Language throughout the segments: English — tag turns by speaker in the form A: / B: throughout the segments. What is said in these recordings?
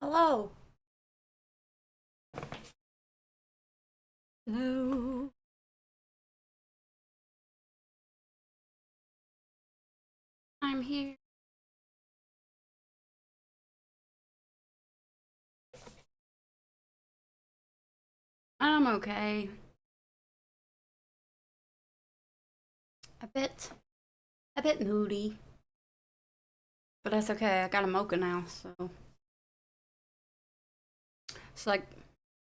A: Hello. Hello. I'm here. I'm okay. A bit, a bit moody, but that's okay. I got a mocha now, so it's like,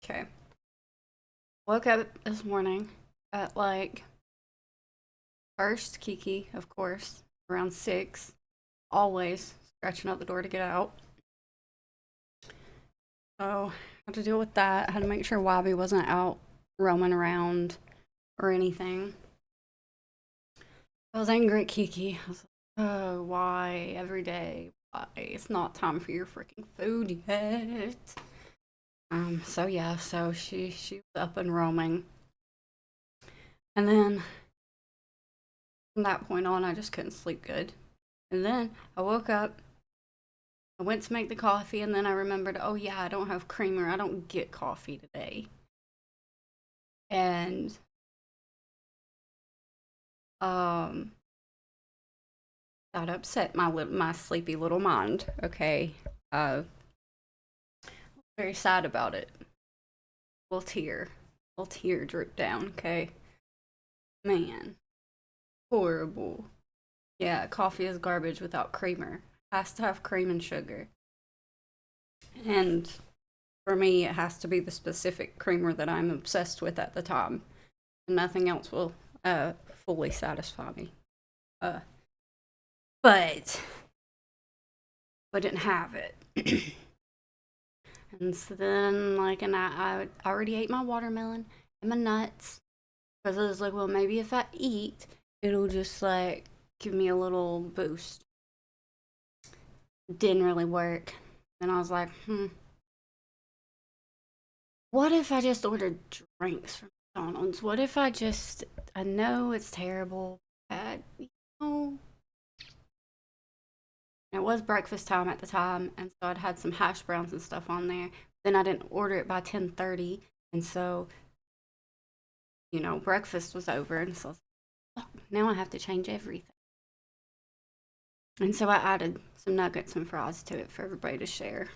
A: okay. Woke up this morning at like first Kiki, of course, around 6. Always scratching out the door to get out. So had to deal with that. Had to make sure Wabi wasn't out roaming around or anything. I was angry at Kiki. I was like, oh, why every day? Why? It's not time for your freaking food yet. So yeah, so she was up and roaming. And then from that point on I just couldn't sleep good. And then I woke up, I went to make the coffee, and then I remembered, oh yeah, I don't have creamer. I don't get coffee today. And um that upset my sleepy little mind. Okay. Very sad about it. Little tear. Little tear drooped down, okay? Man. Horrible. Yeah, coffee is garbage without creamer. Has to have cream and sugar. And for me, it has to be the specific creamer that I'm obsessed with at the time. Nothing else will fully satisfy me. Uh, but I didn't have it. And so then, like, and I already ate my watermelon and my nuts because I was like, well, maybe if I eat, it'll just like give me a little boost. Didn't really work. And I was like, what if I just ordered drinks from McDonald's? What if I know it's terrible, but, know, it was breakfast time at the time, and so I'd had some hash browns and stuff on there. Then I didn't order it by 10:30, and so, breakfast was over, and so I was like, oh, now I have to change everything. And so I added some nuggets and fries to it for everybody to share.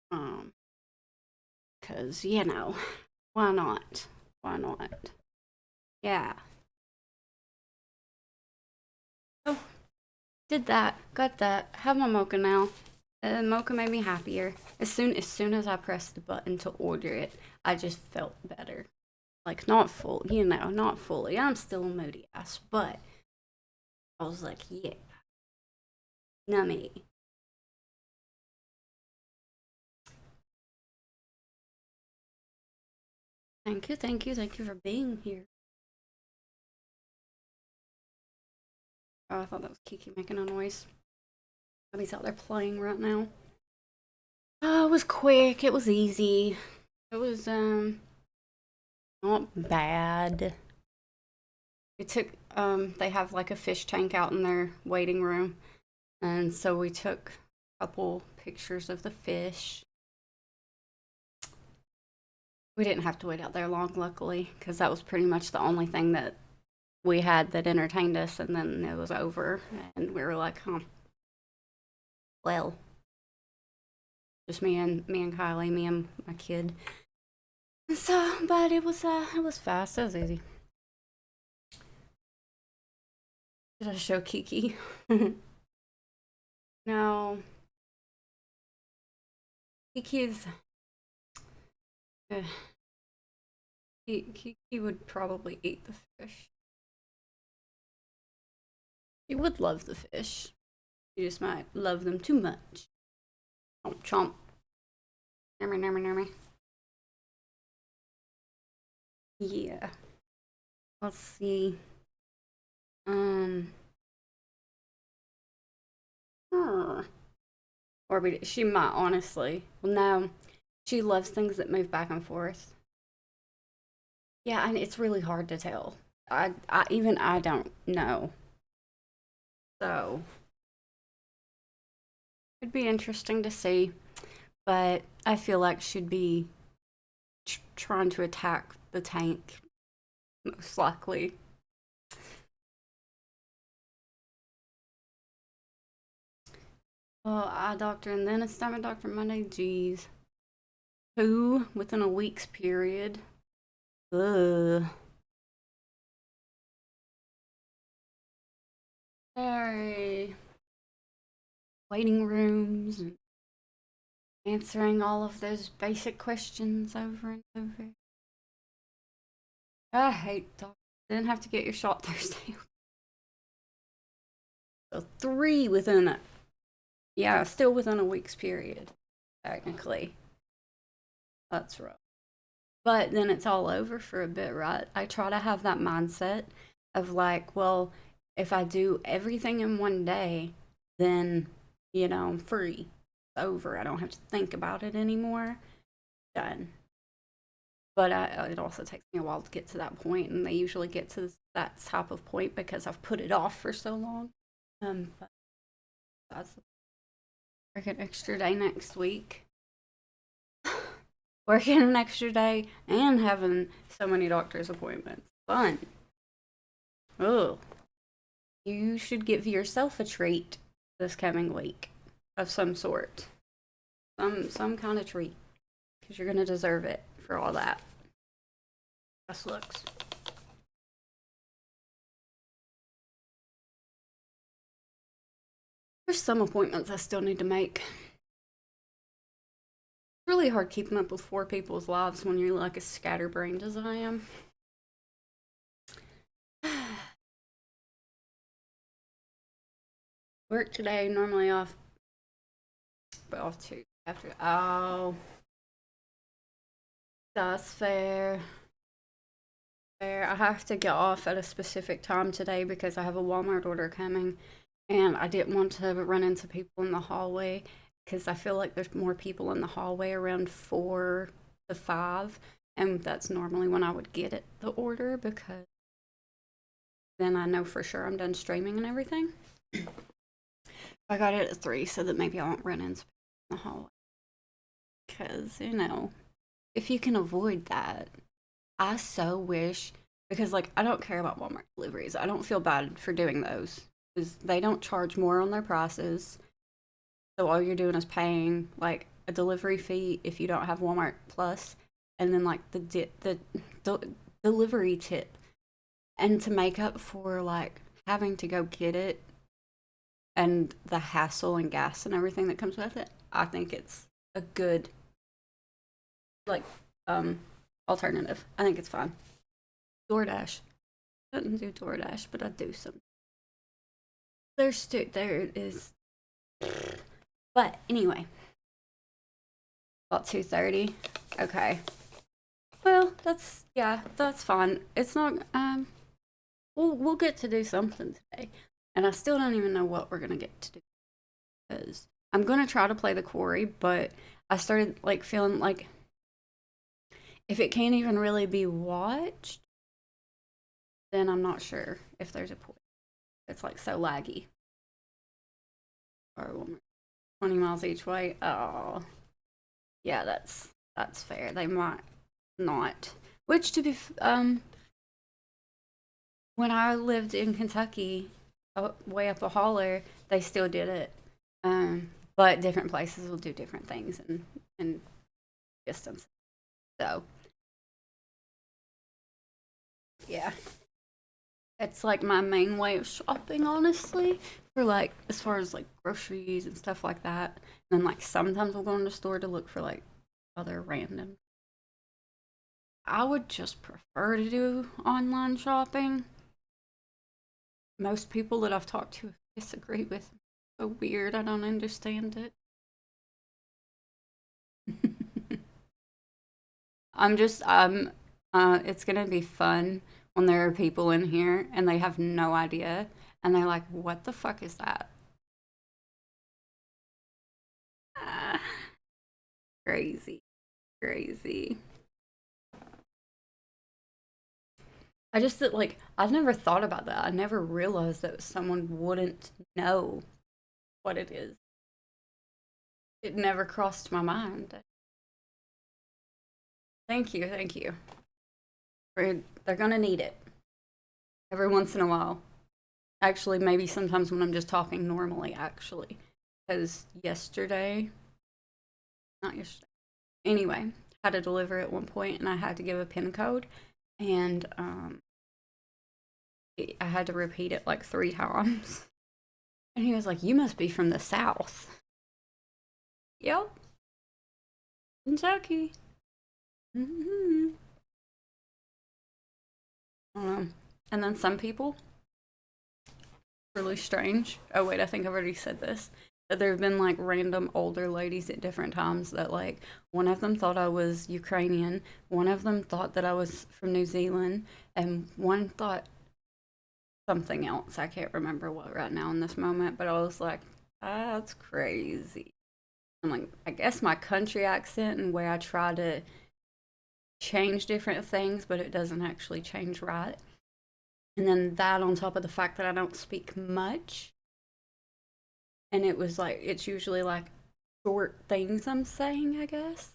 A: Um, Because, why not? Why not? Yeah. Oh, did that. Got that. Have my mocha now. Mocha made me happier. As soon as I pressed the button to order it, I just felt better. Like not full, not fully. I'm still a moody ass, but I was like, yeah, nummy. Thank you, thank you, thank you for being here. Oh, I thought that was Kiki making a noise. He's out there playing right now. Oh, it was quick. It was easy. It was not bad. We took they have like a fish tank out in their waiting room, and so we took a couple pictures of the fish. We didn't have to wait out there long, luckily, because that was pretty much the only thing that we had that entertained us, and then it was over, and we were like, huh, well, just me and Kylie, me and my kid. So, but it was fast. It was easy. Did I show Kiki? No, Kiki's. Uh, he would probably eat the fish. He would love the fish. He just might love them too much. Chomp chomp. Nummy nummy nummy. Yeah. Let's see. Um. Huh. She might honestly. Well, no. She loves things that move back and forth. Yeah, and it's really hard to tell. I don't know. So it'd be interesting to see. but I feel like should be trying to attack the tank, most likely. Well, eye doctor and then a stomach doctor Monday. Jeez. 2 within a week's period. Ugh. Sorry. Waiting rooms and answering all of those basic questions over and over. I hate doctors. Then have to get your shot Thursday. So 3 within a, yeah, still within a week's period, technically. That's rough. But then it's all over for a bit, right? I try to have that mindset of like, well, if I do everything in one day, then, I'm free. It's over. I don't have to think about it anymore. Done. But it also takes me a while to get to that point, and they usually get to that type of point because I've put it off for so long. But that's work an extra day next week. Working an extra day and having so many doctor's appointments. Fun. Oh, you should give yourself a treat this coming week of some sort. Some kind of treat. Because you're gonna deserve it for all that. Best looks. There's some appointments I still need to make. It's really hard keeping up with 4 people's lives when you're like as scatterbrained as I am. Work today, normally off, but off too after. Oh, that's fair. Fair. I have to get off at a specific time today because I have a Walmart order coming, and I didn't want to run into people in the hallway because I feel like there's more people in the hallway around 4 to 5, and that's normally when I would get it the order because then I know for sure I'm done streaming and everything. I got it at 3 so that maybe I won't run into people in the hallway. Because, if you can avoid that, I so wish, because, like, I don't care about Walmart deliveries. I don't feel bad for doing those because they don't charge more on their prices. So all you're doing is paying, like, a delivery fee if you don't have Walmart Plus, and then, like, the delivery tip. And to make up for, like, having to go get it and the hassle and gas and everything that comes with it, I think it's a good, like, alternative. I think it's fine. DoorDash. I don't do DoorDash, but I do some. There is. But anyway, about 2:30. Okay. Well, that's fine. It's not. We'll get to do something today, and I still don't even know what we're gonna get to do because I'm gonna try to play the quarry, but I started like feeling like if it can't even really be watched, then I'm not sure if there's a point. It's like so laggy. Or 20 miles each way. Oh, yeah, that's fair. They might not. Which to be when I lived in Kentucky, way up a holler, they still did it. But different places will do different things and distance. So yeah, it's like my main way of shopping, honestly. For like as far as like groceries and stuff like that. And then like sometimes we'll go in the store to look for like other random. I would just prefer to do online shopping. Most people that I've talked to disagree with me. So weird. I don't understand it. It's gonna be fun when there are people in here and they have no idea and they're like, what the fuck is that? Ah, crazy, crazy. I just that like I've never thought about that. I never realized that someone wouldn't know what it is. it never crossed my mind. Thank you, thank you. They're gonna need it every once in a while. Actually, maybe sometimes when I'm just talking normally, actually. Because yesterday, not yesterday, anyway, had to deliver at one point and I had to give a PIN code. And I had to repeat it like 3 times. And he was like, "You must be from the South." Yep, Kentucky. Mm-hmm. And then some people, really strange. Oh, wait, I think I've already said this. That there have been like random older ladies at different times that, like, one of them thought I was Ukrainian, one of them thought that I was from New Zealand, and one thought something else. I can't remember what right now in this moment, but I was like, that's crazy. I'm like, I guess my country accent and where I try to change different things, but it doesn't actually change right. And then that on top of the fact that I don't speak much. And it was like, it's usually like short things I'm saying, I guess.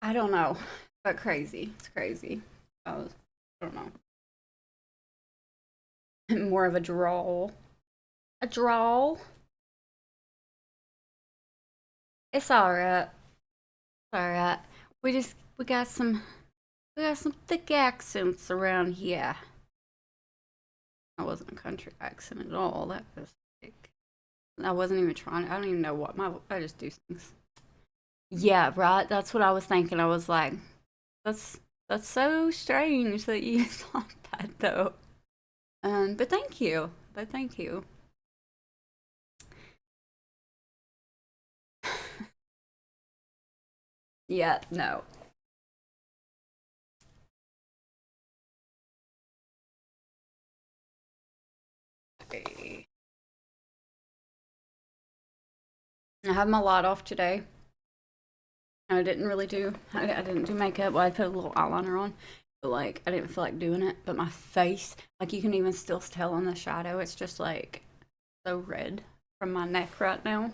A: I don't know, but crazy. It's crazy. I don't know. More of a drawl. A drawl. It's alright. It's alright. We got some thick accents around here. That wasn't a country accent at all. That was like, I wasn't even trying. I don't even know what I just do things. Yeah, right. That's what I was thinking. I was like, that's that's so strange that you thought that though. But thank you. But thank you. Yeah, no. Okay. I have my lot off today. I didn't really do. I didn't do makeup. Well, I put a little eyeliner on, but like I didn't feel like doing it. But my face, like you can even still tell in the shadow, it's just like so red from my neck right now.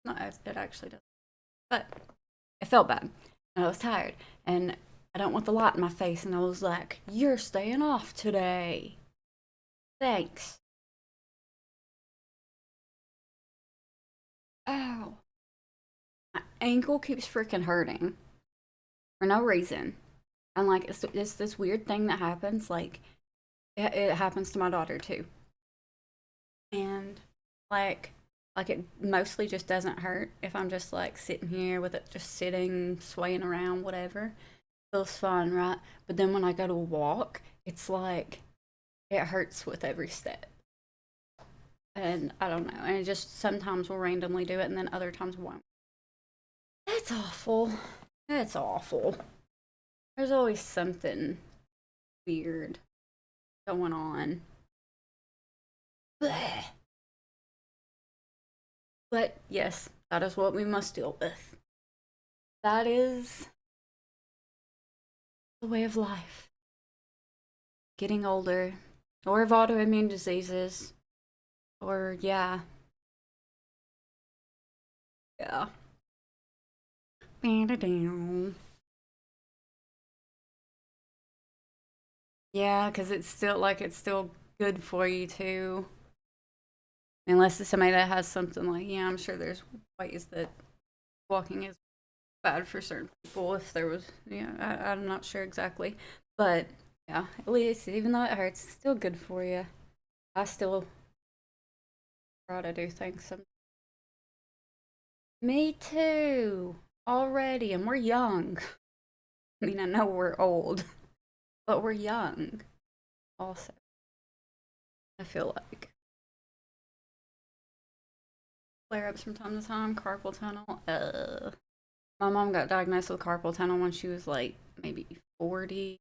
A: No, it actually does. But it felt bad, and I was tired, and I don't want the light in my face. And I was like, "You're staying off today. Thanks." Ow. My ankle keeps freaking hurting for no reason. And like it's this weird thing that happens. Like it happens to my daughter too. And like it mostly just doesn't hurt if I'm just like sitting here with it just sitting, swaying around, whatever. Feels fine, right? But then when I go to walk, it's like it hurts with every step. And I don't know. And it just sometimes will randomly do it and then other times won't. It's awful. It's awful. There's always something weird going on. Blech. But yes, that is what we must deal with. That is the way of life. Getting older, or of autoimmune diseases, or yeah, yeah. Yeah, because it's still like it's still good for you too. Unless it's somebody that has something like, yeah, I'm sure there's ways that walking is bad for certain people. If there was, yeah, I'm not sure exactly, but yeah, at least even though it hurts, it's still good for you. I still try to do things. Me too. Already, and we're young. I mean, I know we're old, but we're young. Also, I feel like flare ups from time to time. Carpal tunnel. My mom got diagnosed with carpal tunnel when she was like maybe 40,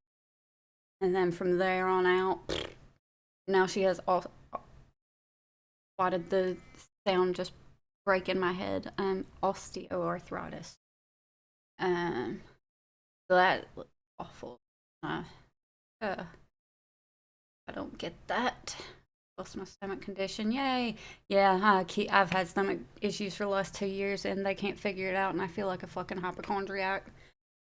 A: and then from there on out, now she has all. Why did the sound just break in my head? Osteoarthritis. Um, so that was awful. Uh, I don't get that. What's my stomach condition? Yay! Yeah, I've had stomach issues for the last 2 years, and they can't figure it out, and I feel like a fucking hypochondriac.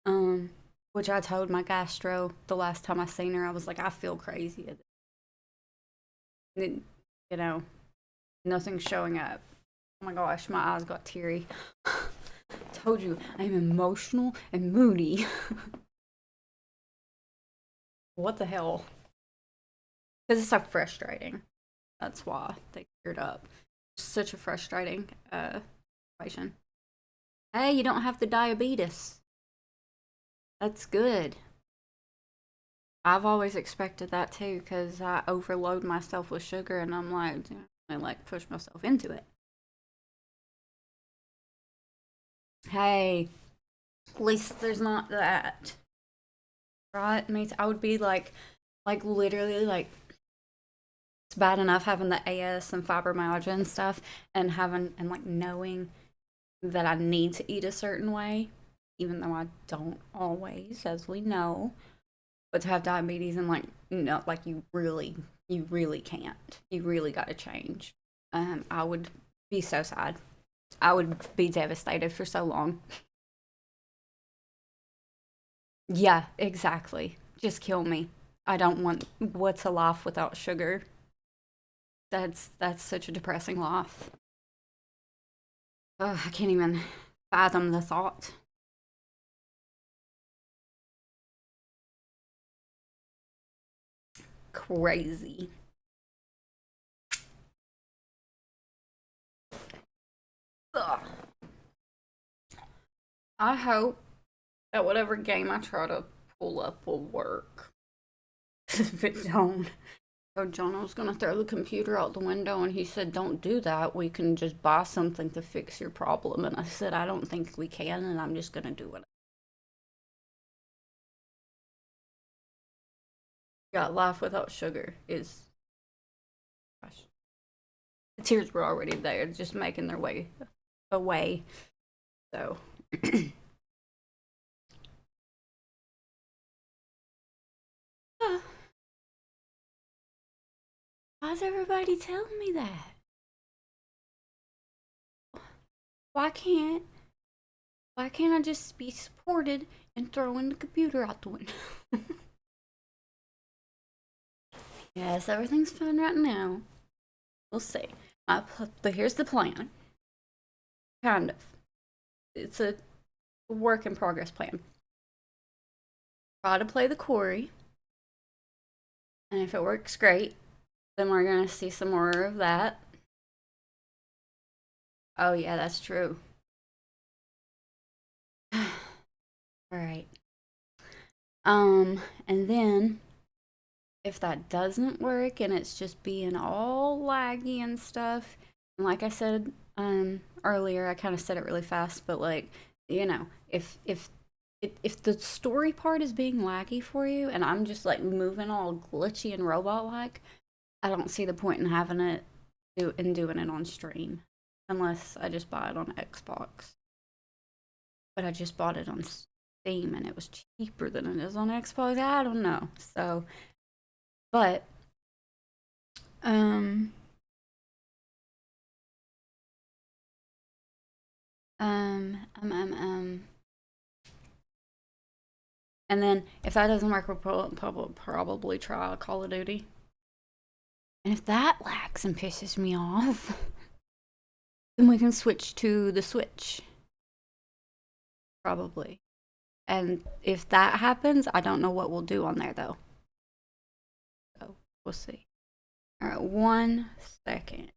A: Um, which I told my gastro the last time I seen her. I was like, I feel crazy. And, you know, nothing's showing up. Oh my gosh, my eyes got teary. Told you, I'm emotional and moody. What the hell? Because it's so frustrating. That's why they cleared up. Such a frustrating situation. Hey, you don't have the diabetes. That's good. I've always expected that too because I overload myself with sugar and I'm like, I like push myself into it. Hey, at least there's not that. Right? Means I would be like literally like it's bad enough having the AS and fibromyalgia and stuff and having and like knowing that I need to eat a certain way, even though I don't always, as we know. But to have diabetes and like no, like you really can't. You really got to change. I would be so sad. I would be devastated for so long. Yeah, exactly. Just kill me. I don't want what's a life without sugar. That's such a depressing life. Ugh, I can't even fathom the thought. Crazy. Ugh. I hope that whatever game I try to pull up will work. If it don't, so John was gonna throw the computer out the window, and he said, "Don't do that. We can just buy something to fix your problem." And I said, "I don't think we can, and I'm just gonna do it." Got life without sugar is, gosh, the tears were already there, just making their way away. So, why's everybody telling me that? Why can't why can't I just be supported and throwing the computer out the window? Yes, everything's fine right now. We'll see. But here's the plan. Kind of. It's a work in progress plan. Try to play the quarry, and if it works great, then we're gonna see some more of that. Oh yeah, that's true. All right. And then if that doesn't work and it's just being all laggy and stuff, and like I said earlier, I kind of said it really fast, but like, if the story part is being laggy for you and I'm just like moving all glitchy and robot like, I don't see the point in having it doing it on stream unless I just buy it on Xbox. But I just bought it on Steam and it was cheaper than it is on Xbox. I don't know. So, but um um um um um and then if that doesn't work, we'll probably try Call of Duty. And if that lags and pisses me off, then we can switch to the Switch. Probably. And if that happens, I don't know what we'll do on there though. So we'll see. All right, 1 second.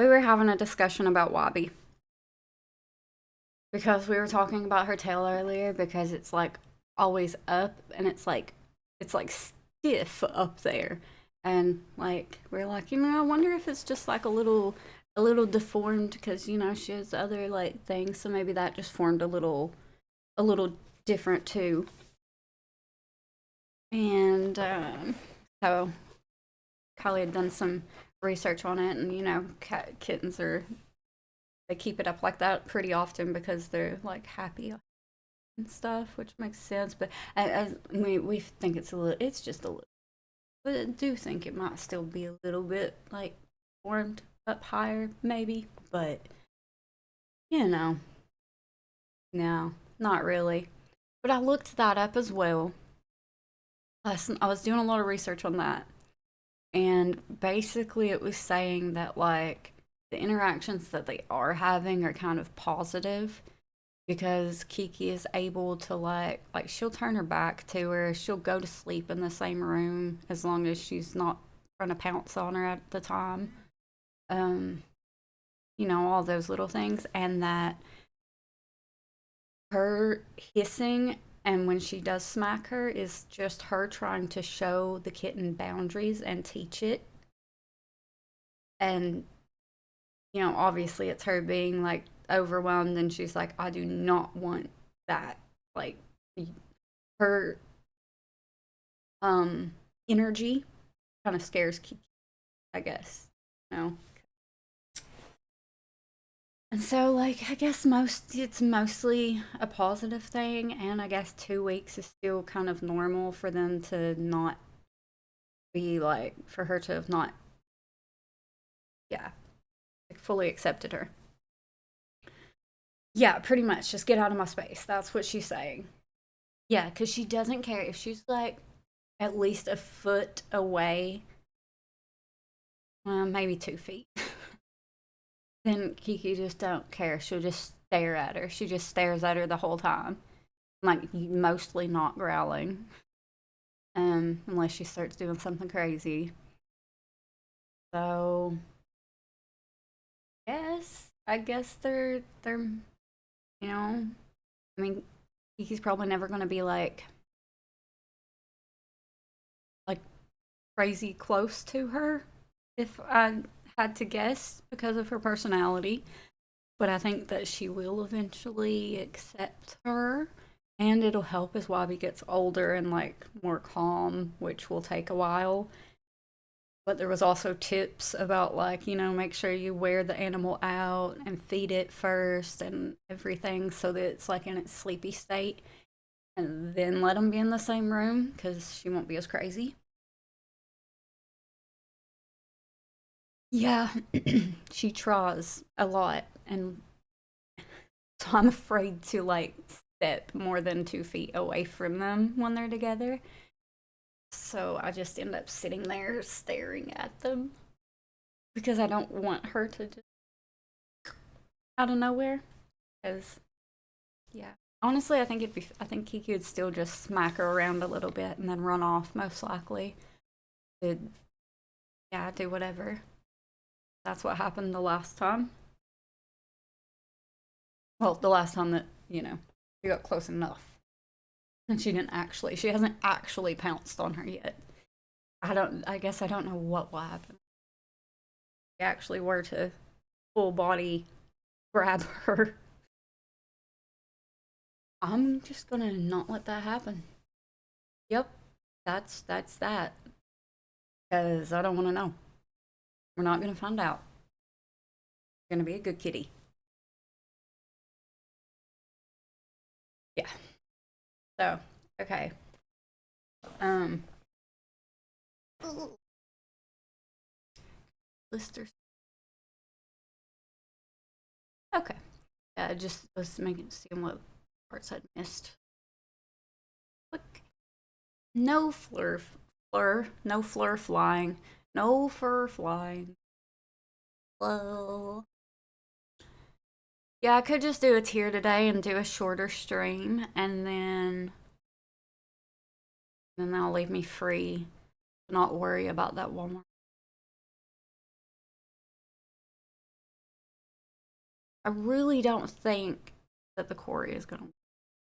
A: we were having a discussion about Wabi because we were talking about her tail earlier because it's like always up and it's like stiff up there. And like we're like, I wonder if it's just like a little deformed because she has other like things, so maybe that just formed a little different too. And so Kylie had done some research on it, and kittens are they keep it up like that pretty often because they're like happy and stuff, which makes sense. But we think it's just a little, but I do think it might still be a little bit like formed up higher, maybe. But you know, no, not really. But I looked that up as well. I was doing a lot of research on that, and basically it was saying that like the interactions that they are having are kind of positive because Kiki is able to like she'll turn her back to her, she'll go to sleep in the same room as long as she's not trying to pounce on her at the time. Um, all those little things, and that her hissing and when she does smack her is just her trying to show the kitten boundaries and teach it. And obviously it's her being like overwhelmed and she's like, I do not want that. Like her energy kind of scares Kiki, I guess. You know? And so like I guess it's mostly a positive thing, and I guess 2 weeks is still kind of normal for them to not be like for her to have not, yeah, like, fully accepted her. Yeah, pretty much. Just get out of my space. That's what she's saying. Yeah, because she doesn't care if she's like at least a foot away, maybe 2 feet. Then Kiki just don't care. She'll just stare at her. She just stares at her the whole time, like mostly not growling, unless she starts doing something crazy. So yes, I guess they're I mean, Kiki's probably never gonna be like crazy close to her if I had to guess because of her personality. But I think that she will eventually accept her. And it'll help as Wabi gets older and like more calm, which will take a while. But there was also tips about like, make sure you wear the animal out and feed it first and everything so that it's like in its sleepy state. And then let them be in the same room because she won't be as crazy. Yeah, she tries a lot, and so I'm afraid to like step more than 2 feet away from them when they're together. So I just end up sitting there staring at them because I don't want her to just out of nowhere. Because yeah, honestly, I think Kiki would still just smack her around a little bit and then run off most likely. Did Yeah, do whatever. That's what happened the last time. Well, the last time that we got close enough. And she hasn't actually pounced on her yet. I guess I don't know what will happen. If we actually were to full body grab her. I'm just gonna not let that happen. Yep, that's that. Because I don't want to know. We're not gonna find out. Gonna be a good kitty. Yeah. So, okay. Um, Lister. Okay. Yeah, just let's make it see what parts I'd missed. Look, no no fleur flying, no fur flying. Hello. Yeah, I could just do a tier today and do a shorter stream, and then that'll leave me free to not worry about that Walmart. I really don't think that the Corey is gonna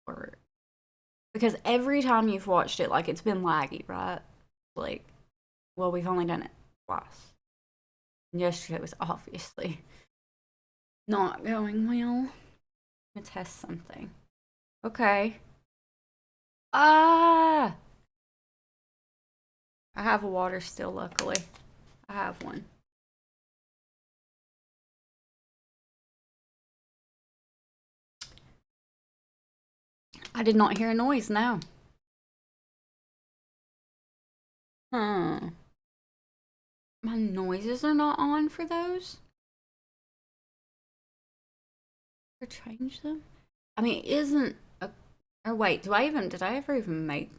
A: work. Because every time you've watched it, like, it's been laggy, right? Like, well, we've only done it twice. And yesterday was obviously not going well. I'm gonna test something. Okay. Ah! I have a water still, luckily. I have one. I did not hear a noise, no. Huh. My noises are not on for those? Or change them? I mean, it isn't a... Or wait, did I ever even make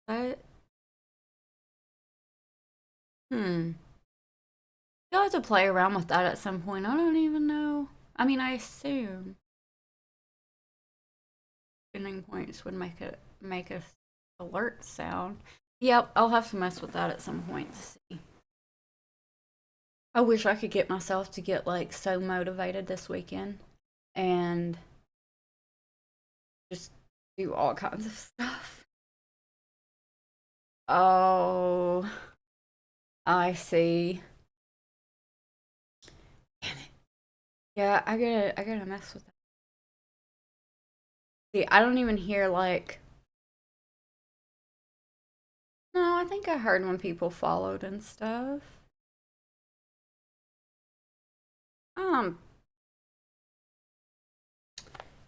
A: that? You'll have to play around with that at some point. I don't even know. I mean, I assume spinning points would make a alert sound. Yep, I'll have to mess with that at some point to see. I wish I could get myself to get like so motivated this weekend and just do all kinds of stuff. Oh, I see. Damn it. Yeah, I gotta mess with that. See, I don't even hear like. No, I think I heard when people followed and stuff. Um,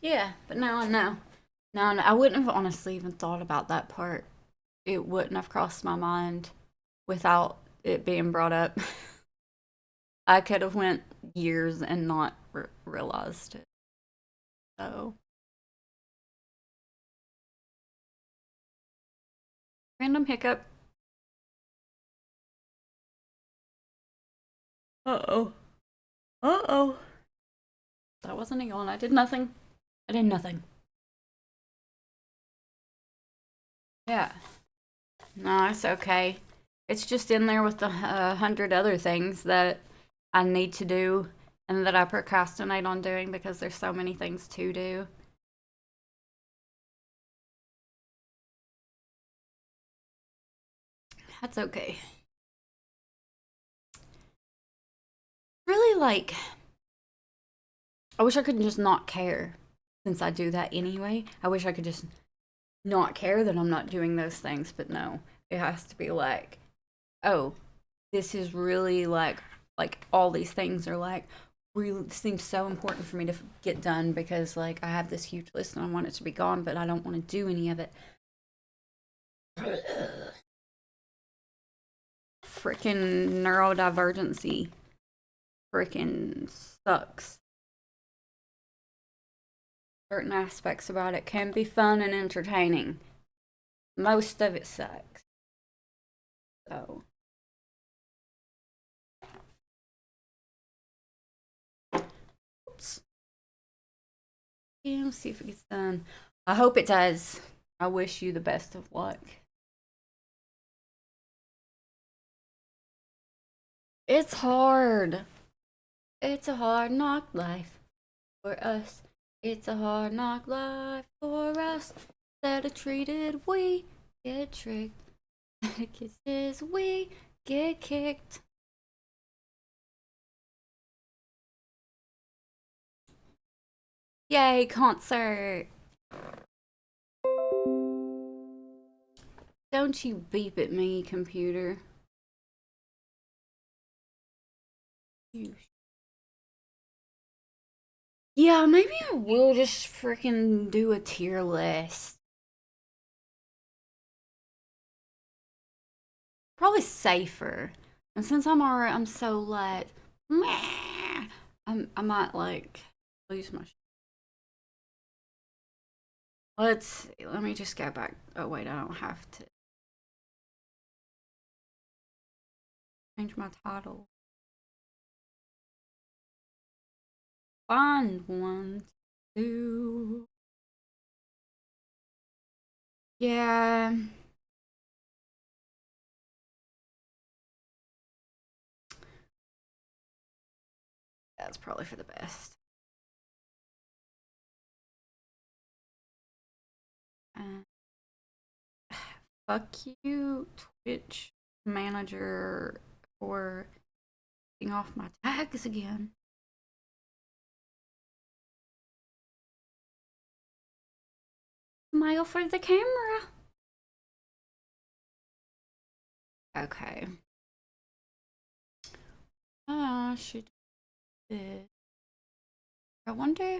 A: yeah, but now I know. Now I know. I wouldn't have honestly even thought about that part. It wouldn't have crossed my mind without it being brought up. I could have went years and not realized it. So, random hiccup. Uh-oh. Uh-oh. That wasn't a yawn. I did nothing. I did nothing. Yeah. No, it's okay. It's just in there with the 100 other things that I need to do and that I procrastinate on doing because there's so many things to do. That's okay. Really, like, I wish I could just not care since I do that anyway. I wish I could just not care that I'm not doing those things, but no, it has to be like, oh, this is really like all these things are like really seems so important for me to get done because like I have this huge list and I want it to be gone, but I don't want to do any of it. Freaking neurodivergency freaking sucks. Certain aspects about it can be fun and entertaining. Most of it sucks. So, oops. Yeah, let's see if it gets done. I hope it does. I wish you the best of luck. It's hard. It's a hard knock life for us. It's a hard knock life for us. That are treated, we get tricked. Kisses, we get kicked. Yay, concert! Don't you beep at me, computer. You. Yeah, maybe I will just freaking do a tier list. Probably safer. And since I'm so like, meh, I might like lose my. Let's see. Let me just go back. Oh wait, I don't have to change my title. Find one, two. Yeah. That's probably for the best. Fuck you, Twitch manager, for taking off my tags again. Smile for the camera. Okay. She did. I wonder.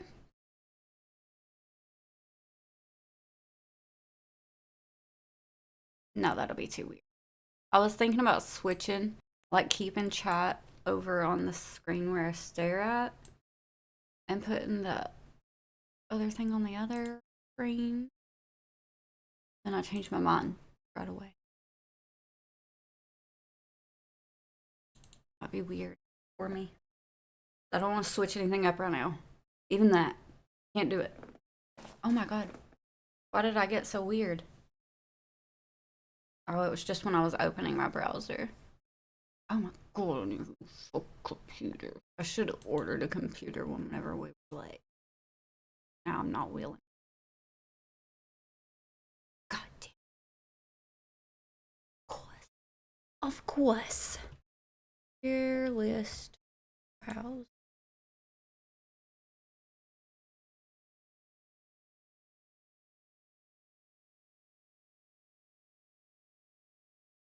A: No, that'll be too weird. I was thinking about switching, like keeping chat over on the screen where I stare at and putting the other thing on the other screen. Then I changed my mind right away. Might be weird for me. I don't want to switch anything up right now. Even that. Can't do it. Oh my god. Why did I get so weird? Oh, it was just when I was opening my browser. Oh my god, I need a computer. I should have ordered a computer whenever we play. Now I'm not willing. God damn. Of course. Of course. Tier list. Browse.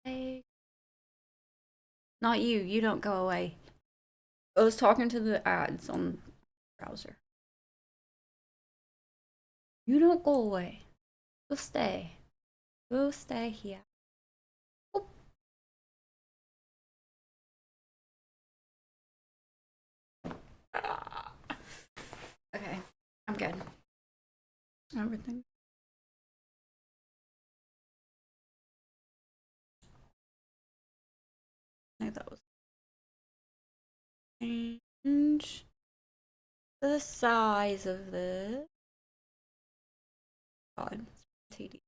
A: Hey. Not you. You don't go away. I was talking to the ads on the browser. You don't go away. Go stay. Go stay here. Oh. Okay. I'm good. Everything. I think that was change the size of this. God, it's tedious.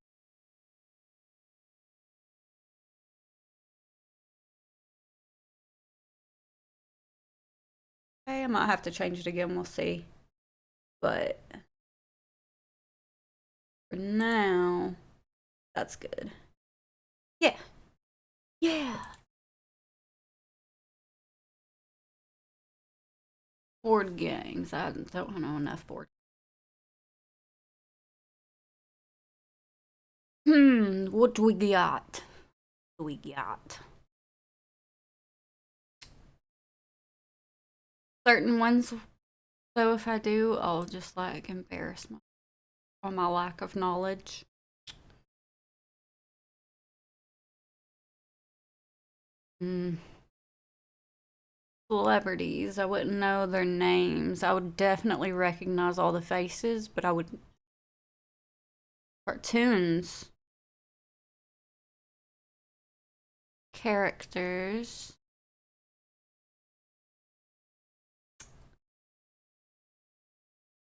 A: Okay, I might have to change it again. We'll see. But for now, that's good. Yeah. Yeah. Board games. I don't know enough board. What do we got? What do we got? Certain ones. So if I do, I'll just like embarrass myself on my lack of knowledge. Celebrities, I wouldn't know their names. I would definitely recognize all the faces, but I would. Cartoons. Characters.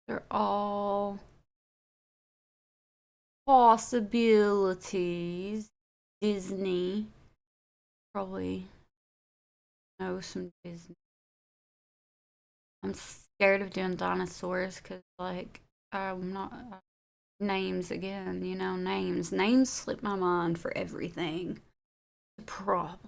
A: They're all possibilities. Disney. Probably know some Disney. I'm scared of doing dinosaurs because, like, I'm not. Names again, you know, names. Names slip my mind for everything. The problem.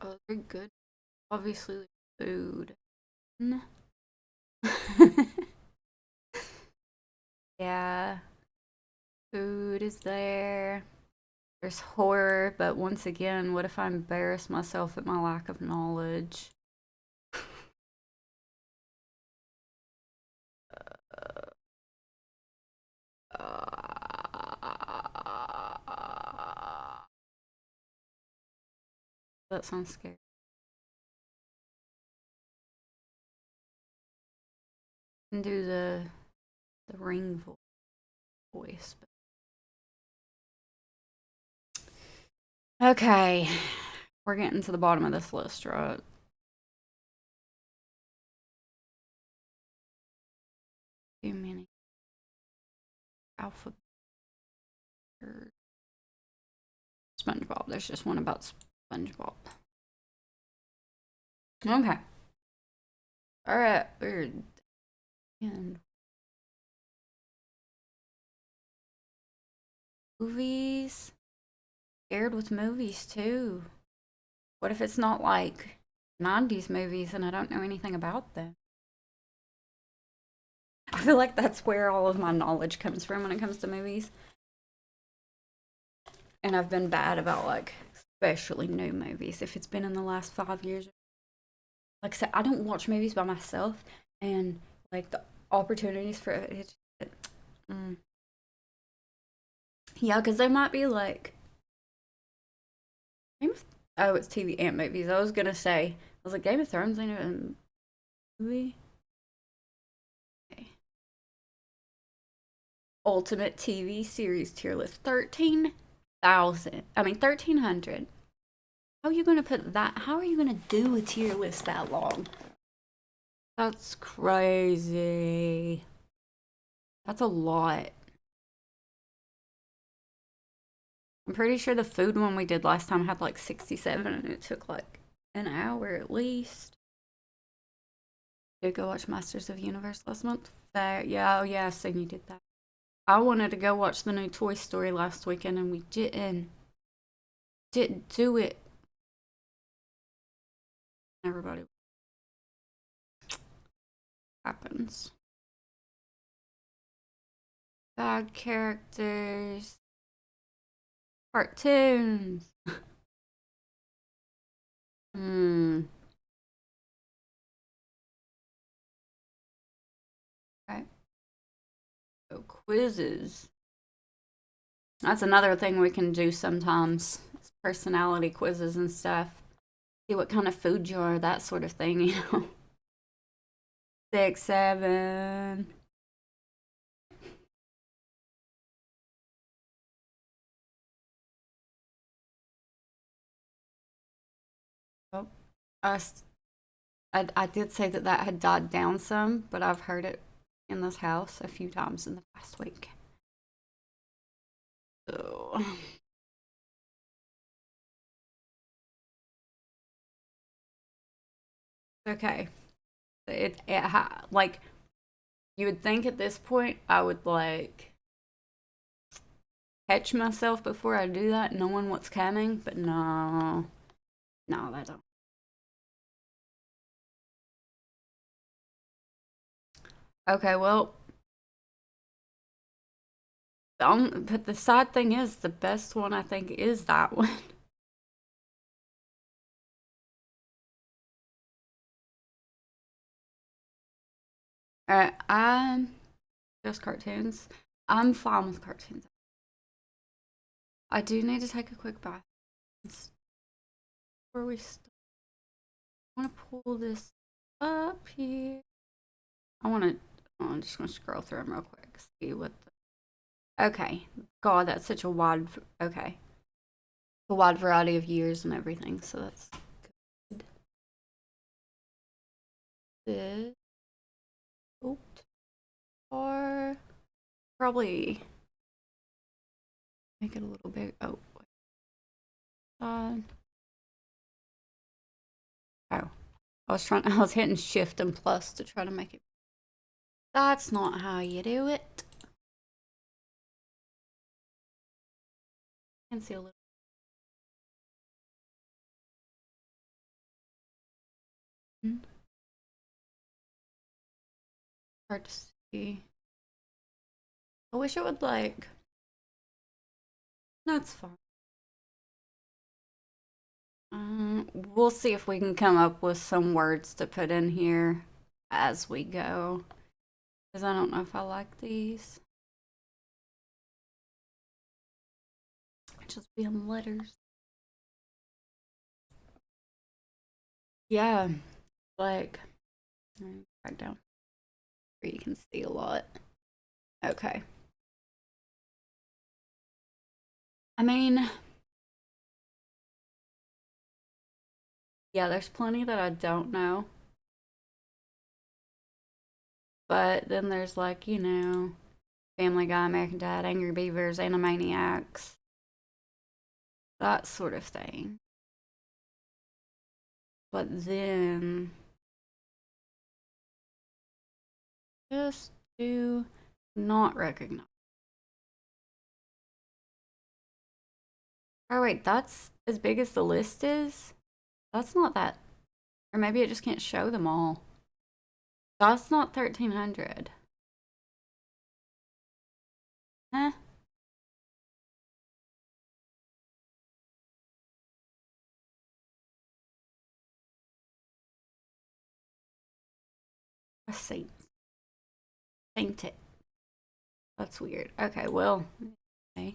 A: Other good. Obviously, food. Yeah. Food is there. There's horror, but once again, what if I embarrass myself at my lack of knowledge? That sounds scary. I can do the ring voice. Okay, we're getting to the bottom of this list, right? Too many alphabet. SpongeBob. There's just one about SpongeBob. Okay. All right. We're in movies. Scared with movies too. What if it's not like 90s movies and I don't know anything about them? I feel like that's where all of my knowledge comes from when it comes to movies. And I've been bad about like, especially new movies. If it's been in the last 5 years, like I said, I don't watch movies by myself, and like the opportunities for it. Mm. Yeah, because there might be like, oh, it's TV and movies. I was gonna say, I was like, Game of Thrones ain't a movie. Okay. Ultimate TV series tier list 13,000. I mean, 1,300. How are you gonna put that? How are you gonna do a tier list that long? That's crazy. That's a lot. I'm pretty sure the food one we did last time had like 67 and it took like an hour at least. Did go watch Masters of the Universe last month? Yeah, oh yeah, I seen you did that. I wanted to go watch the new Toy Story last weekend and we didn't do it. Everybody happens. Bad characters. Cartoons. Hmm. Okay. So quizzes. That's another thing we can do sometimes. Personality quizzes and stuff. See what kind of food you are, that sort of thing, you know. 6, 7. Oh, I did say that that had died down some, but I've heard it in this house a few times in the past week. So, okay. Like, you would think at this point I would, like, catch myself before I do that, knowing what's coming, but no. No, that don't. Okay, well, but the sad thing is, the best one I think is that one. I'm just cartoons. I'm fine with cartoons. I do need to take a quick bath before we start. I want to pull this up here. I want to. I'm just gonna scroll through them real quick. See what. Okay. God, that's such a wide. Okay. A wide variety of years and everything. So that's good. This. Oh, or probably make it a little big. Oh. Uh, oh. I was hitting shift and plus to try to make it. That's not how you do it. I can see a little. Hard to see. I wish it would like. That's fine. We'll see if we can come up with some words to put in here as we go. Because I don't know if I like these. Just being letters. Yeah, like back down where you can see a lot. Okay. I mean, yeah, there's plenty that I don't know. But then there's like, Family Guy, American Dad, Angry Beavers, Animaniacs, that sort of thing. But then just do not recognize. Oh wait, that's as big as the list is? That's not that. Or maybe it just can't show them all. That's not 1300. Eh. Let's see. Paint it. That's weird. Okay, well. Okay.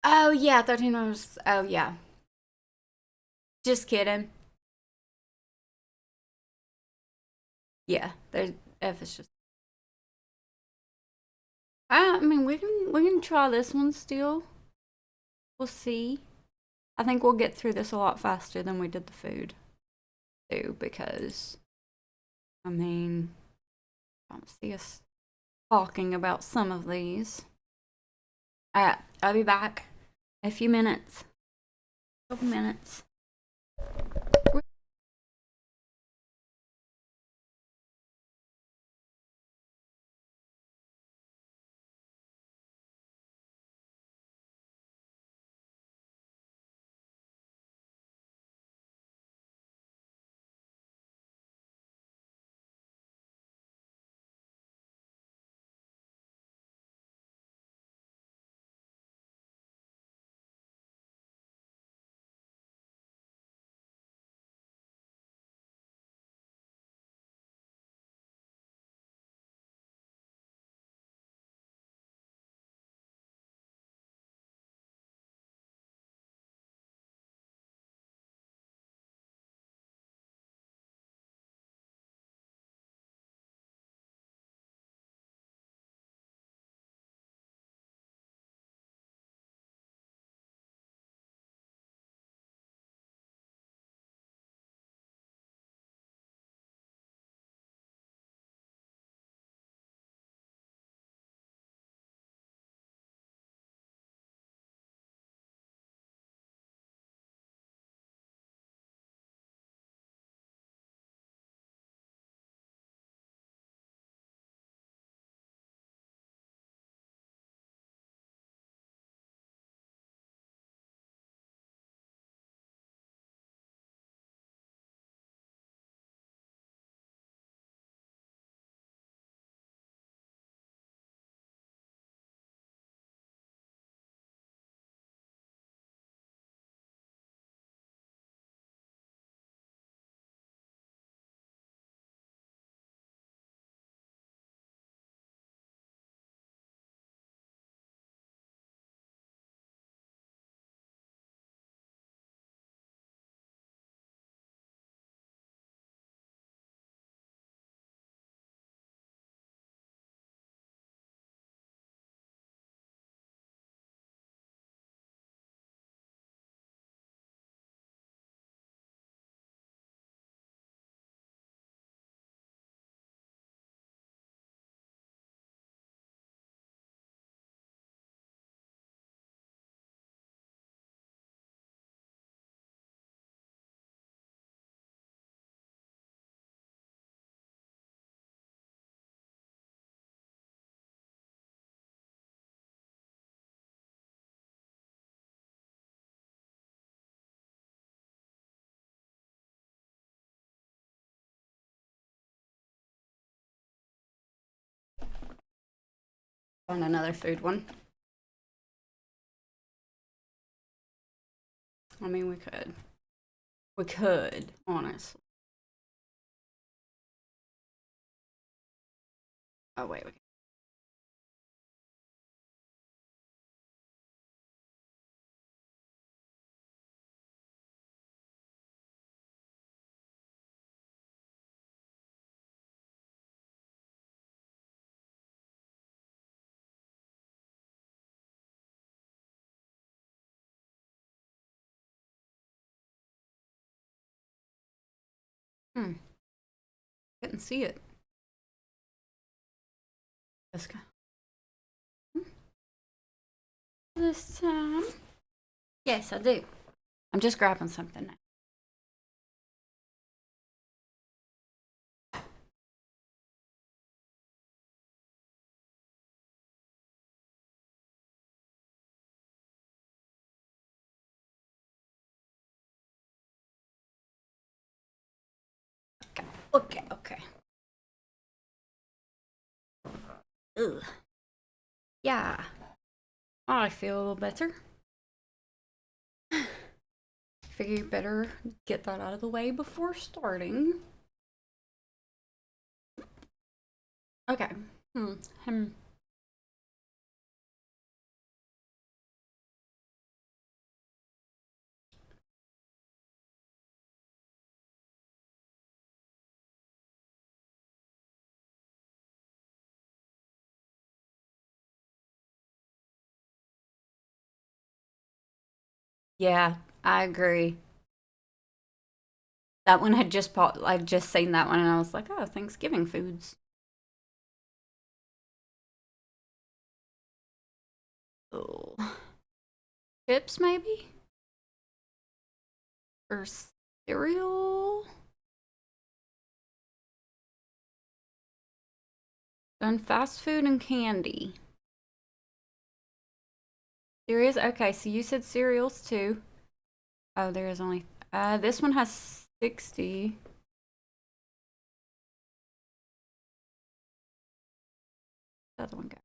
A: Oh yeah, 1300. Oh yeah. Just kidding. Yeah, there's F is just. I mean, we can try this one still. We'll see. I think we'll get through this a lot faster than we did the food, too, because I mean, I don't see us talking about some of these. Alright, I'll be back in a few minutes. Couple minutes. Find another food one. I mean, we could. We could, honestly. Oh, wait. Couldn't see it. This guy. This time. Yes, I do. I'm just grabbing something. Okay. Ugh. Yeah. I feel a little better. Figure you better get that out of the way before starting. Okay. Hmm. Yeah, I agree. That one had just popped. I'd just seen that one, and I was like, "Oh, Thanksgiving foods." Oh, chips maybe or cereal. Then fast food and candy. There is okay. So you said cereals too. Oh, there is only. This one has 60. The other one go.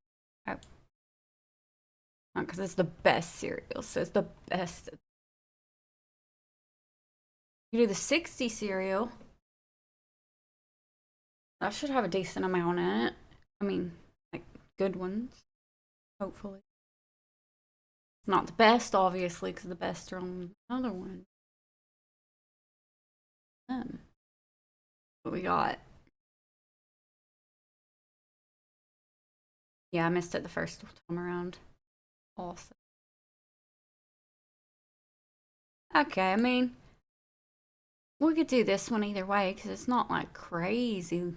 A: Oh, because it's the best cereal. So it's the best. You do the 60 cereal. That should have a decent amount in it. I mean, like good ones, hopefully. It's not the best, obviously, because the best are on another one. What we got? Yeah, I missed it the first time around. Also. Okay, I mean, we could do this one either way because it's not like crazy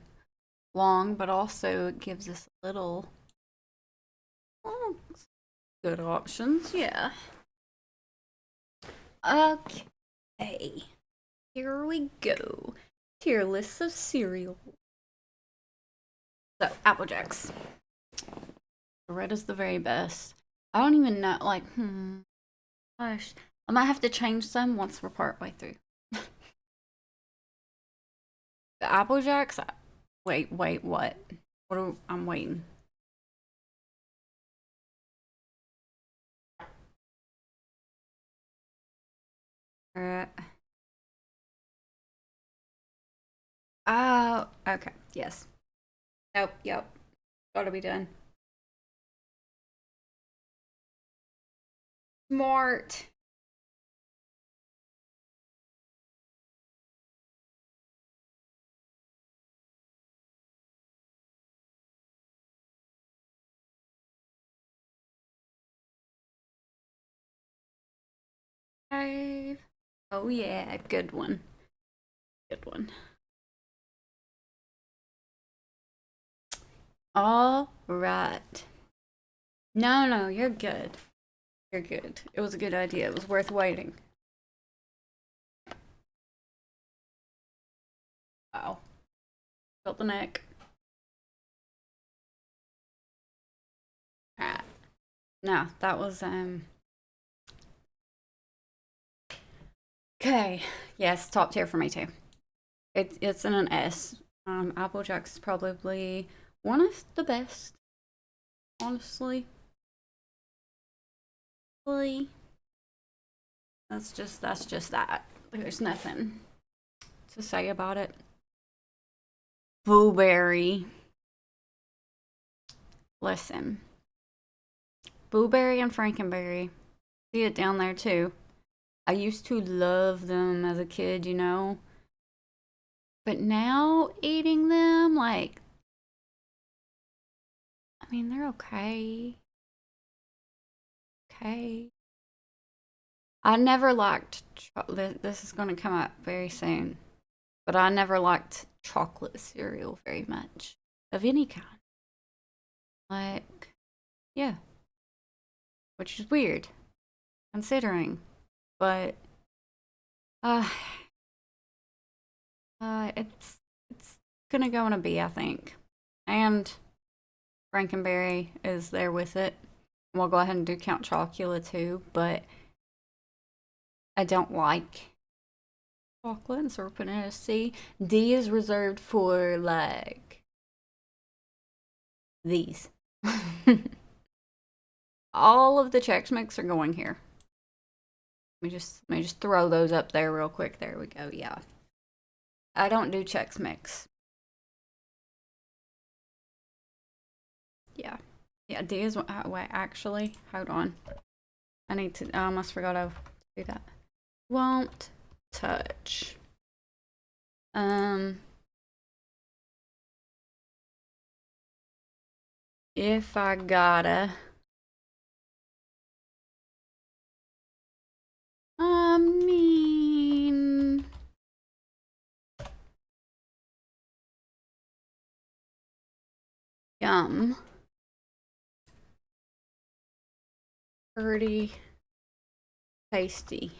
A: long, but also it gives us a little well, good options. Yeah. Okay. Here we go. Tier list of cereal. So, Apple Jacks. Red is the very best. I don't even know, like, gosh. I might have to change some once we're partway through. The Apple Jacks. Wait, what? I'm waiting. Uh, oh, okay. Yes. Nope. Yep. Gotta be done. Smart. Five. Oh yeah, good one. Good one. All right. No, you're good. You're good. It was a good idea. It was worth waiting. Wow. Felt the neck. Alright. No, that was okay. Yes, top tier for me too. It's in an S. Applejack's is probably one of the best, honestly. Really. That's just that. There's nothing to say about it. Blueberry. Listen. Blueberry and Frankenberry. See it down there too. I used to love them as a kid, you know. But now eating them, like, I mean, they're okay. Okay. I never liked chocolate. This is going to come up very soon. But I never liked chocolate cereal very much of any kind. Like, yeah, which is weird considering. But Uh, it's gonna go in a B, I think. And Frankenberry is there with it. We'll go ahead and do Count Chocula too, but I don't like chocolate, so we're putting it at a C. D is reserved for like these. All of the Chex Mix are going here. Let me just throw those up there real quick. There we go. Yeah. I don't do Chex Mix. Yeah. Yeah, D is wait, actually, hold on. I almost forgot to do that. Won't touch. If I gotta. I mean, yum. Pretty tasty.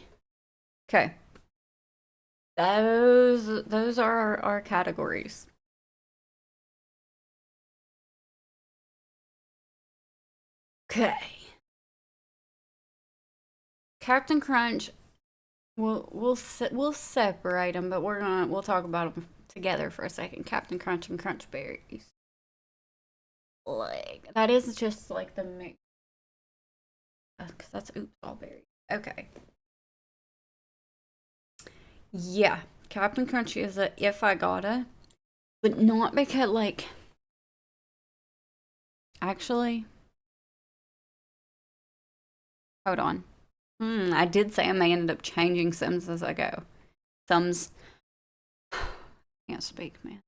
A: Okay. Those are our categories. Okay. Captain Crunch, we'll separate them, but we'll talk about them together for a second. Captain Crunch and Crunch Berries. Like that is just like the mix. Cause that's oops all berries. Okay. Yeah, Captain Crunch is a if I gotta, but not because like. Actually, hold on. I did say I may end up changing Sims as I go. Sims. Can't speak, man.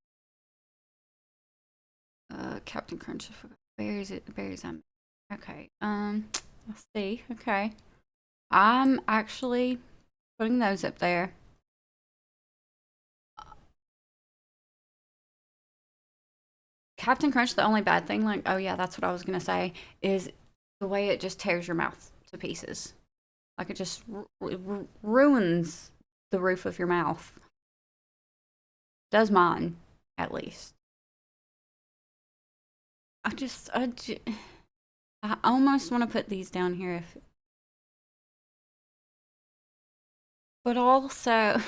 A: Captain Crunch. I forgot. Berries. Okay. Let's see. Okay. I'm actually putting those up there. Captain Crunch, the only bad thing, like, oh yeah, that's what I was gonna say, is the way it just tears your mouth to pieces. Like, it just ruins the roof of your mouth. Does mine, at least. I almost want to put these down here if, but also,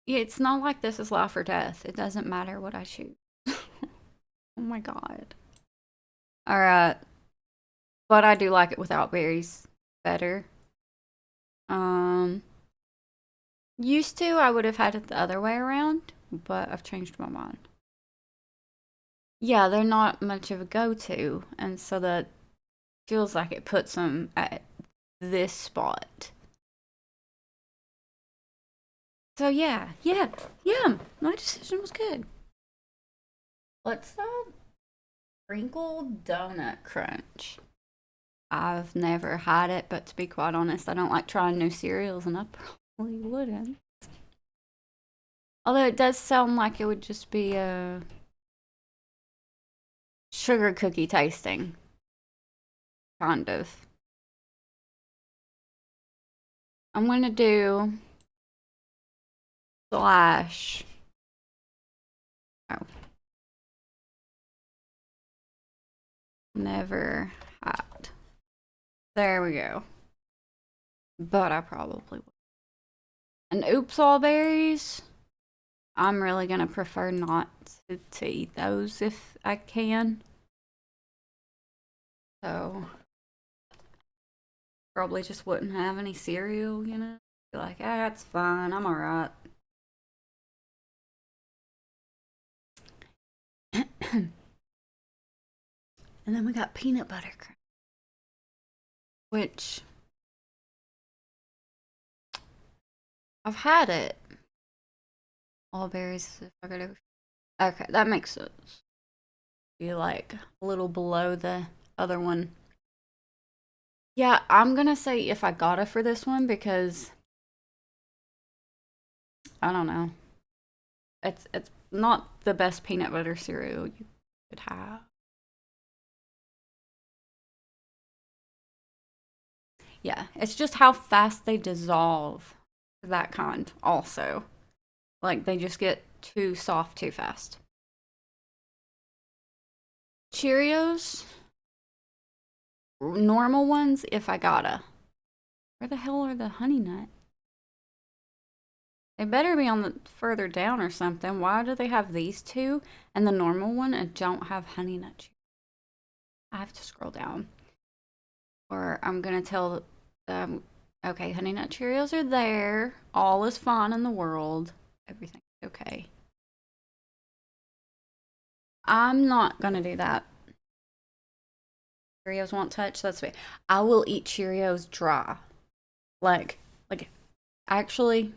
A: it's not like this is life or death. It doesn't matter what I choose. Oh my god. Alright. But I do like it without berries better. Used to, I would have had it the other way around, but I've changed my mind. Yeah, they're not much of a go-to, and so that feels like it puts them at this spot. So yeah, my decision was good. What's that? Crinkle Donut Crunch. I've never had it, but to be quite honest, I don't like trying new cereals, and I probably wouldn't. Although it does sound like it would just be a sugar cookie tasting. Kind of. I'm gonna do slash. Oh. Never had. There we go. But I probably would. And oops all berries. I'm really gonna prefer not to eat those if I can. So probably just wouldn't have any cereal, you know? Be like, ah, it's fine, I'm alright. And then we got peanut butter crunch, which I've had it. All berries. Okay, that makes sense. Be like a little below the other one. Yeah, I'm gonna say if I got it for this one because I don't know. It's not the best peanut butter cereal you could have. Yeah, it's just how fast they dissolve. That kind, also. Like, they just get too soft too fast. Cheerios, normal ones if I gotta. Where the hell are the honey nut? They better be on the further down or something. Why do they have these two and the normal one and don't have honey nut Cheerios? I have to scroll down. Or I'm gonna tell okay, honey nut Cheerios are there. All is fine in the world. Everything's okay. I'm not gonna do that. Cheerios won't touch. That's me. I will eat Cheerios dry. Like, actually,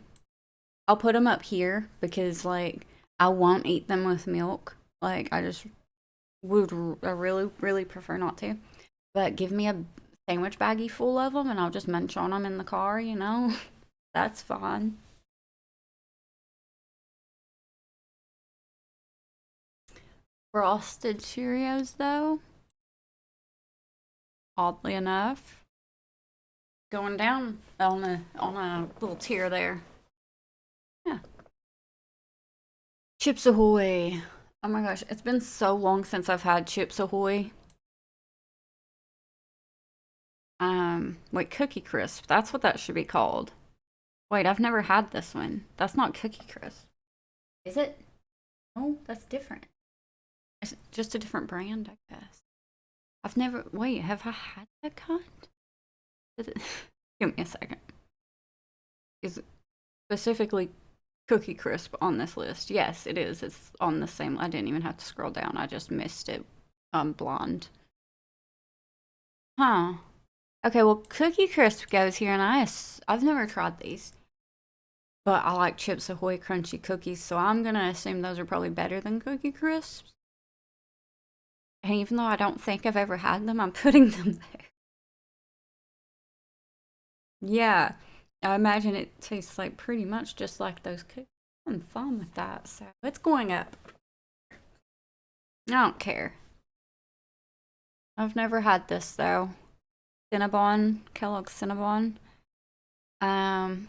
A: I'll put them up here because, like, I won't eat them with milk. Like, I really, really prefer not to. But give me a sandwich baggie full of them and I'll just munch on them in the car, you know? That's fine. Frosted Cheerios, though, oddly enough, going down on a little tier there. Yeah. Chips Ahoy. Oh my gosh, it's been so long since I've had Chips Ahoy. Wait, Cookie Crisp. That's what that should be called. Wait, I've never had this one. That's not Cookie Crisp. Is it? Oh, that's different. It's just a different brand, I guess. I've never. Wait, have I had that kind? Give me a second. Is it specifically Cookie Crisp on this list? Yes, it is. It's on the same. I didn't even have to scroll down. I just missed it. Blonde. Huh. Okay, well, Cookie Crisp goes here, and I've never tried these, but I like Chips Ahoy crunchy cookies, so I'm gonna assume those are probably better than Cookie Crisps. And even though I don't think I've ever had them, I'm putting them there. Yeah, I imagine it tastes like pretty much just like those cookies. I'm fine with that, so it's going up. I don't care. I've never had this though. Cinnabon, Kellogg's Cinnabon. Um,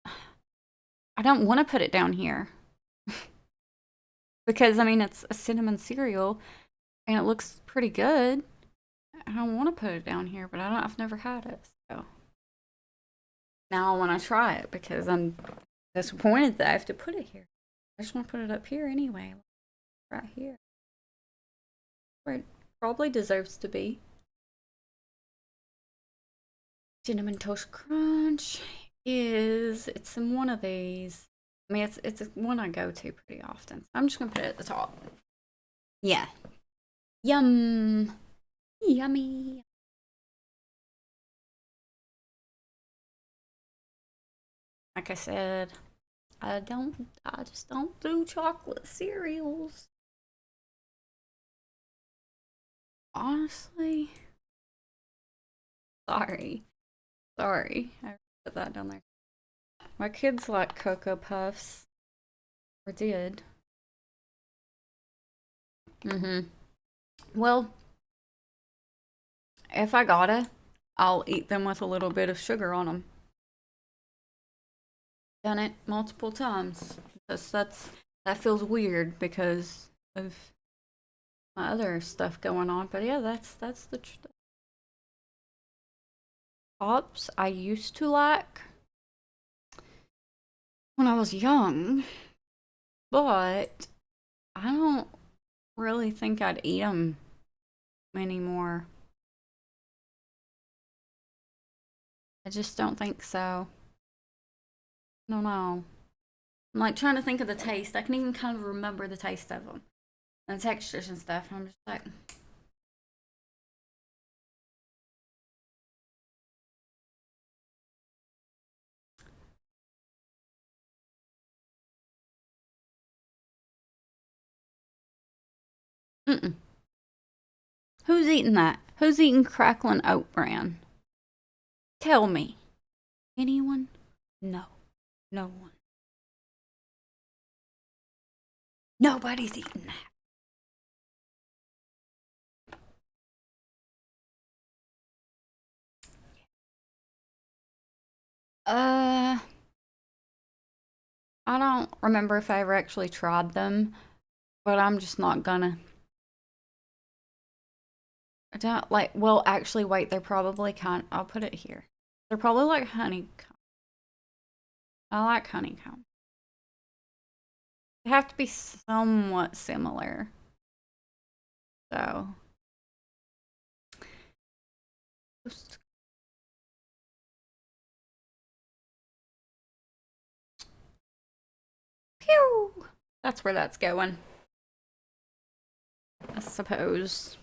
A: I don't want to put it down here because I mean it's a cinnamon cereal and it looks pretty good. I don't want to put it down here, but I've never had it, so now I want to try it because I'm disappointed that I have to put it here. I just want to put it up here anyway, right here, where it probably deserves to be. Cinnamon Toast Crunch it's in one of these. I mean, it's one I go to pretty often. So I'm just gonna put it at the top. Yeah. Yum. Yummy. Like I said, I just don't do chocolate cereals. Honestly. Sorry. Sorry. I put that down there. My kids like Cocoa Puffs. Or did. Mm-hmm. Well, if I gotta, I'll eat them with a little bit of sugar on them. Done it multiple times. That feels weird because of my other stuff going on. But yeah, that's the Pops I used to like when I was young, but I don't really think I'd eat them anymore. I just don't think so. I don't know. I'm like trying to think of the taste. I can even kind of remember the taste of them and the textures and stuff. And I'm just like, mm-mm. Who's eating that? Who's eating crackling oat bran? Tell me. Anyone? No. No one. Nobody's eating that. I don't remember if I ever actually tried them, but I'm just not gonna. I don't like, well, actually, wait, they're probably I'll put it here. They're probably like honeycomb. I like honeycomb. They have to be somewhat similar. So, pew! That's where that's going, I suppose.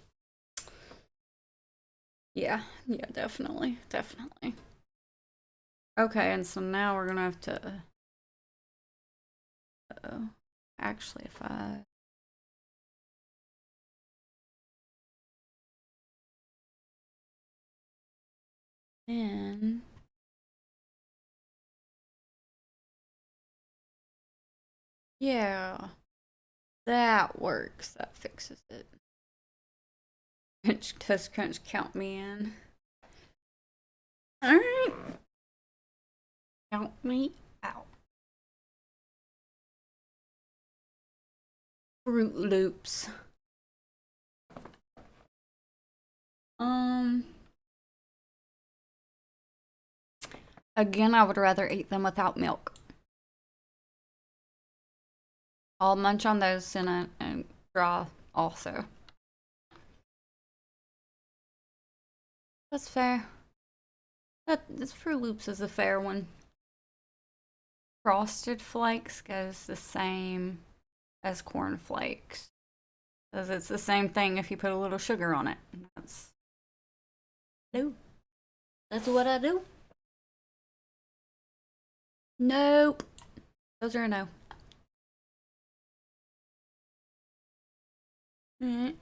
A: Yeah, yeah, definitely, definitely. Okay, and so now we're gonna have to. Actually, if I. Then. Yeah, that works. That fixes it. Crunch, test crunch, count me in. Alright. Count me out. Fruit Loops. Um. Again, I would rather eat them without milk. I'll munch on those in and draw also. That's fair. This Fruit Loops is a fair one. Frosted Flakes goes the same as Corn Flakes. Because it's the same thing if you put a little sugar on it. That's That's what I do. Nope. Those are a no. Mm.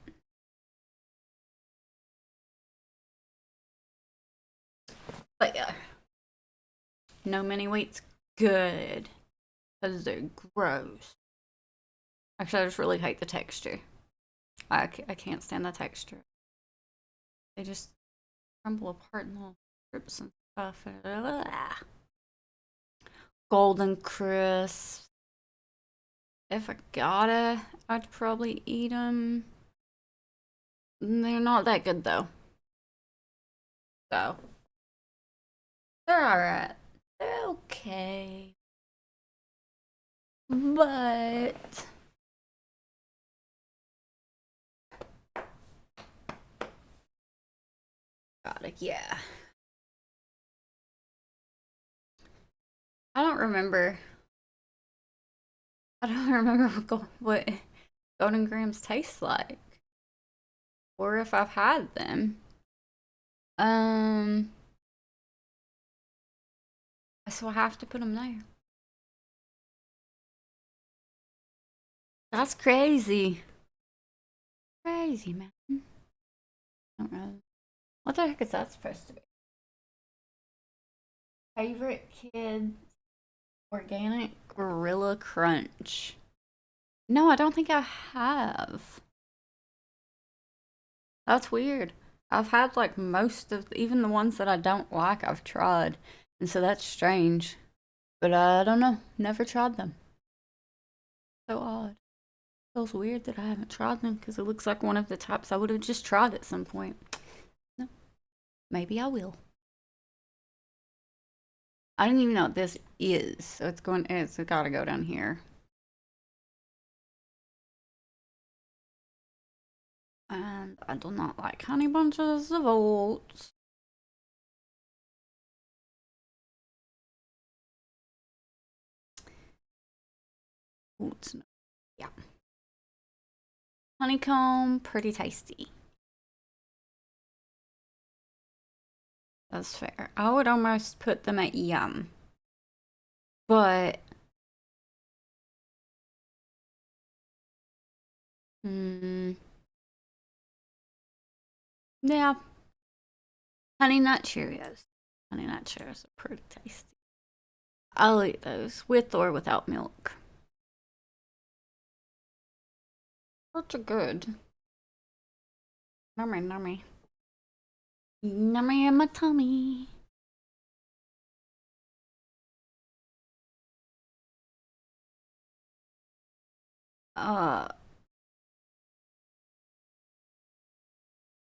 A: But yeah. No mini wheat's good. Because they're gross. Actually, I just really hate the texture. I can't stand the texture. They just crumble apart in little strips and stuff. Golden crisp. If I gotta, I'd probably eat them. They're not that good though. So, they're alright. They're okay. But God, yeah. I don't remember. I don't remember what Golden Grams taste like, or if I've had them. Um, so I have to put them there. That's crazy. Crazy, man. I don't know. What the heck is that supposed to be? Favorite kid organic Gorilla Crunch. No, I don't think I have. That's weird. I've had like most of, even the ones that I don't like, I've tried. And so that's strange. But I don't know. Never tried them. So odd. Feels weird that I haven't tried them because it looks like one of the types I would have just tried at some point. No. Maybe I will. I don't even know what this is. So it's gotta go down here. And I do not like honey bunches of oats. Oats, no. Yeah. Honeycomb, pretty tasty. That's fair. I would almost put them at yum. But mm, yeah. Honey Nut Cheerios. Honey Nut Cheerios are pretty tasty. I'll eat those with or without milk. Such a good. Nummy, nummy. Nummy in my tummy. Uh,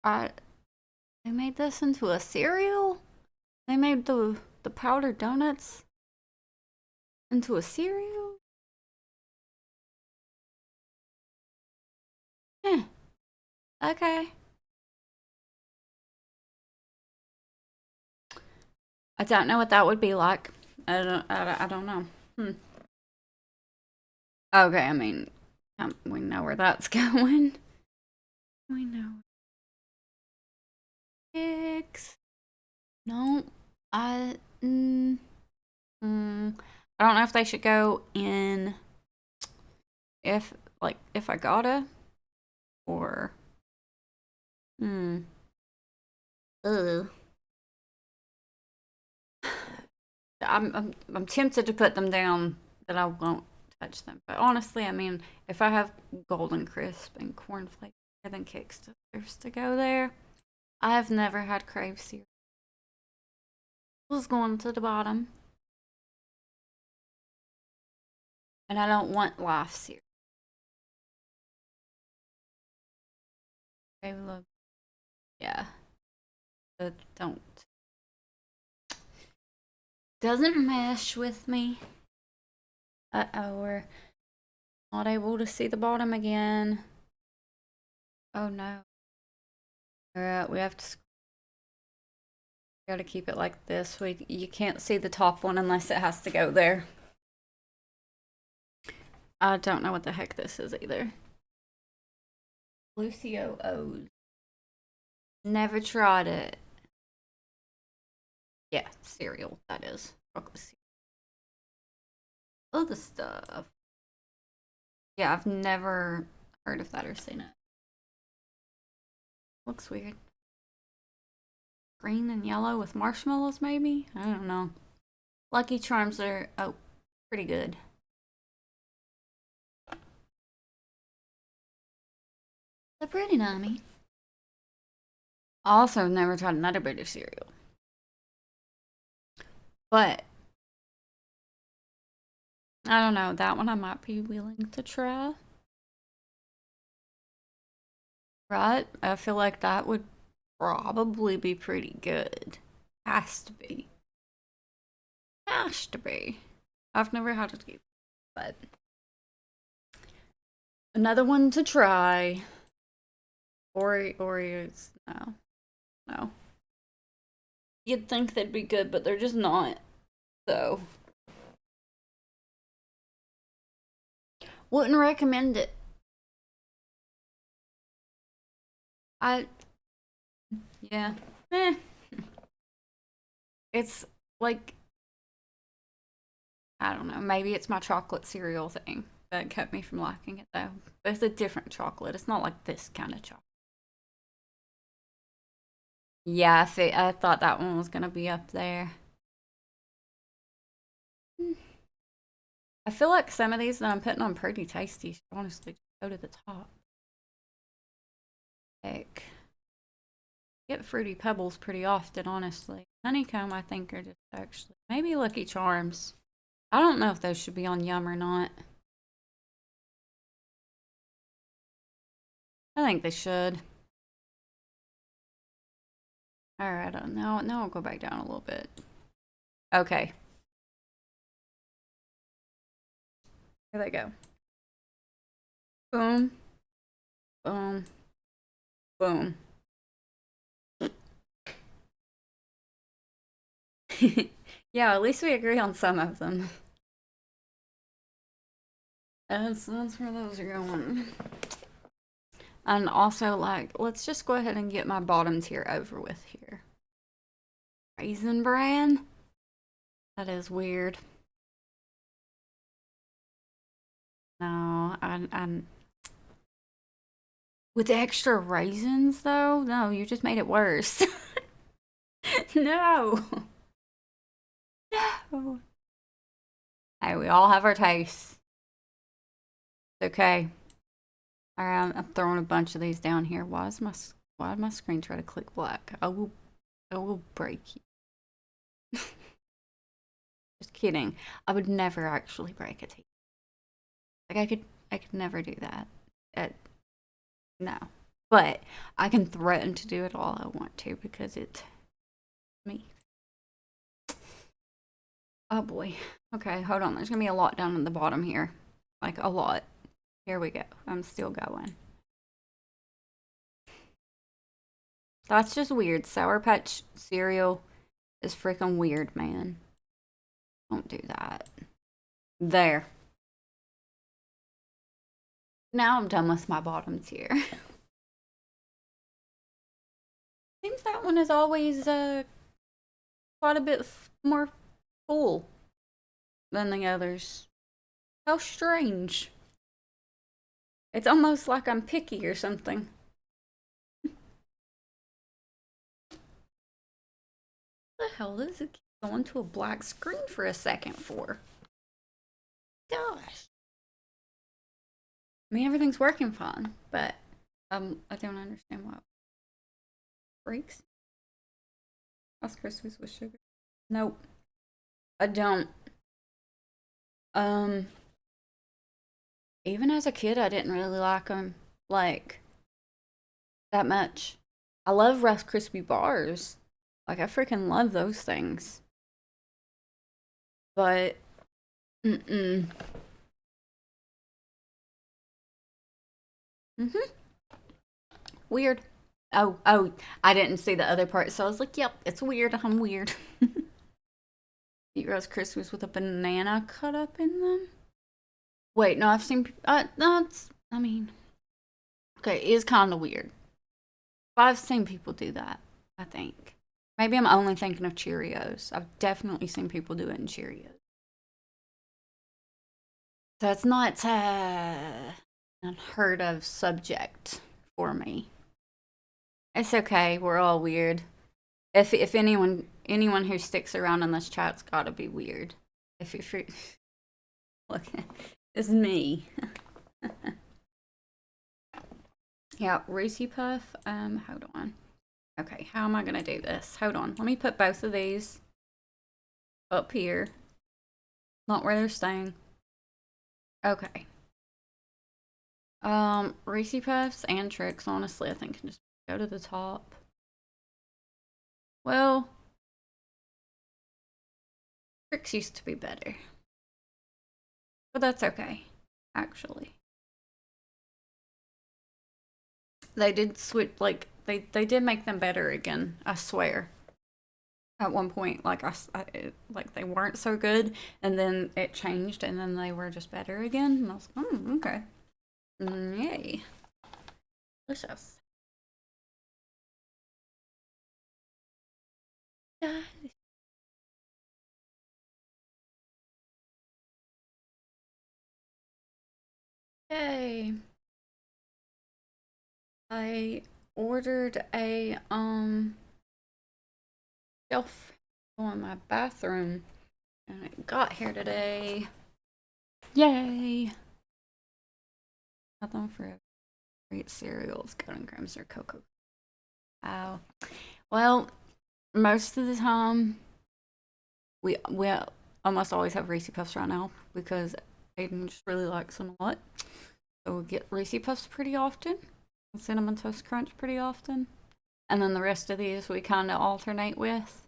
A: I they made this into a cereal. They made the powdered donuts into a cereal. Eh, okay. I don't know what that would be like. I don't know. Hmm. Okay, I mean, we know where that's going. We know. Six. No, I. I don't know if they should go in if if I gotta or hmm. Ugh. I'm tempted to put them down, but I won't touch them. But honestly, I mean, if I have Golden Crisp and cornflakes, then Kix deserves to go there. I have never had Crave cereal. Was going to the bottom, and I don't want Life cereal. I love, yeah, but don't doesn't mesh with me. Uh-oh, we're not able to see the bottom again. Oh no. Alright, we have to gotta keep it like this. You can't see the top one unless it has to go there. I don't know what the heck this is either. Lucio O's. Never tried it. Yeah, cereal, that is. Chocolate cereal. Other stuff. Yeah, I've never heard of that or seen it. Looks weird. Green and yellow with marshmallows, maybe? I don't know. Lucky Charms are, oh, pretty good. They're pretty nummy. Also, never tried another British cereal. But, I don't know, that one I might be willing to try. Right? I feel like that would probably be pretty good. Has to be. Has to be. I've never had it either, but another one to try. Oreos, no, no. You'd think they'd be good, but they're just not. So, wouldn't recommend it. I, yeah, eh. It's like, I don't know, maybe it's my chocolate cereal thing that kept me from liking it though. But it's a different chocolate. It's not like this kind of chocolate. Yeah, I thought that one was gonna be up there. I feel like some of these that I'm putting on Pretty Tasty should honestly just go to the top. Heck. Get Fruity Pebbles pretty often, honestly. Honeycomb, I think, are just actually. Maybe Lucky Charms. I don't know if those should be on Yum or not. I think they should. Alright, now I'll go back down a little bit. Okay. Here they go. Boom. Boom. Boom. Yeah, at least we agree on some of them. That's where those are going. And also, like, let's just go ahead and get my bottom tier over with here. Raisin Bran? That is weird. No, I'm with extra raisins though? No, you just made it worse. No. No. Hey, we all have our tastes. It's okay. Alright, I'm throwing a bunch of these down here. Why did my screen try to click black? I will break you. Just kidding. I would never actually break a teeth. Like I could I could never do that. No. But I can threaten to do it all I want to because it's me. Oh boy. Okay, hold on. There's gonna be a lot down at the bottom here. Like a lot. Here we go. I'm still going. That's just weird. Sour Patch cereal is freaking weird, man. Don't do that. There. Now I'm done with my bottom tier. Seems that one is always quite a bit more full than the others. How strange. It's almost like I'm picky or something. What the hell does it keep going to a black screen for a second for? Gosh. I mean, everything's working fine, but I don't understand why it breaks. Rice Krispies with sugar. Nope. I don't. Even as a kid, I didn't really like them, like, that much. I love Rice Krispie bars. Like, I freaking love those things. But, mm-mm. Mm-hmm. Weird. Oh, I didn't see the other part, so I was like, yep, it's weird. I'm weird. Eat Rice Krispies with a banana cut up in them? Wait, no, I've seen, that's, I mean, okay, it is kind of weird. But I've seen people do that, I think. Maybe I'm only thinking of Cheerios. I've definitely seen people do it in Cheerios. So it's not an unheard of subject for me. It's okay. We're all weird. If anyone who sticks around in this chat's got to be weird. If you look, it's me. Yeah, Reese Puff. Hold on. Okay, how am I gonna do this? Hold on. Let me put both of these up here. Not where they're staying. Okay. Reese Puffs and Trix, honestly, I think can just go to the top. Well, Trix used to be better. But that's okay, actually. They did switch, like, they did make them better again, I swear. At one point, like, like, they weren't so good, and then it changed, and then they were just better again, and I was like, okay. Yay. Delicious. Yay. I ordered a shelf on my bathroom and it got here today. Yay! Nothing for great cereals, Golden Grams or Cocoa. Wow. Well, most of the time we almost always have Reese Puffs right now because Aiden just really likes them a lot. So we get Reese Puffs pretty often, Cinnamon Toast Crunch pretty often, and then the rest of these we kind of alternate with.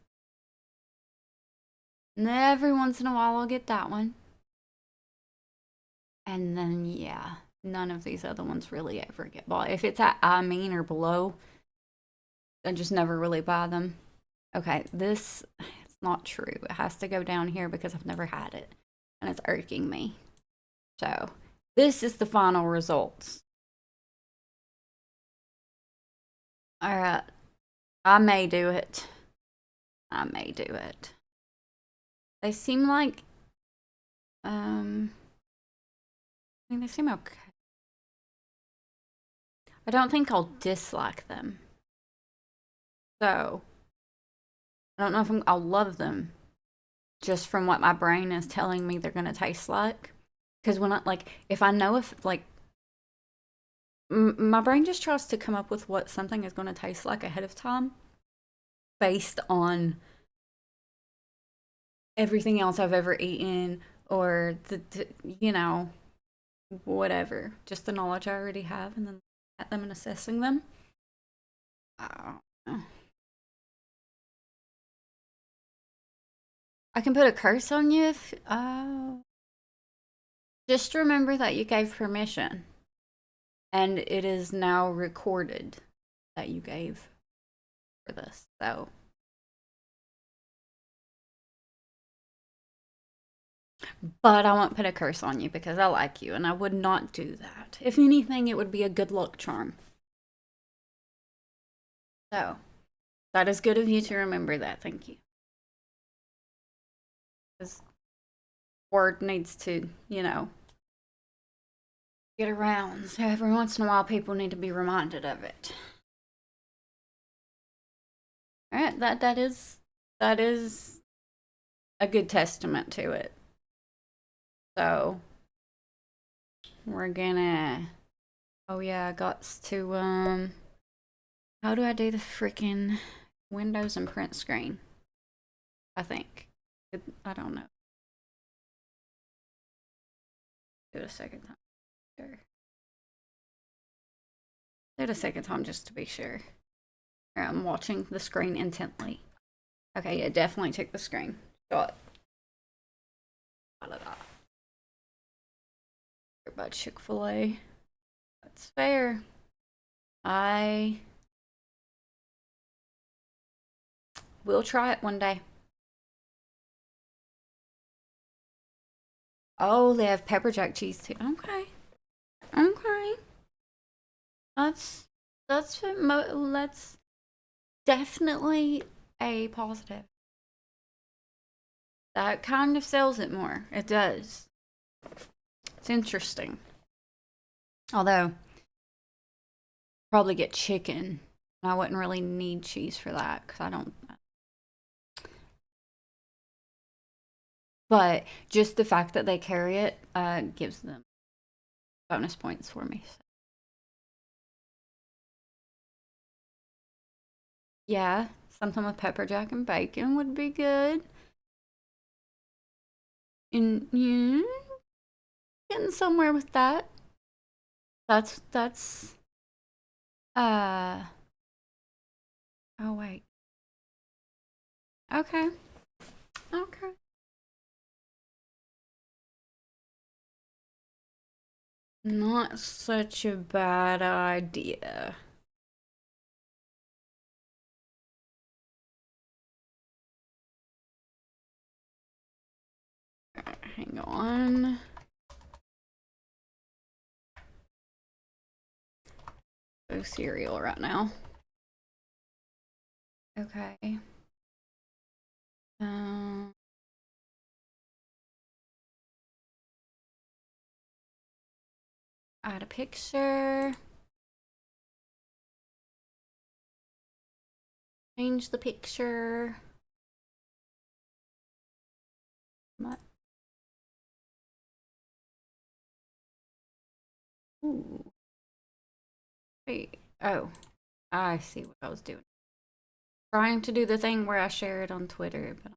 A: And every once in a while I'll get that one. And then, yeah, none of these other ones really ever get bought. If it's at I mean or below, I just never really buy them. Okay, this, it's not true. It has to go down here because I've never had it. And it's irking me. So, this is the final results. Alright. I may do it. I may do it. They seem like, I mean, they seem okay. I don't think I'll dislike them. So, I don't know if I'll love them just from what my brain is telling me they're gonna taste like. Because when I, like, if I know if, like, my brain just tries to come up with what something is gonna taste like ahead of time based on everything else I've ever eaten or you know, whatever, just the knowledge I already have, and then at them and assessing them. I don't know. I can put a curse on you if. Just remember that you gave permission, and it is now recorded that you gave for this. So. But I won't put a curse on you because I like you, and I would not do that. If anything, it would be a good luck charm. So, that is good of you to remember that. Thank you. This word needs to, get around. So every once in a while, people need to be reminded of it. All right, that is a good testament to it. So we're gonna. Oh yeah, I got to How do I do the freaking Windows and print screen? I think. I don't know. Do it a second time. Sure. Do it a second time just to be sure. I'm watching the screen intently. Okay, yeah, definitely took the screen. Got it. About Chick-fil-A. That's fair. I will try it one day. Oh, they have pepper jack cheese too. Okay. Okay. That's that's definitely a positive. That kind of sells it more. It does. It's interesting. Although, probably get chicken. I wouldn't really need cheese for that because I don't. But just the fact that they carry it gives them bonus points for me. So. Yeah, something with pepper jack and bacon would be good. And yeah, getting somewhere with that. That's uh oh wait. Okay. Okay. Not such a bad idea. Hang on. Go cereal right now. Okay. Um, add a picture. Change the picture. What? Ooh. Wait. Oh, I see what I was doing. Trying to do the thing where I share it on Twitter, but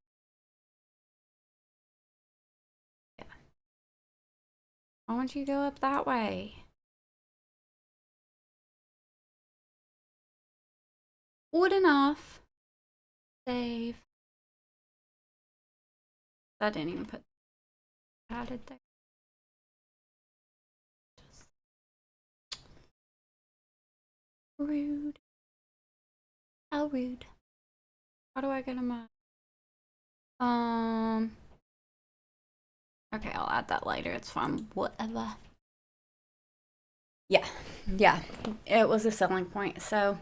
A: yeah. Why don't you go up that way? Good enough. Save. I didn't even put added there. Just rude. How rude. How do I get them up? Okay, I'll add that later. It's fine. Whatever. Yeah, yeah. It was a selling point, so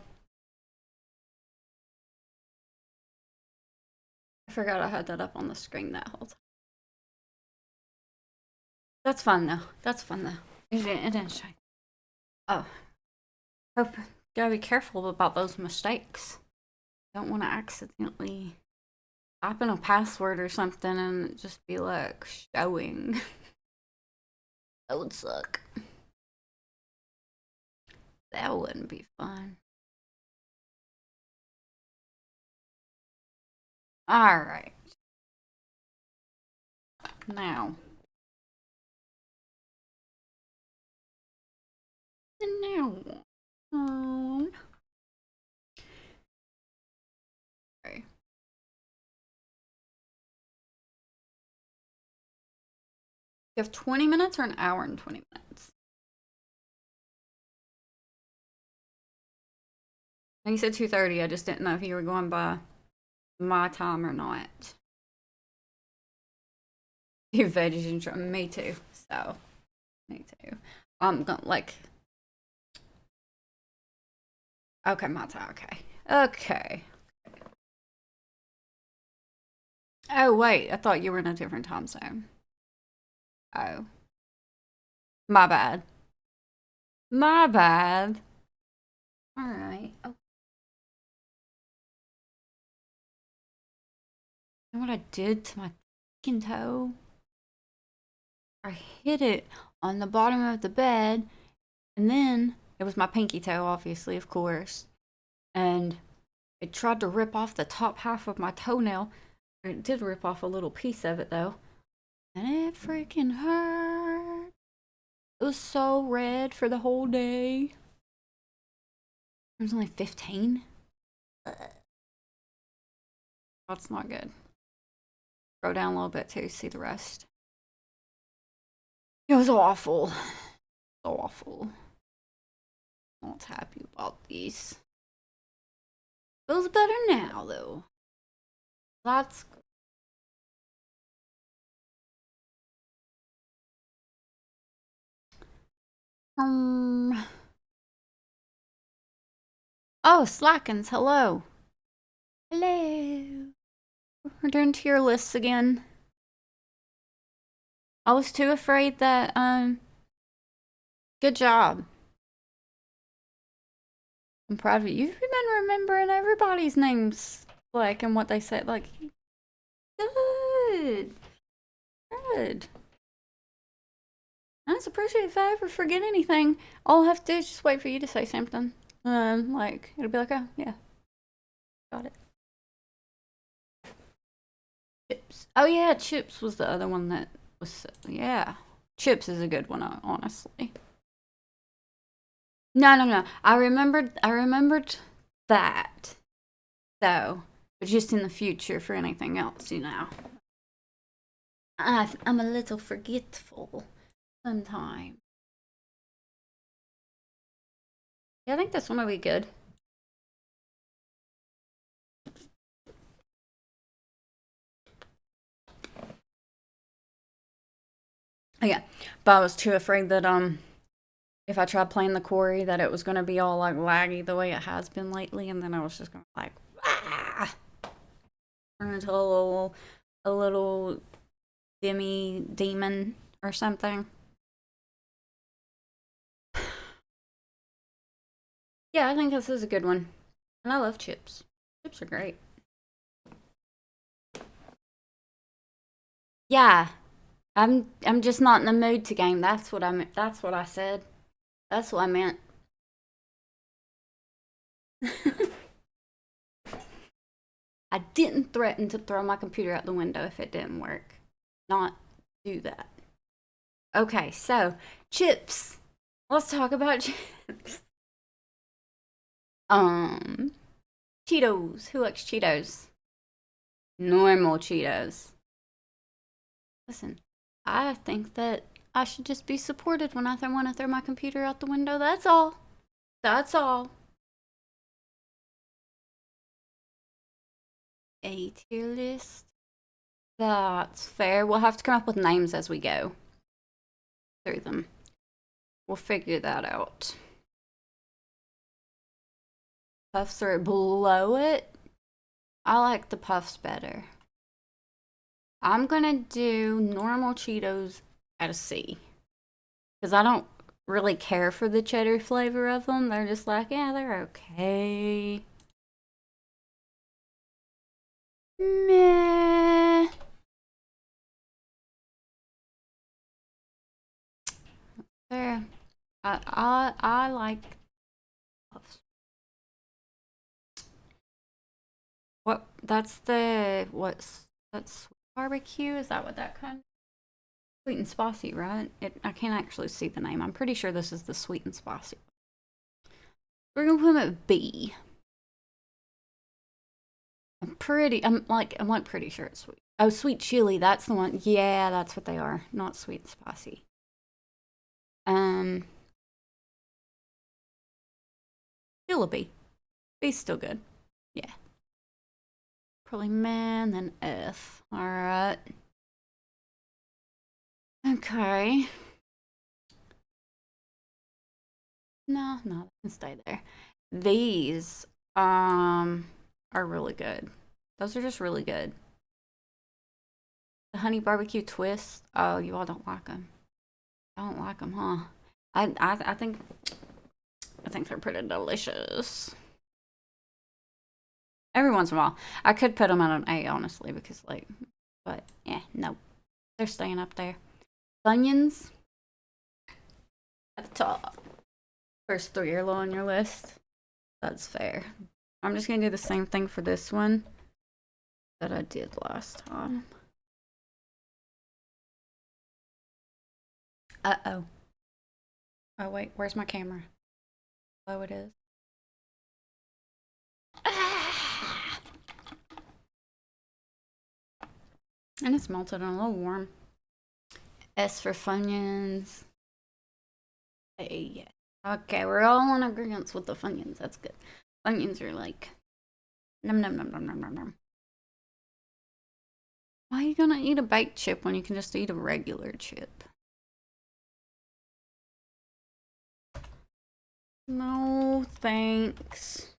A: I forgot I had that up on the screen that whole time. That's fun though. That's fun though. It didn't shine. Oh, hope gotta be careful about those mistakes. Don't want to accidentally type in a password or something and just be like showing. That would suck. That wouldn't be fun. Alright. Now, And now, okay. You have 20 minutes or an hour and 20 minutes? And you said 2:30. I just didn't know if you were going by my time or not. You veggies and me too. So, me too. I'm gonna like. Okay, my time. Okay. Okay. Oh wait, I thought you were in a different time zone. Oh, my bad. My bad. All right. Oh, you know what I did to my fucking toe? I hit it on the bottom of the bed, and then it was my pinky toe, obviously, of course. And it tried to rip off the top half of my toenail. It did rip off a little piece of it, though. And it freaking hurt. It was so red for the whole day. I was only 15. That's not good. Go down a little bit too, see the rest. It was awful. Awful. Not happy about these. Feels better now, though. That's good. Oh, Slackens, hello. Hello. We're doing tier lists again. I was too afraid that, good job. I'm proud of you. You've been remembering everybody's names, like, and what they said. Like, good. Good. That's appreciated. If I ever forget anything, all I have to do is just wait for you to say something. Like, it'll be like, oh, yeah. Got it. Chips. Oh, yeah, Chips was the other one that was, yeah. Chips is a good one, honestly. No. I remembered that. So, but just in the future for anything else, you know. I'm a little forgetful sometimes. Yeah, I think this one will be good. Yeah, but I was too afraid that if I tried playing the Corey that it was gonna be all like laggy the way it has been lately, and then I was just gonna like turn into a little demi demon or something. Yeah, I think this is a good one, and I love chips. Chips are great. Yeah, I'm just not in the mood to game. That's what I meant. That's what I said. That's what I meant. I didn't threaten to throw my computer out the window if it didn't work. Not do that. Okay, so chips. Let's talk about chips. Um, Cheetos. Who likes Cheetos? Normal Cheetos. Listen, I think that I should just be supported when I want to throw my computer out the window. That's all. That's all. A tier list. That's fair. We'll have to come up with names as we go through them. We'll figure that out. Puffs are below it. I like the puffs better. I'm gonna do normal Cheetos at a C. Because I don't really care for the cheddar flavor of them. They're just like, yeah, they're okay. Meh. There. I like puffs. What? That's the what's that's barbecue? Is that what that kind of sweet and spicy, right? I can't actually see the name. I'm pretty sure this is the sweet and spicy. We're gonna put them at B. I'm pretty sure it's sweet. Oh, sweet chili, that's the one. Yeah, that's what they are. Not sweet and spicy. Still a B. B's still good. Yeah. Probably man, then F. Alright. Okay. No, they can stay there. These, are really good. Those are just really good. The honey barbecue twist. Oh, you all don't like them. I don't like them, huh? I think they're pretty delicious. Every once in a while, I could put them at an A, honestly, because like, but yeah, no, they're staying up there. Funyuns at the top. First three are low on your list. That's fair. I'm just gonna do the same thing for this one that I did last time. Uh-oh. Oh, wait, where's my camera? Oh, it is. Ah! And it's melted and a little warm. S for Funyuns. A, yeah. Okay, we're all in agreement with the Funyuns. That's good. Funyuns are like, num num num num num num num. Why are you gonna eat a baked chip when you can just eat a regular chip? No, thanks.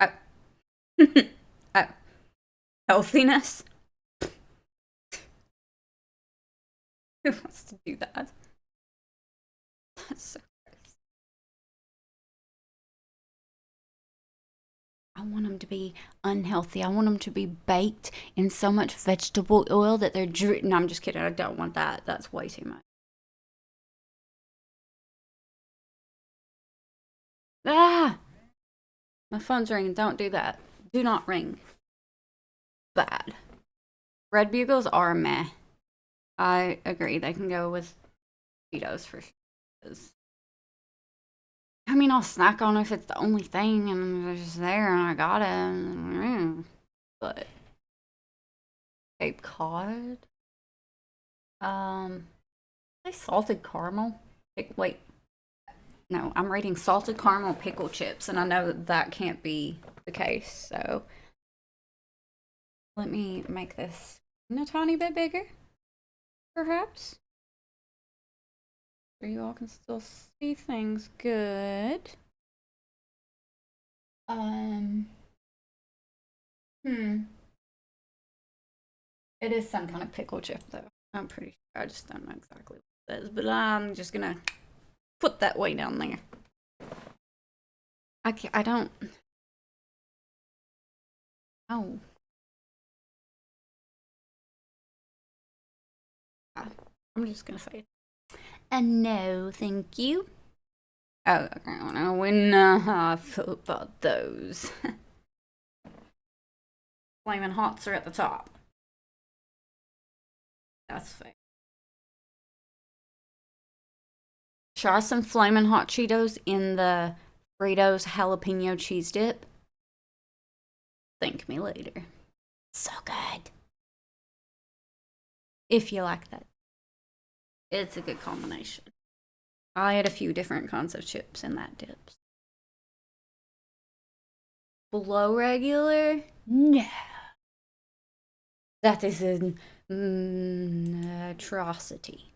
A: Oh. Oh. Healthiness? Who wants to do that? That's so gross. I want them to be unhealthy. I want them to be baked in so much vegetable oil that they're no, I'm just kidding. I don't want that. That's way too much. Ah! My phone's ringing. Don't do that. Do not ring. Bad. Red Bugles are meh. I agree. They can go with Cheetos for sure. I mean, I'll snack on it if it's the only thing and they're just there and I got it. But Cape Cod? They salted caramel. Wait, no, I'm rating salted caramel pickle chips, and I know that can't be the case. So let me make this a tiny bit bigger, perhaps, so you all can still see things good. Hmm. It is some kind of pickle chip, though. I'm pretty sure. I just don't know exactly what it is, but I'm just gonna put that way down there. I don't. Oh. I'm just gonna say no, thank you. Oh, I don't know how I feel about those. Flamin' Hots are at the top. That's fair. Try some Flamin' Hot Cheetos in the Fritos jalapeno cheese dip. Thank me later. So good. If you like that. It's a good combination. I had a few different kinds of chips in that dip. Below regular? No. That is an atrocity.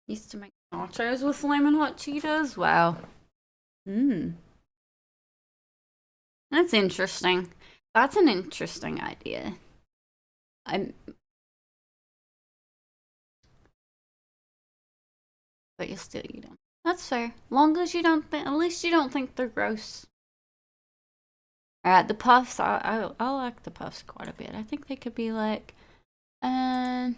A: Used to make nachos with Flamin' Hot Cheetos? Wow. That's interesting. That's an interesting idea. I'm but you still eat them. That's fair. Long as you don't think, at least you don't think they're gross. Alright, the puffs, I like the puffs quite a bit. I think they could be like, oh,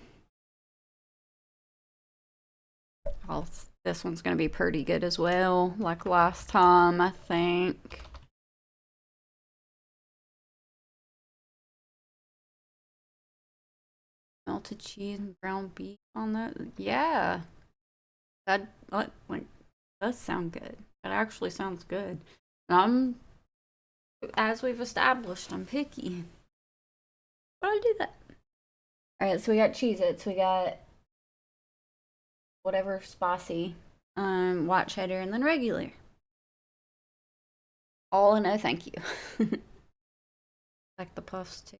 A: this one's gonna be pretty good as well, like last time, I think. Melted cheese and ground beef on that, yeah. That like does sound good. That actually sounds good. I'm, as we've established, I'm picky, but I do that. All right, so we got Cheez-Its, we got whatever spicy, white cheddar, and then regular. All a no, thank you. Like the puffs too.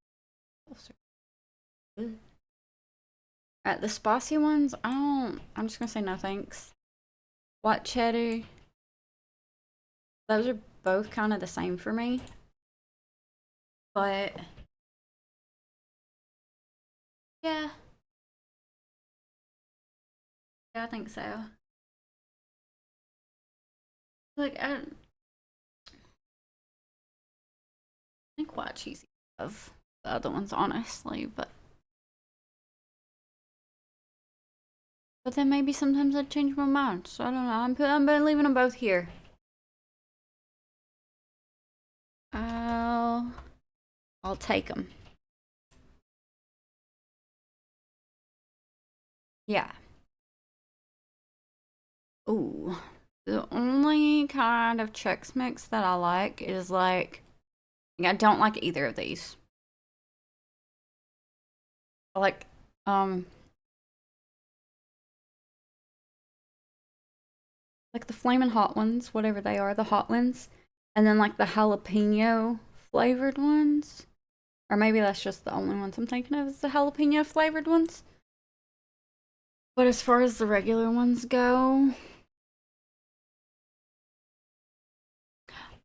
A: Puffs are good. Alright, the spicy ones, I don't. I'm just gonna say no thanks. White cheddar. Those are both kind of the same for me. But yeah, yeah, I think so. Like I think white cheesy of the other ones, honestly, but then maybe sometimes I change my mind. So I don't know. I'm leaving them both here. I'll I'll take them. Yeah. Ooh. The only kind of Chex Mix that I like is like I don't like either of these. I um like the flaming hot ones, whatever they are, the hot ones, and then like the jalapeno flavored ones. Or maybe that's just the only ones I'm thinking of is the jalapeno flavored ones. But as far as the regular ones go,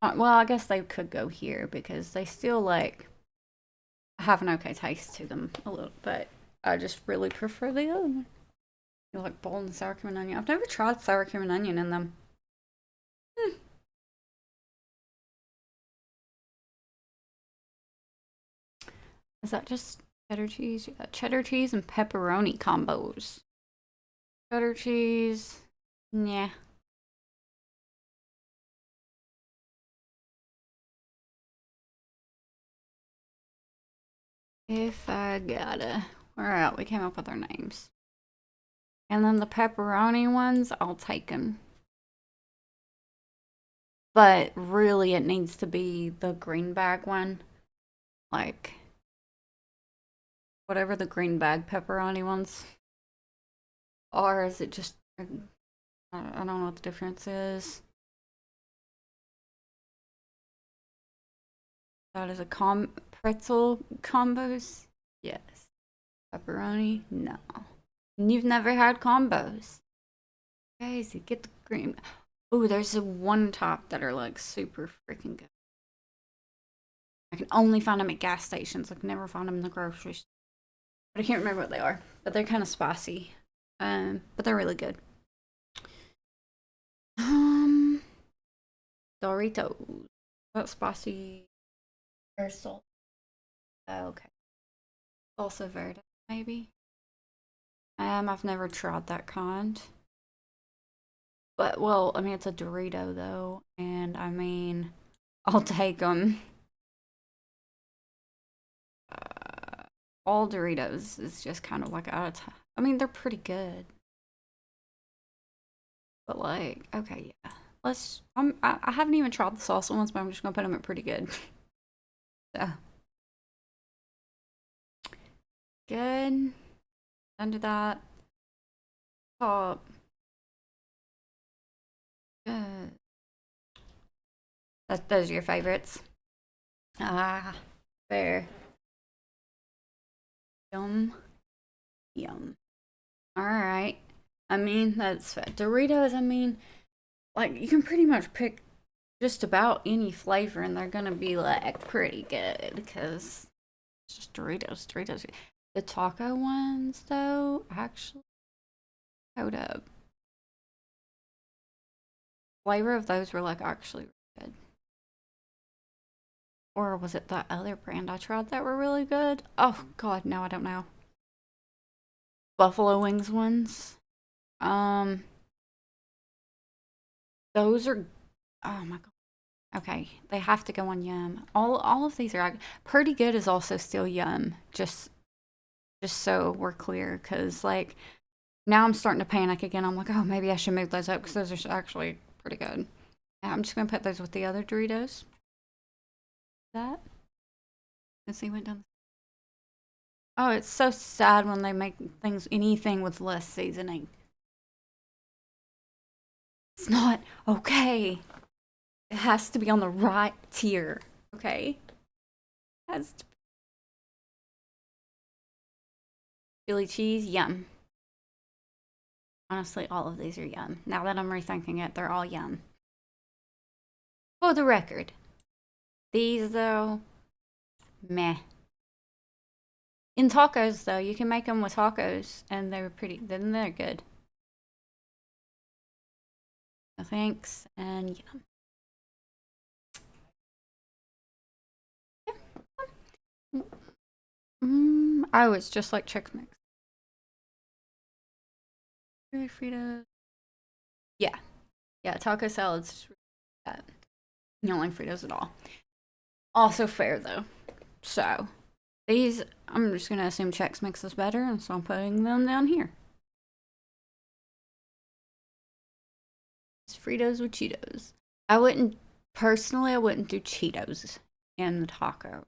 A: well, I guess they could go here because they still like have an okay taste to them a little, but I just really prefer the other one. You like bold and sour cream and onion. I've never tried sour cream and onion in them. Hmm. Is that just cheddar cheese? Yeah, cheddar cheese and pepperoni combos. Cheddar cheese. Yeah. If I gotta. We're out. We came up with our names. And then the pepperoni ones, I'll take them. But really, it needs to be the green bag one. Like, whatever the green bag pepperoni ones are. Is it just. I don't know what the difference is. That is a pretzel combos? Yes. Pepperoni? No. You've never had combos. Crazy. Get the green. Ooh, there's a one top that are like super freaking good. I can only find them at gas stations. I can never find them in the grocery store. But I can't remember what they are. But they're kind of spicy. But they're really good. Um, Doritos. What spicy or salt? Oh, okay. Salsa verde, maybe. I've never tried that kind. But well, I mean it's a Dorito though, and I mean I'll take them. All Doritos is just kind of like out of time. I mean they're pretty good, but like okay, yeah. I haven't even tried the salsa ones, but I'm just gonna put them at pretty good. So good. Under that top. Good. Those are your favorites. Ah, fair. Yum, yum. All right. I mean that's Doritos. I mean, like you can pretty much pick just about any flavor, and they're gonna be like pretty good because it's just Doritos. Doritos. The taco ones, though, actually, hold up. Flavor of those were like actually really good. Or was it that other brand I tried that were really good? Oh God, no, I don't know. Buffalo wings ones. Um, those are. Oh my God. Okay, they have to go on Yum. All of these are pretty good. Is also still Yum. Just so we're clear, because like Now I'm starting to panic again. I'm like, oh, maybe I should move those up because those are actually pretty good. Yeah, I'm just gonna put those with the other Doritos. That. Let's see, went down. Oh, it's so sad when they make things anything with less seasoning. It's not okay. It has to be on the right tier. Okay. It has to. Chili cheese, yum. Honestly, all of these are yum. Now that I'm rethinking it, they're all yum. For the record, these though, meh. In tacos though, you can make them with tacos, and they were pretty. Then they're good. No thanks, and yum. Oh, it's just like Chex Mix. Fritos. Yeah, yeah. Taco salad's that. You don't like Fritos at all. Also fair though. So these, I'm just gonna assume Chex Mix is better, and so I'm putting them down here. It's Fritos with Cheetos. I wouldn't personally. I wouldn't do Cheetos in the taco.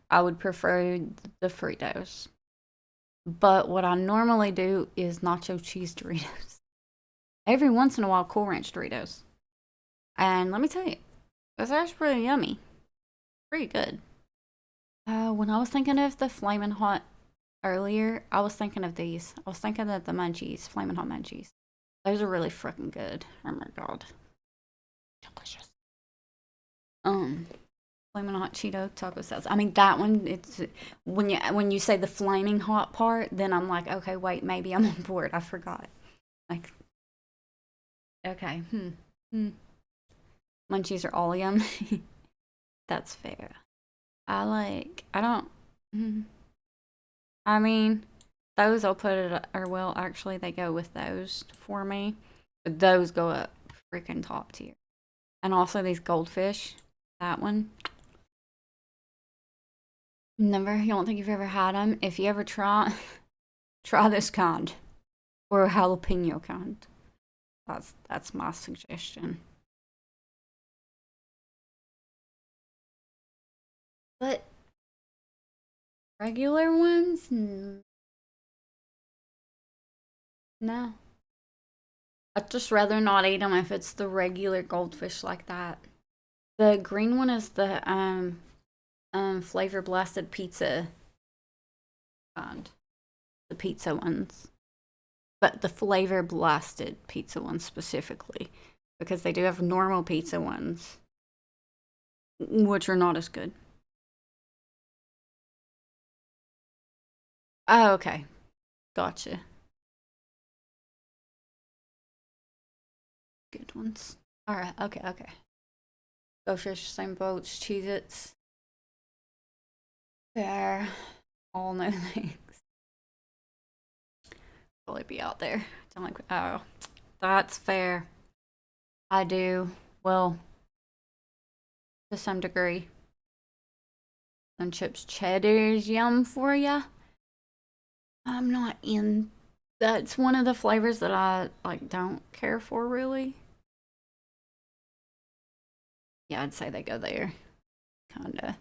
A: I would prefer the Fritos. But what I normally do is nacho cheese Doritos. Every once in a while, Cool Ranch Doritos. And let me tell you, it's actually pretty yummy. Pretty good. When I was thinking of the Flamin' Hot earlier, I was thinking of these. I was thinking of the Munchies, Flamin' Hot Munchies. Those are really freaking good. Oh my god. Delicious. Flaming hot Cheeto taco salad. I mean that one. It's when you say the flaming hot part, then I'm like, okay, wait, maybe I'm on board. I forgot. Like, okay, Munchies are all yum. That's fair. I don't. I mean, those I'll put it. Or well, actually, they go with those for me. But those go up freaking top tier. And also these goldfish. That one. Never. You don't think you've ever had them? If you ever try, try this kind or a jalapeno kind. That's my suggestion. But regular ones, no. I'd just rather not eat them if it's the regular goldfish like that. The green one is the flavor blasted pizza kind. The pizza ones. But the flavor blasted pizza ones specifically. Because they do have normal pizza ones, which are not as good. Oh, okay. Gotcha. Good ones. Alright, okay, okay. Go fish, same boats, Cheez Its. There. All no thanks. Probably be out there. Don't like. Oh, that's fair. I do. Well, to some degree. And chips cheddar's yum for ya. I'm not in. That's one of the flavors that I like don't care for really. Yeah, I'd say they go there. Kinda.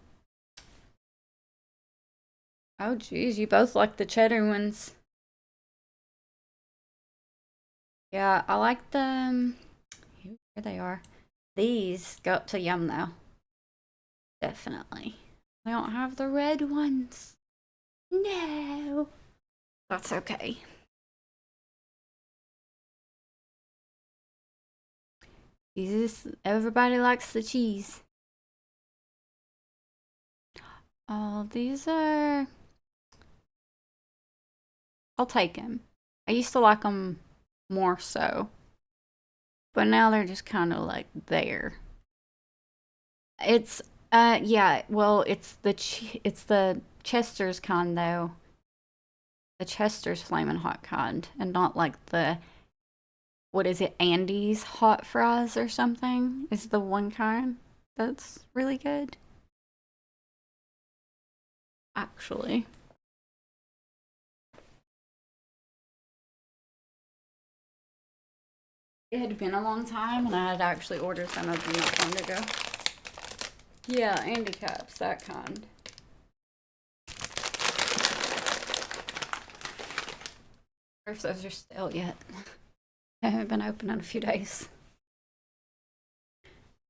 A: Oh geez, you both like the cheddar ones. Yeah, I like them. Here they are. These go up to yum though. Definitely. They don't have the red ones. No. That's okay. Jesus, everybody likes the cheese. Oh, these are. I'll take them. I used to like them more so, but now they're just kind of like there. It's yeah. Well, it's the Chester's kind though. The Chester's flaming hot kind, and not like the what is it, Andy's hot fries or something. Is the one kind that's really good. Actually, it had been a long time, and I had actually ordered some of them not long ago. Yeah, Andy Caps, that kind. Or if those are stale yet. I haven't been open in a few days.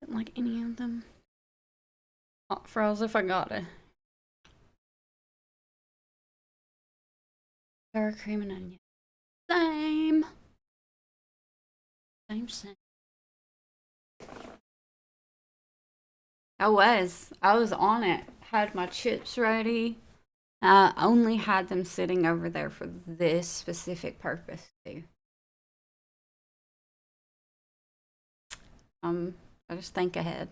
A: Didn't like any of them. Hot fries if I got it. Sour cream and onion. Same. Same. I was on it. Had my chips ready. I only had them sitting over there for this specific purpose too. I just think ahead.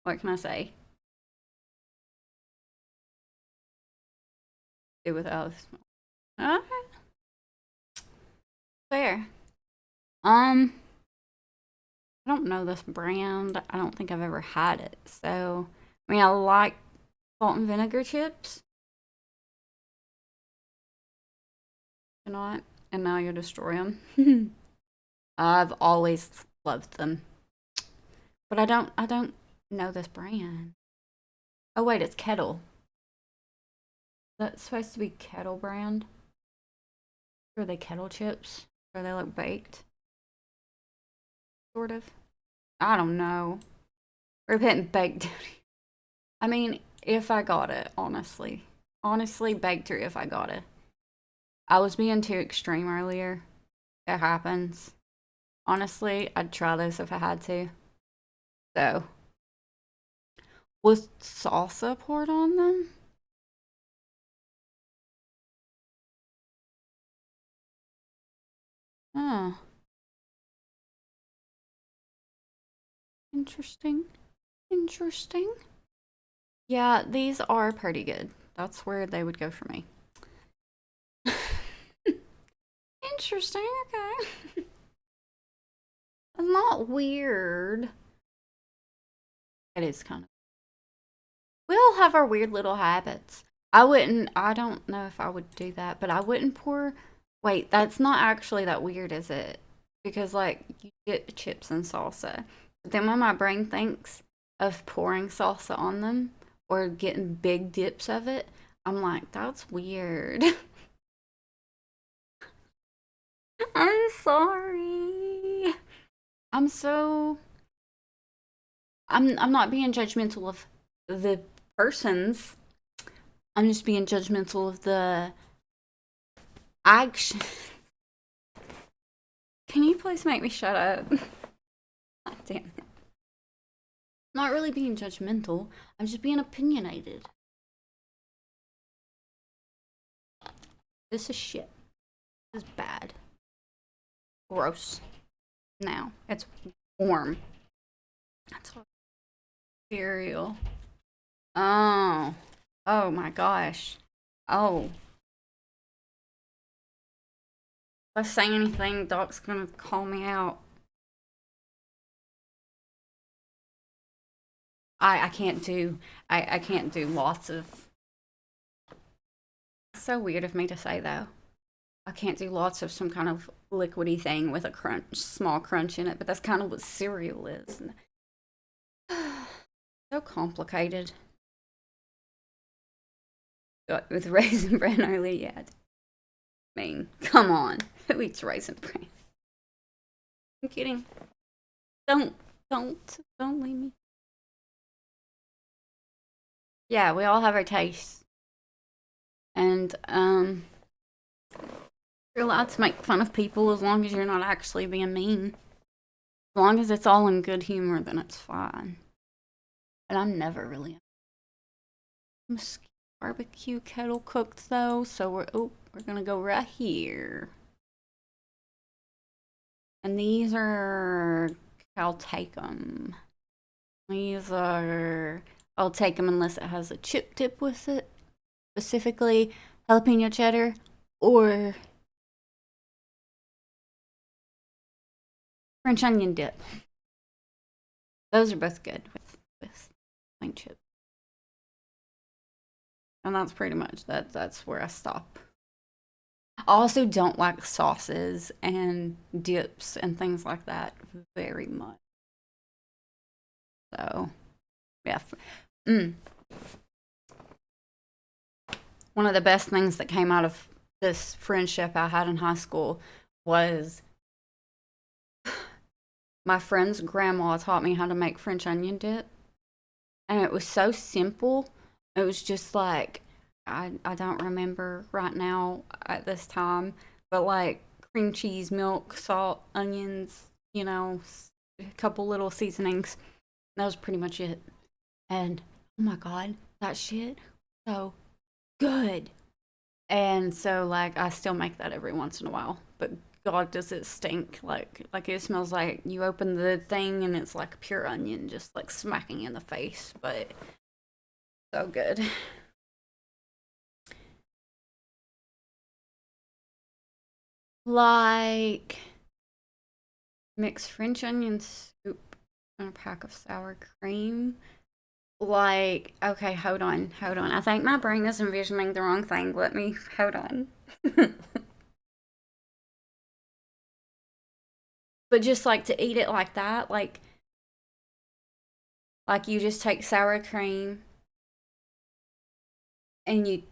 A: What can I say? Do without. Okay. Fair. I don't know this brand. I don't think I've ever had it. So, I mean, I like salt and vinegar chips. You know what? And now you destroy them. I've always loved them, but I don't know this brand. Oh wait, it's Kettle. That's supposed to be Kettle brand. Are they Kettle chips? Or they look baked? Sort of. I don't know. We're putting baked. I mean, if I got it, honestly. Honestly, baked or if I got it. I was being too extreme earlier. It happens. Honestly, I'd try those if I had to. So, with salsa poured on them? Oh, interesting. Interesting. Yeah, these are pretty good. That's where they would go for me. Interesting, okay. It's not weird. It is kind of. We all have our weird little habits. I don't know if I would do that, but I wouldn't pour. Wait, that's not actually that weird, is it? Because, like, you dip chips in salsa. But then when my brain thinks of pouring salsa on them or getting big dips of it, I'm like, that's weird. I'm sorry. I'm so I'm not being judgmental of the persons. I'm just being judgmental of the action. Can you please make me shut up? God damn it. I'm not really being judgmental. I'm just being opinionated. This is shit. This is bad. Gross. Now it's warm. That's what cereal. Oh. Oh my gosh. Oh. If I say anything, Doc's gonna call me out. I can't do I can't do lots of. It's so weird of me to say though. I can't do lots of some kind of liquidy thing with a crunch, small crunch in it, but that's kind of what cereal is. So complicated. With raisin bran only, yeah. I mean, come on. Who eats raisin bran? I'm kidding. Don't, don't leave me. Yeah, we all have our tastes. And, you're allowed to make fun of people as long as you're not actually being mean. As long as it's all in good humor, then it's fine. And I'm never really barbecue kettle cooked though, so we're gonna go right here. And these are I'll take them. These are I'll take them unless it has a chip dip with it, specifically jalapeno cheddar or French onion dip. Those are both good with plain chip. And that's pretty much that. That's where I stop. I also don't like sauces and dips and things like that very much. So, yeah. Mm. One of the best things that came out of this friendship I had in high school was my friend's grandma taught me how to make French onion dip. And it was so simple. It was just like, I don't remember right now at this time, but like cream cheese, milk, salt, onions, a couple little seasonings. That was pretty much it. And oh my god, that shit so good. And so like I still make that every once in a while. But god does it stink. Like it smells like you open the thing and it's like pure onion just like smacking you in the face. But so good. Like mix French onion soup and a pack of sour cream. Like, okay, hold on. I think my brain is envisioning the wrong thing. Let me hold on. But just like to eat it like that, like you just take sour cream and you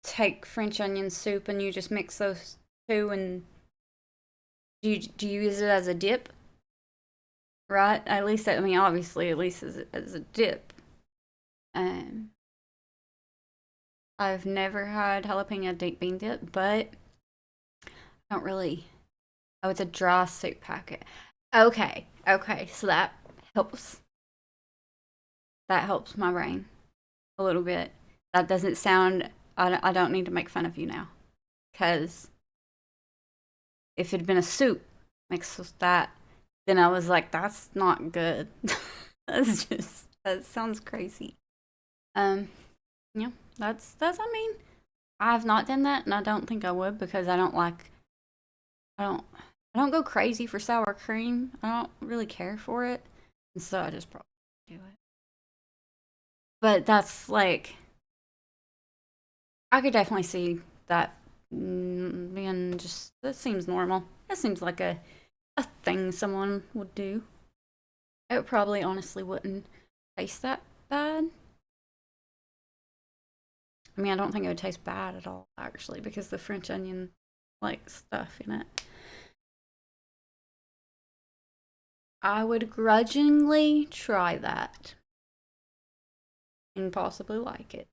A: take French onion soup and you just mix those two and do you use it as a dip? Right? At least I mean obviously at least as a dip. Um I've never had jalapeno deep bean dip, but I don't really. Oh, it's a dry soup packet. Okay, so helps. That helps my brain a little bit. That doesn't sound. I don't need to make fun of you now, because if it had been a soup mixed with that, then I was like, that's not good. That sounds crazy. Um, yeah, that's. I mean, I have not done that, and I don't think I would because I don't I don't go crazy for sour cream. I don't really care for it. And so I just probably do it. But that's like I could definitely see that being just that seems normal. That seems like a thing someone would do. It probably honestly wouldn't taste that bad. I mean, I don't think it would taste bad at all actually because the French onion like stuff in it. I would grudgingly try that and possibly like it.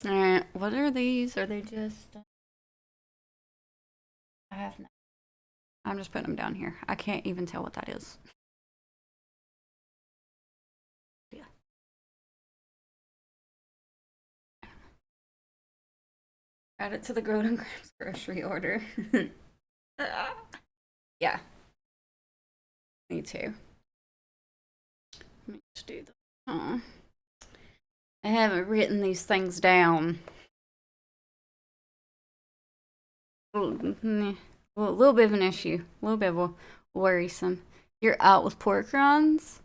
A: Alright, what are these? Are they just. I have no. I'm just putting them down here. I can't even tell what that is. Yeah. Add it to the Golden Grams grocery order. Yeah, me too. Let me just do the. Oh, I haven't written these things down. Well, a little bit of an issue. A little bit of a worrisome. You're out with pork rinds?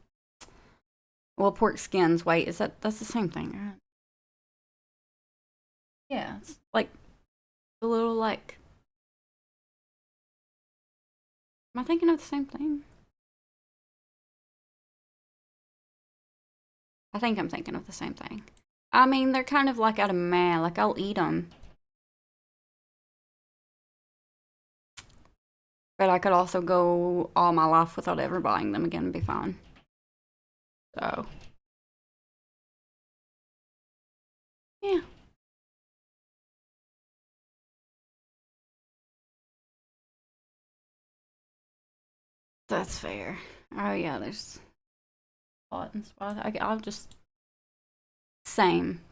A: Well, pork skins. Wait, that's the same thing, right? Yeah, it's like a little like. Am I thinking of the same thing? I think I'm thinking of the same thing. I mean, they're kind of like out of meh. Like I'll eat them, but I could also go all my life without ever buying them again and be fine. So yeah, that's fair. Oh yeah, there's spot and spot. I'll just same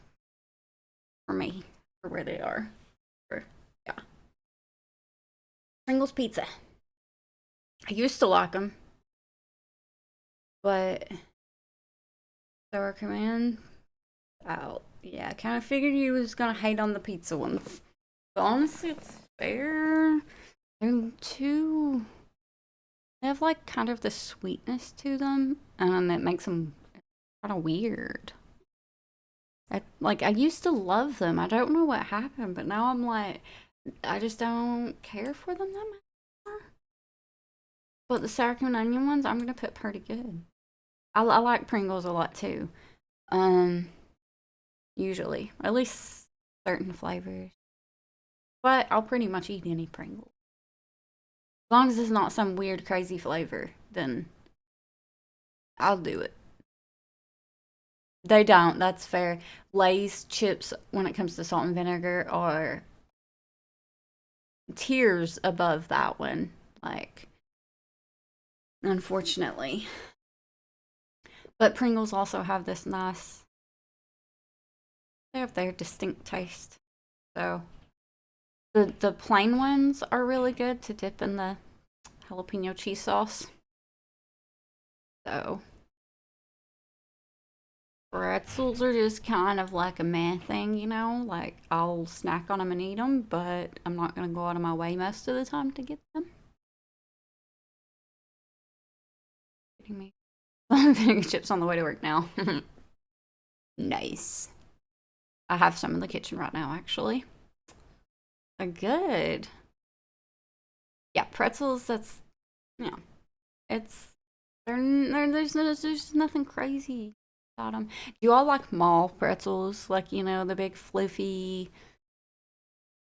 A: for me for where they are. For, yeah, Pringles pizza. I used to like them, but sour command out. Yeah, I kind of figured you was gonna hate on the pizza ones. But honestly, it's fair. They're too. They have like kind of the sweetness to them, and it makes them kind of weird. I used to love them. I don't know what happened, but now I'm like, I just don't care for them that much more. But the sour cream and onion ones, I'm gonna put pretty good. I like Pringles a lot too. Um, Usually, at least certain flavors. But I'll pretty much eat any Pringle. As long as it's not some weird, crazy flavor, then I'll do it. They don't, that's fair. Lay's chips, when it comes to salt and vinegar, are tiers above that one. Like, unfortunately. But Pringles also have this nice, they have their distinct taste. So, the plain ones are really good to dip in the jalapeno cheese sauce. So, pretzels are just kind of like a man thing, you know? Like, I'll snack on them and eat them, but I'm not going to go out of my way most of the time to get them. Kidding me? I'm getting chips on the way to work now. Nice. I have some in the kitchen right now, actually. Good. Yeah, pretzels, that's, you know, it's, there's nothing crazy about them. Do you all like mall pretzels? Like, you know, the big fluffy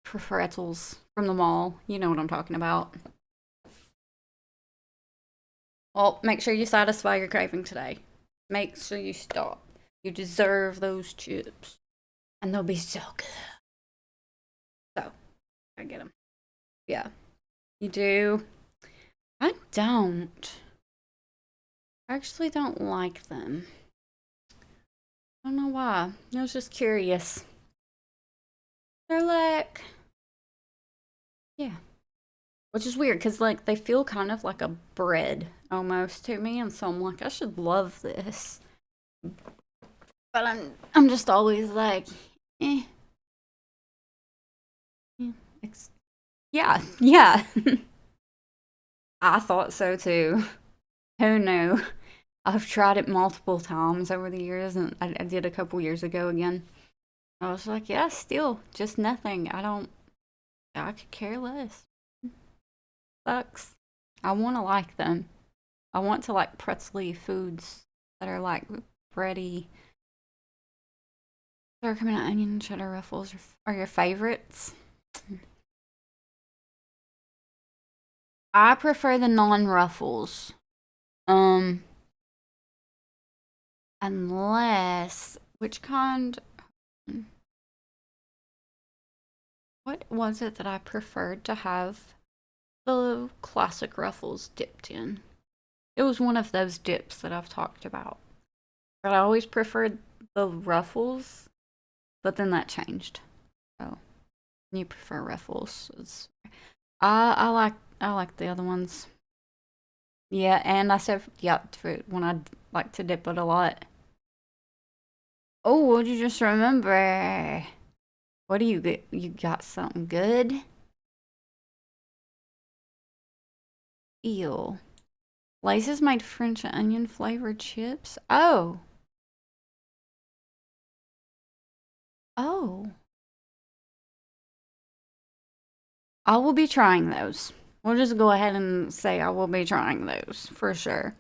A: pretzels from the mall. You know what I'm talking about. Well, make sure you satisfy your craving today. Make sure you stop. You deserve those chips. And they'll be so good. So, I get them. Yeah. You do? I don't. I actually don't like them. I don't know why. I was just curious. They're like, yeah. Which is weird because, like, they feel kind of like a bread almost to me. And so I'm like, I should love this. But I'm just always like, eh. Yeah, yeah. I thought so too. Who knew? I've tried it multiple times over the years, and I did a couple years ago again. I was like, yeah, still just nothing. I could care less. Sucks. I want to like them. I want to like pretzely foods that are like bready. Sour cream and onion cheddar ruffles are your favorites. I prefer the non-ruffles. Um, unless which kind? What was it that I preferred to have the classic ruffles dipped in? It was one of those dips that I've talked about. But I always preferred the ruffles, but then that changed. So you prefer ruffles? I like the other ones. Yeah, and I said yeah for when I like to dip it a lot. Oh, what'd you just remember? What do you get? You got something good? Ew. Lay's made French onion flavored chips. Oh. Oh. I will be trying those. We'll just go ahead and say I will be trying those for sure.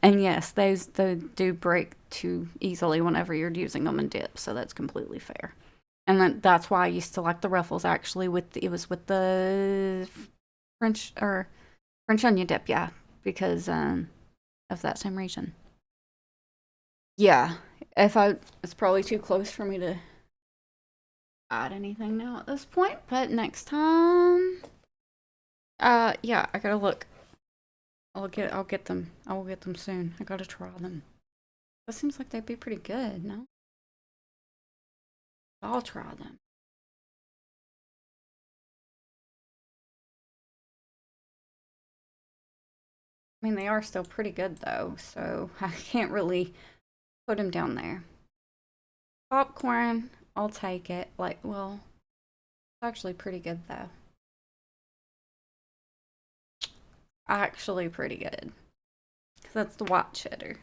A: And yes, those they do break too easily whenever you're using them in dip, so that's completely fair. And that's why I used to like the ruffles actually it was with the French onion dip, yeah, because of that same reason. Yeah, if I it's probably too close for me to add anything now at this point, but next time, yeah, I gotta look. I'll get them. I will get them soon. I gotta try them. That seems like they'd be pretty good, no? I'll try them. I mean, they are still pretty good though, so I can't really put them down there. Popcorn, I'll take it. Like, well, it's actually pretty good though. Actually, pretty good. 'Cause that's the white cheddar.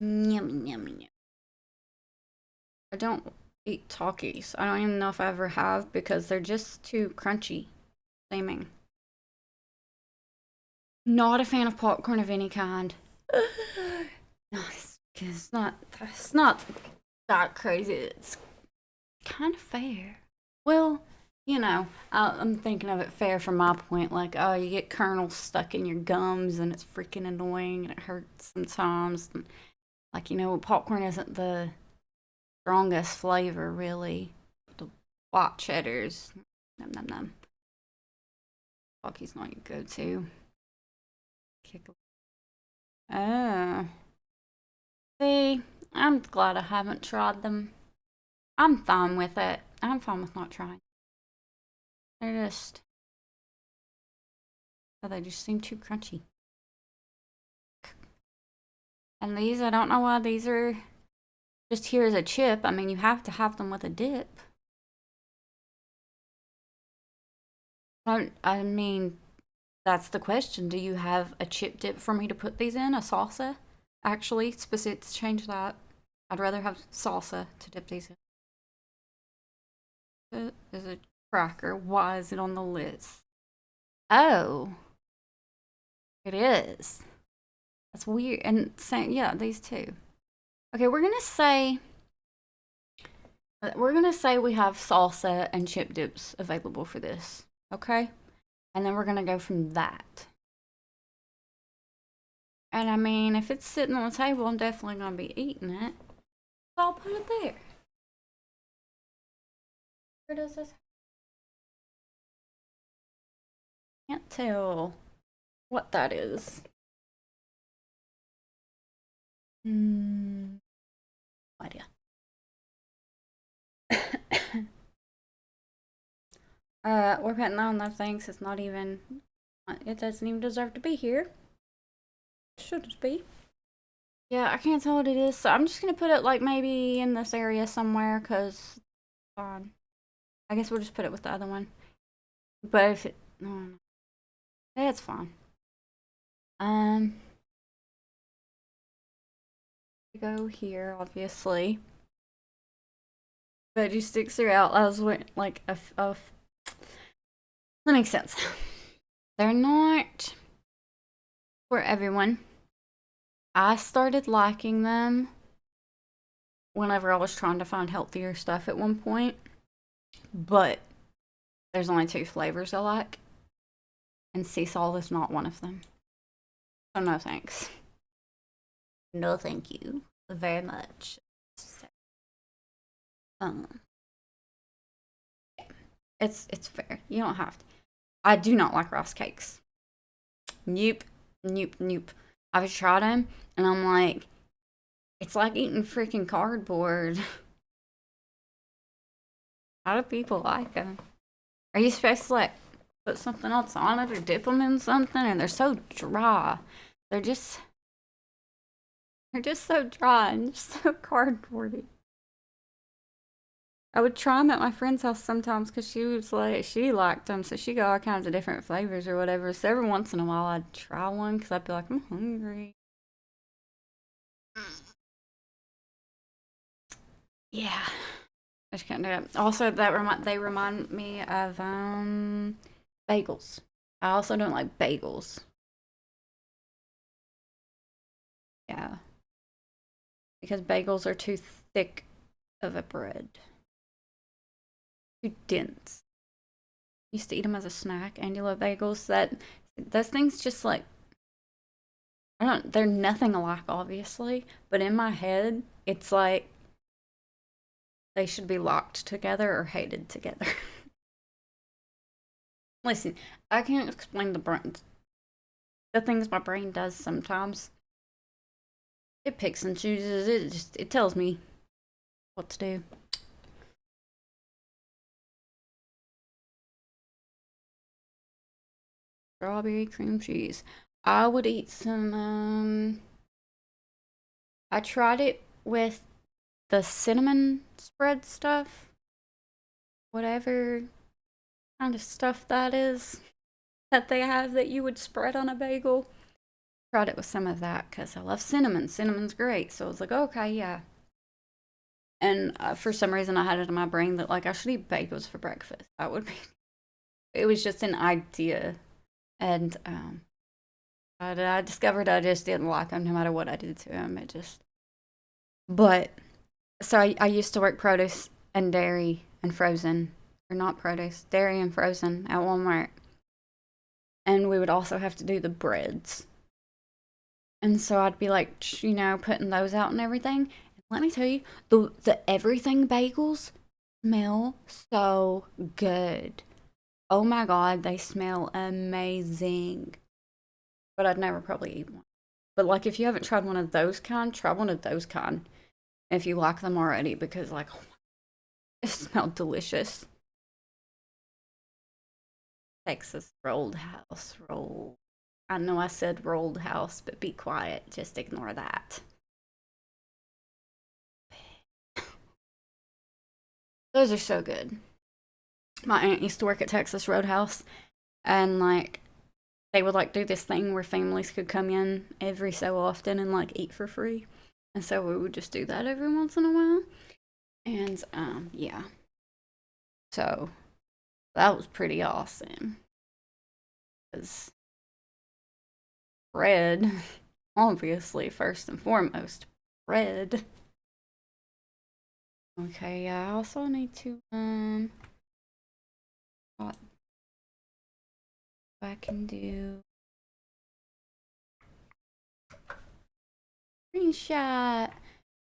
A: Yummy, yummy, yummy. I don't eat Takis. I don't even know if I ever have because they're just too crunchy seeming. Not a fan of popcorn of any kind. No, it's not that crazy. It's kind of fair. Well, I'm thinking of it fair from my point. Like, oh, you get kernels stuck in your gums and it's freaking annoying and it hurts sometimes. And, like, popcorn isn't the strongest flavor, really. The white cheddars. Num num num. Talkie's not your go to. Kick. Oh. See, I'm glad I haven't tried them. I'm fine with it. I'm fine with not trying. They're just. Oh, they just seem too crunchy. And these, I don't know why these are just here as a chip. I mean, you have to have them with a dip. I mean, that's the question. Do you have a chip dip for me to put these in? A salsa? Actually, specific, change that. I'd rather have salsa to dip these in. It is a cracker. Why is it on the list? Oh, it is. That's weird. And same, yeah, these two. Okay, we're gonna say we have salsa and chip dips available for this. Okay, and then we're gonna go from that. And I mean, if it's sitting on the table, I'm definitely gonna be eating it. So I'll put it there. Where does this? Can't tell what that is. Hmm. No idea. We're putting that on those things. It's not even. It doesn't even deserve to be here. Should it be? Yeah, I can't tell what it is, so I'm just gonna put it like maybe in this area somewhere, cause I guess we'll just put it with the other one. But if it, no, it's fine. Go here, obviously. Veggie sticks are out. I was like that makes sense. They're not for everyone. I started liking them whenever I was trying to find healthier stuff at one point, but there's only two flavors I like, and sea salt is not one of them. So no thanks. No thank you very much. Um, it's fair. You don't have to. I do not like rice cakes. Nope, nope, nope. I've tried them, and I'm like, it's like eating freaking cardboard. How do people like them? Are you supposed to like put something else on it or dip them in something? And they're so dry. They're just they're just so dry and just so cardboardy. I would try them at my friend's house sometimes because she was like she liked them, so she got all kinds of different flavors or whatever. So every once in a while I'd try one because I'd be like, I'm hungry. Yeah, I just can't do it. Also, they remind me of bagels. I also don't like bagels. Yeah, because bagels are too thick of a bread, too dense. Used to eat them as a snack, and you love bagels. Those things just like I don't. They're nothing alike, obviously, but in my head, it's like they should be locked together or hated together. Listen, I can't explain the things my brain does sometimes. It picks and chooses. It tells me what to do. Strawberry cream cheese. I would eat some. I tried it with the cinnamon spread stuff, whatever kind of stuff that is that they have that you would spread on a bagel. Tried it with some of that because I love cinnamon. Cinnamon's great. So I was like, okay, yeah. And for some reason, I had it in my brain that like I should eat bagels for breakfast. That would be. It was just an idea, and I discovered I just didn't like them no matter what I did to them. It just. But so I used to work produce and dairy and frozen, or not produce, dairy and frozen at Walmart, and we would also have to do the breads. And so I'd be like, putting those out and everything. And let me tell you, the everything bagels smell so good. Oh my god, they smell amazing. But I'd never probably eat one. But like, if you haven't tried one of those kind, try one of those kind. If you like them already, because like, oh my, it smelled delicious. Texas rolled house roll. I know I said rolled house, but be quiet. Just ignore that. Those are so good. My aunt used to work at Texas Roadhouse, and like they would like do this thing where families could come in every so often and like eat for free. And so we would just do that every once in a while. And yeah. So that was pretty awesome. Cuz bread, obviously first and foremost, bread. Okay, yeah, I also need to what I can do screenshot.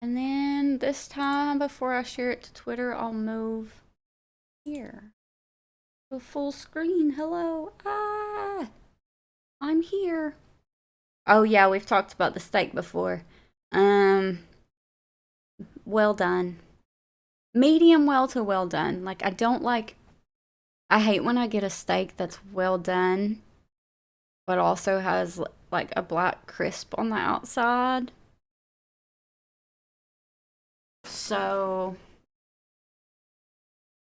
A: And then this time, before I share it to Twitter, I'll move here. To full screen. Hello. Ah, I'm here. Oh yeah, we've talked about the steak before. Um, well done. Medium well to well done. Like I hate when I get a steak that's well done, but also has like a black crisp on the outside. So,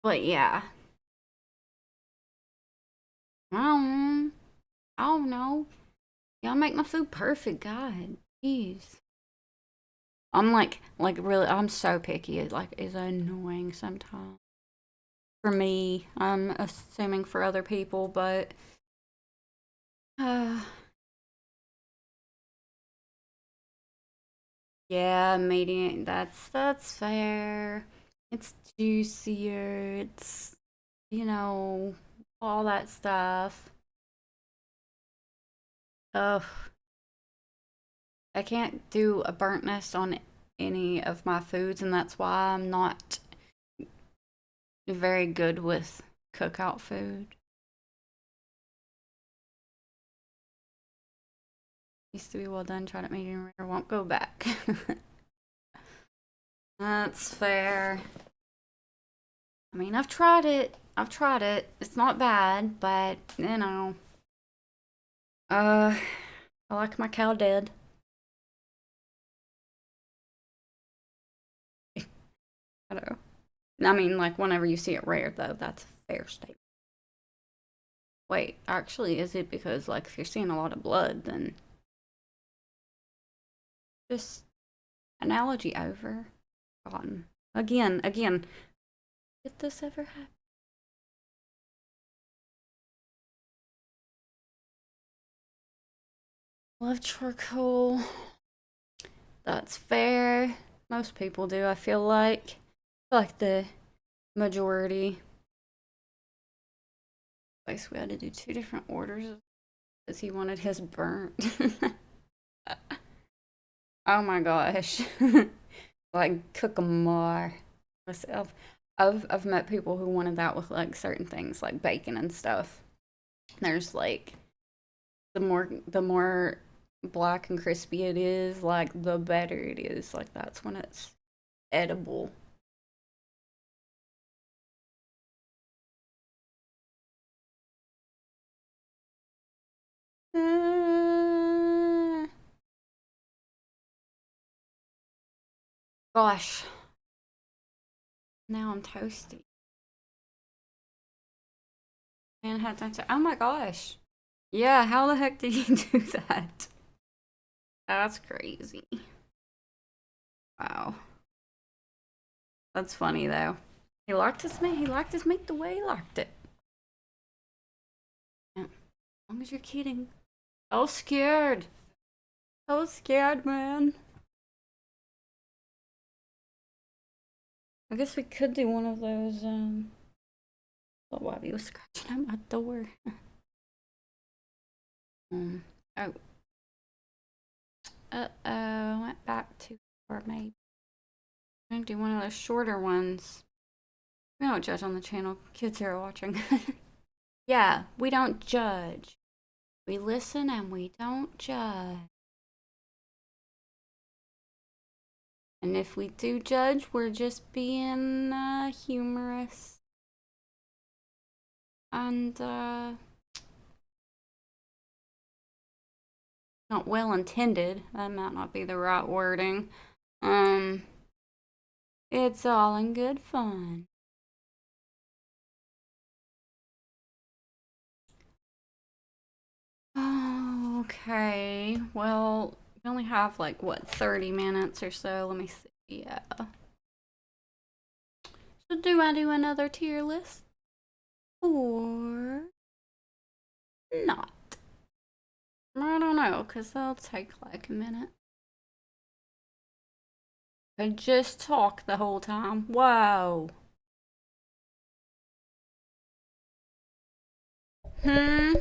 A: but yeah. I don't, I don't know. Y'all make my food perfect, God. Jeez. I'm like really, I'm so picky. It like is annoying sometimes. For me, I'm assuming for other people, but uh, yeah, medium. That's fair. It's juicier. It's all that stuff. Ugh, I can't do a burntness on any of my foods, and that's why I'm not very good with cookout food. Used to be well done, tried it medium rare, won't go back. That's fair. I mean, I've tried it. I've tried it. It's not bad, but uh, I like my cow dead. I don't know. I mean, like whenever you see it rare, though, that's a fair statement. Wait, actually, is it because like if you're seeing a lot of blood, then just analogy over? Forgotten. Again. Did this ever happen? Love charcoal. That's fair. Most people do, I feel like. I feel like the majority. Basically, we had to do two different orders because he wanted his burnt. Oh my gosh. Like, cook 'em more. Myself. I've met people who wanted that with like certain things like bacon and stuff. There's like the more black and crispy it is, like the better it is. Like that's when it's edible. Uh, gosh, now I'm toasty. And had time to. Oh my gosh. Yeah, how the heck did you do that? That's crazy. Wow. That's funny though. He liked his meat. He liked his meat the way he liked it. Yeah. As long as you're kidding. I was scared. I was scared, man. I guess we could do one of those, oh, wow, he was scratching at my door. Oh. Uh-oh, went back too far, maybe. I'm gonna do one of those shorter ones. We don't judge on the channel. Kids here are watching. Yeah, we don't judge. We listen and we don't judge. And if we do judge, we're just being humorous. And not well intended. That might not be the right wording. It's all in good fun. Okay, well, we only have like what, 30 minutes or so. Let me see. Yeah. So do I do another tier list or not? I don't know, because that'll take like a minute. I just talk the whole time. Whoa. Hmm.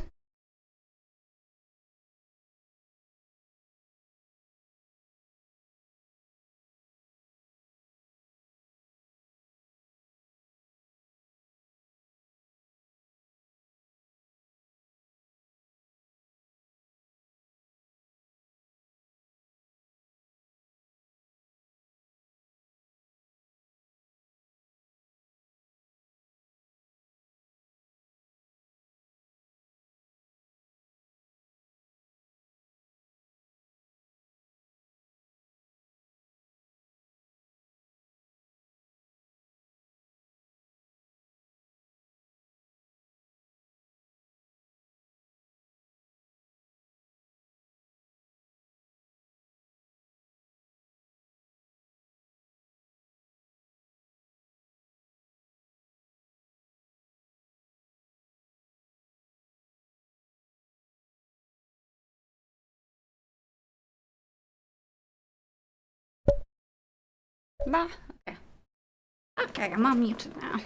A: Bye. Okay. Okay, I'm on mute now.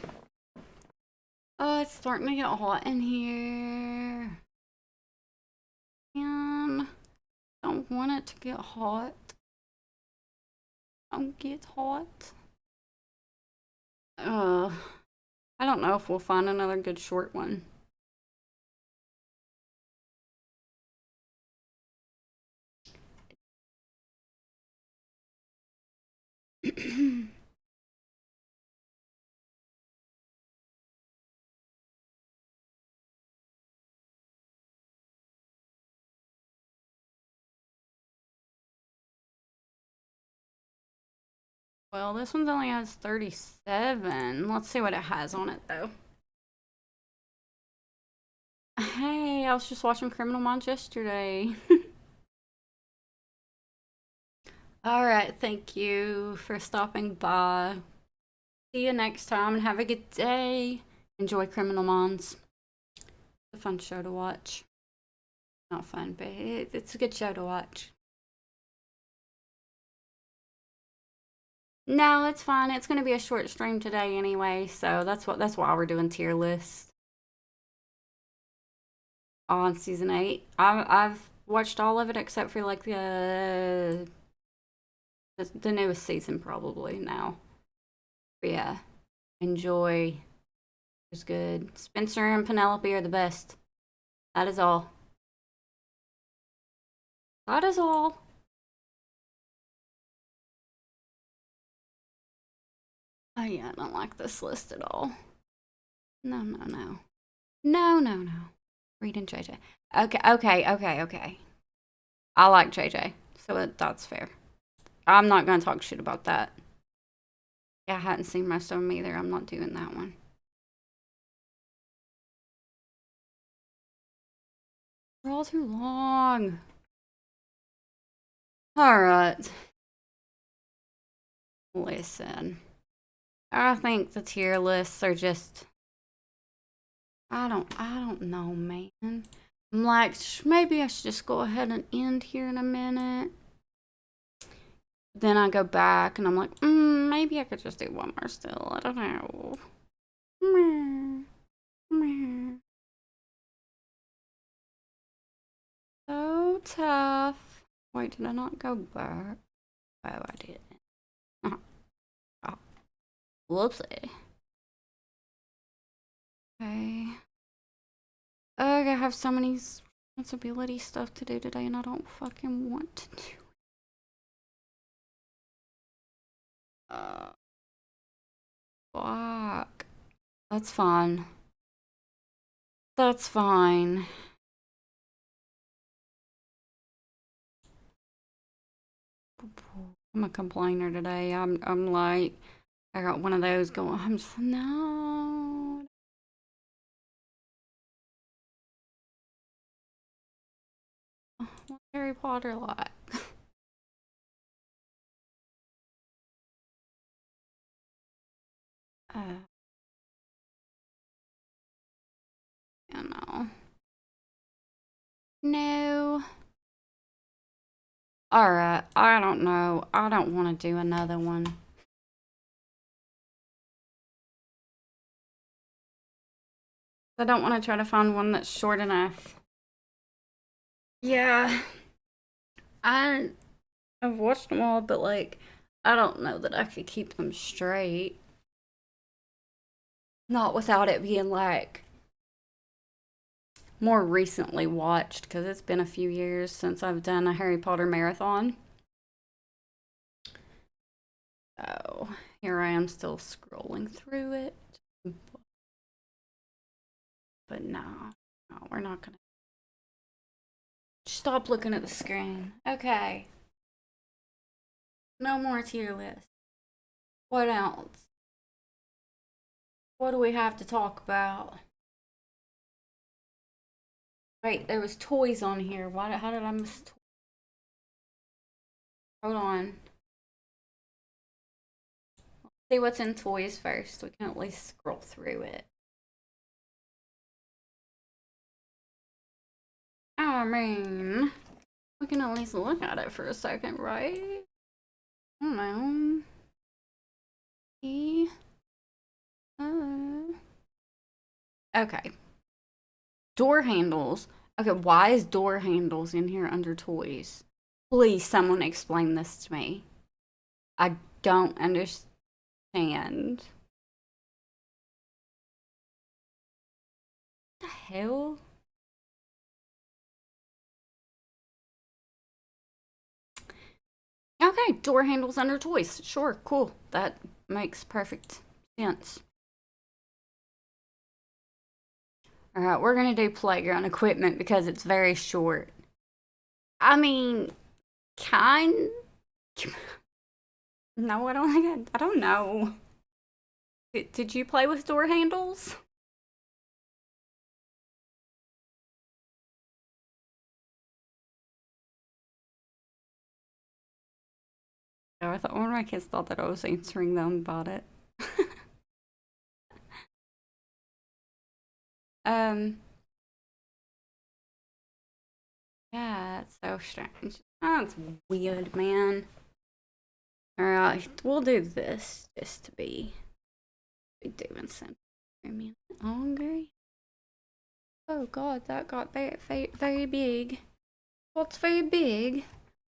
A: Oh, it's starting to get hot in here. And don't want it to get hot. Don't get hot. I don't know if we'll find another good short one. Well, this one only has 37. Let's see what it has on it, though. Hey, I was just watching Criminal Minds yesterday. Alright, thank you for stopping by. See you next time and have a good day. Enjoy Criminal Minds. It's a fun show to watch. Not fun, but it's a good show to watch. No, it's fine. It's gonna be a short stream today anyway, so that's why we're doing tier lists on season 8. I've watched all of it except for like the newest season probably now. But yeah, enjoy. It's good. Spencer and Penelope are the best. That is all. That is all. Oh yeah, I don't like this list at all. No, no, no. No, no, no. Reading JJ. Okay. I like JJ, so that's fair. I'm not gonna talk shit about that. Yeah, I hadn't seen most of them either. I'm not doing that one. They're all too long. Alright. Listen. I think the tier lists are just, I don't know, man. I'm like, maybe I should just go ahead and end here in a minute. Then I go back and I'm like, maybe I could just do one more still. I don't know. Meh. Meh. So tough. Wait, did I not go back? Oh, I did. Oh, whoopsie. Okay. Ugh, I have so many responsibility stuff to do today and I don't fucking want to do it. Fuck. That's fine. That's fine. I'm a complainer today. I'm like, I got one of those going. I'm just, no. What's Harry Potter like? uh, you know. No. Alright, I don't know. I don't want to do another one. I don't want to try to find one that's short enough. Yeah. I've watched them all, but like, I don't know that I could keep them straight. Not without it being like more recently watched, because it's been a few years since I've done a Harry Potter marathon. So here I am still scrolling through it. But no, we're not gonna. Stop looking at the screen. Okay. No more tier list. What else? What do we have to talk about? Wait, there was toys on here. How did I miss toys? Hold on. Let's see what's in toys first. We can at least scroll through it. I mean, we can at least look at it for a second, right? I don't know. Okay. Door handles. Okay, why is door handles in here under toys? Please, someone explain this to me. I don't understand. What the hell? Okay, door handles under toys. Sure, cool. That makes perfect sense. Alright, we're gonna do playground equipment because it's very short. I mean, kind. No, I don't think I don't know. Did you play with door handles? Oh, I thought one of my kids thought that I was answering them about it. um, yeah, it's so strange. That's weird, man. Alright, we'll do this just to be doing something. Hungry? Oh god, that got very big. What's very big?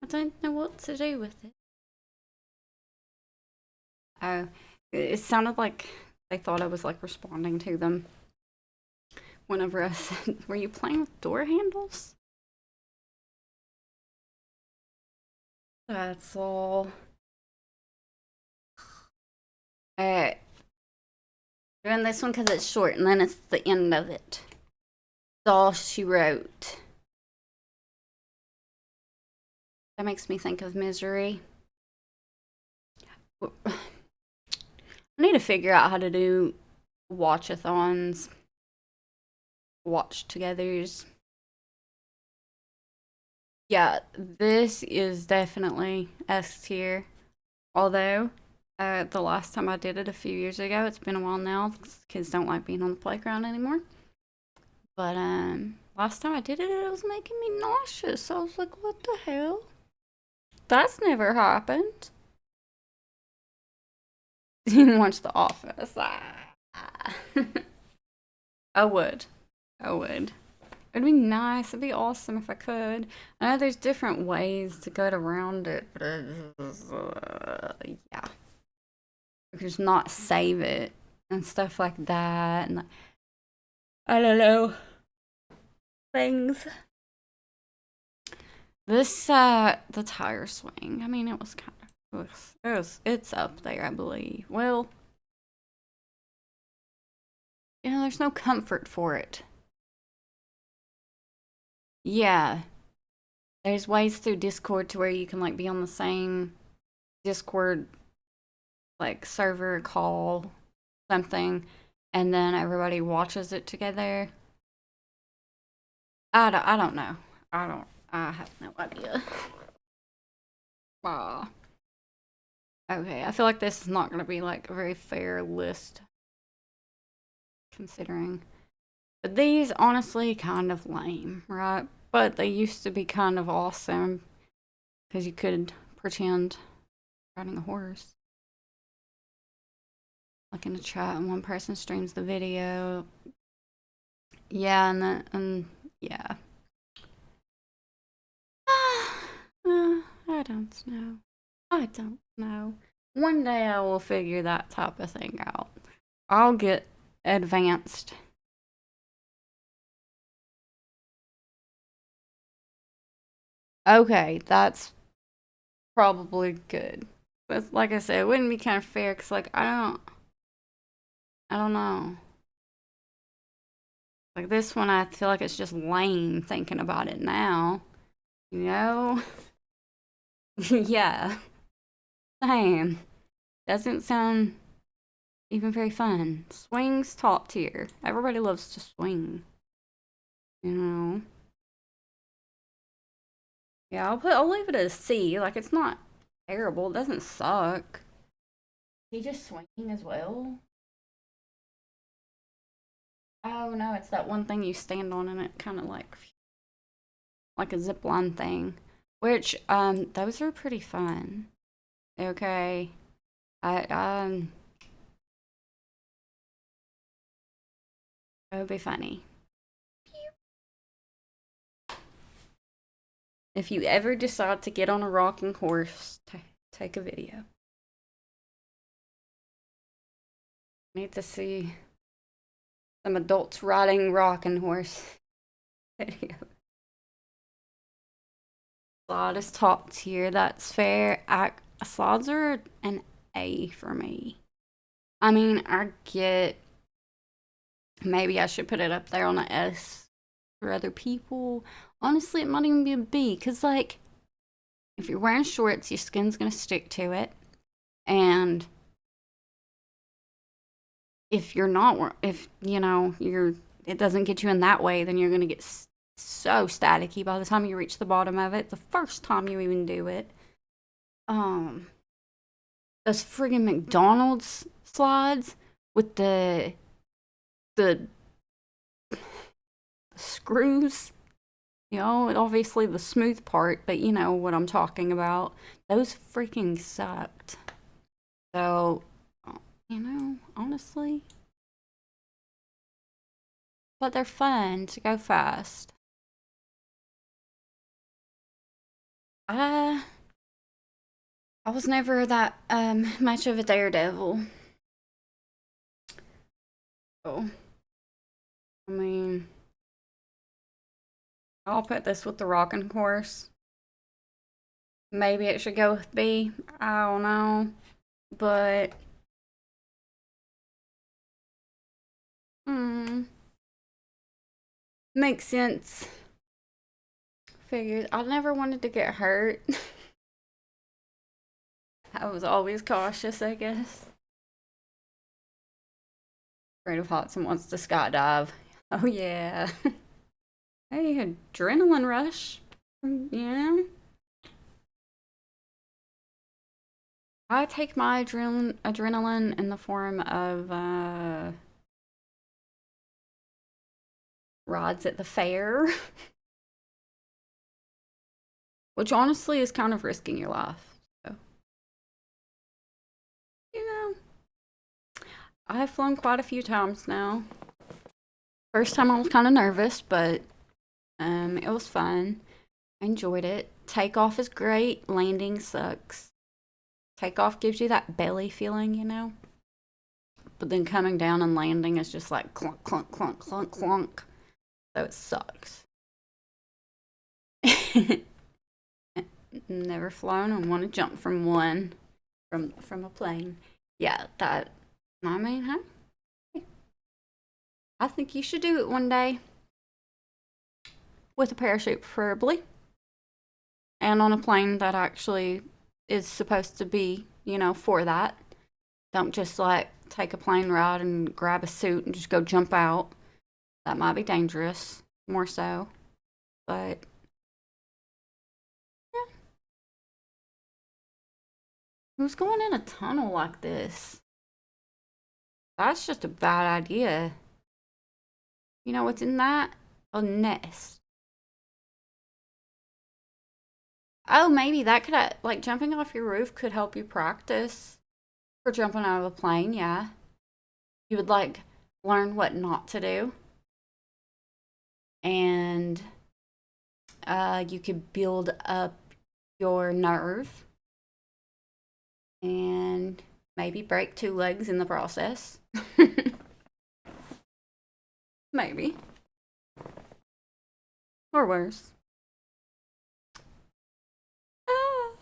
A: I don't know what to do with it. Oh, it sounded like they thought I was like responding to them whenever I said, were you playing with door handles? That's all. Alright. Doing this one because it's short and then it's the end of it. That's all she wrote. That makes me think of Misery. I need to figure out how to do watch-a-thons. Watch togethers. Yeah, this is definitely S tier. Although, The last time I did it a few years ago, it's been a while now. Kids don't like being on the playground anymore. But last time I did it, it was making me nauseous. I was like, what the hell? That's never happened. Didn't watch The Office. I would. I would. It'd be nice. It'd be awesome if I could. I know there's different ways to get around it, but yeah. You can just not save it and stuff like that. And I don't know. Things. This, the tire swing. I mean, it was kind of. It's up there, I believe. Well, there's no comfort for it. Yeah. There's ways through Discord to where you can, like, be on the same Discord, like, server call, something, and then everybody watches it together. I don't know. I have no idea. Okay, I feel like this is not gonna be, like, a very fair list, considering. But these, honestly, kind of lame, right? But they used to be kind of awesome, because you could pretend riding a horse. Like in the chat, and one person streams the video. Yeah, and yeah. I don't know. I don't know. One day I will figure that type of thing out. I'll get advanced. Okay, that's probably good. But like I said, it wouldn't be kind of fair because, like, I don't know. Like this one, I feel like it's just lame thinking about it now. You know? Yeah. Same. Doesn't sound even very fun. Swing's top tier. Everybody loves to swing. You know? Yeah, I'll leave it at a C. Like, it's not terrible. It doesn't suck. He just swinging as well? Oh no, it's that one thing you stand on and it kind of like a zip line thing. Which, those are pretty fun. Okay. That would be funny. If you ever decide to get on a rocking horse, take a video. Need to see some adults riding rocking horse video. Slide is top tier, that's fair. Slides are an A for me. I mean, I get maybe I should put it up there on an S for other people. Honestly, it might even be a B, because, like, if you're wearing shorts, your skin's gonna stick to it. And if you're not, if, it doesn't get you in that way, then you're gonna get so staticky by the time you reach the bottom of it, the first time you even do it. Those friggin' McDonald's slides with the screws, obviously the smooth part, but you know what I'm talking about. Those freaking sucked. So, honestly. But they're fun to go fast. I was never that much of a daredevil. Oh. I mean, I'll put this with the rocking horse. Maybe it should go with B. I don't know. But makes sense. Figured I never wanted to get hurt. I was always cautious, I guess. Afraid of heights and wants to skydive. Oh yeah. Hey, adrenaline rush. Yeah. I take my adrenaline in the form of rides at the fair, which honestly is kind of risking your life. So, you know, I've flown quite a few times now. First time I was kind of nervous, but it was fun. I enjoyed it. Takeoff is great. Landing sucks. Takeoff gives you that belly feeling, you know? But then coming down and landing is just like clunk, clunk, clunk, clunk, clunk. So it sucks. Never flown and want to jump from one from a plane. Yeah, that. I mean, huh? I think you should do it one day with a parachute, preferably, and on a plane that actually is supposed to be, you know, for that. Don't just like take a plane ride and grab a suit and just go jump out. That might be dangerous, more so. But yeah, who's going in a tunnel like this? That's just a bad idea. You know what's in that? A nest. Oh, maybe that could, like, jumping off your roof could help you practice for jumping out of a plane, yeah. You would, like, learn what not to do. And you could build up your nerve and maybe break 2 legs in the process. Maybe. Or worse. Ah.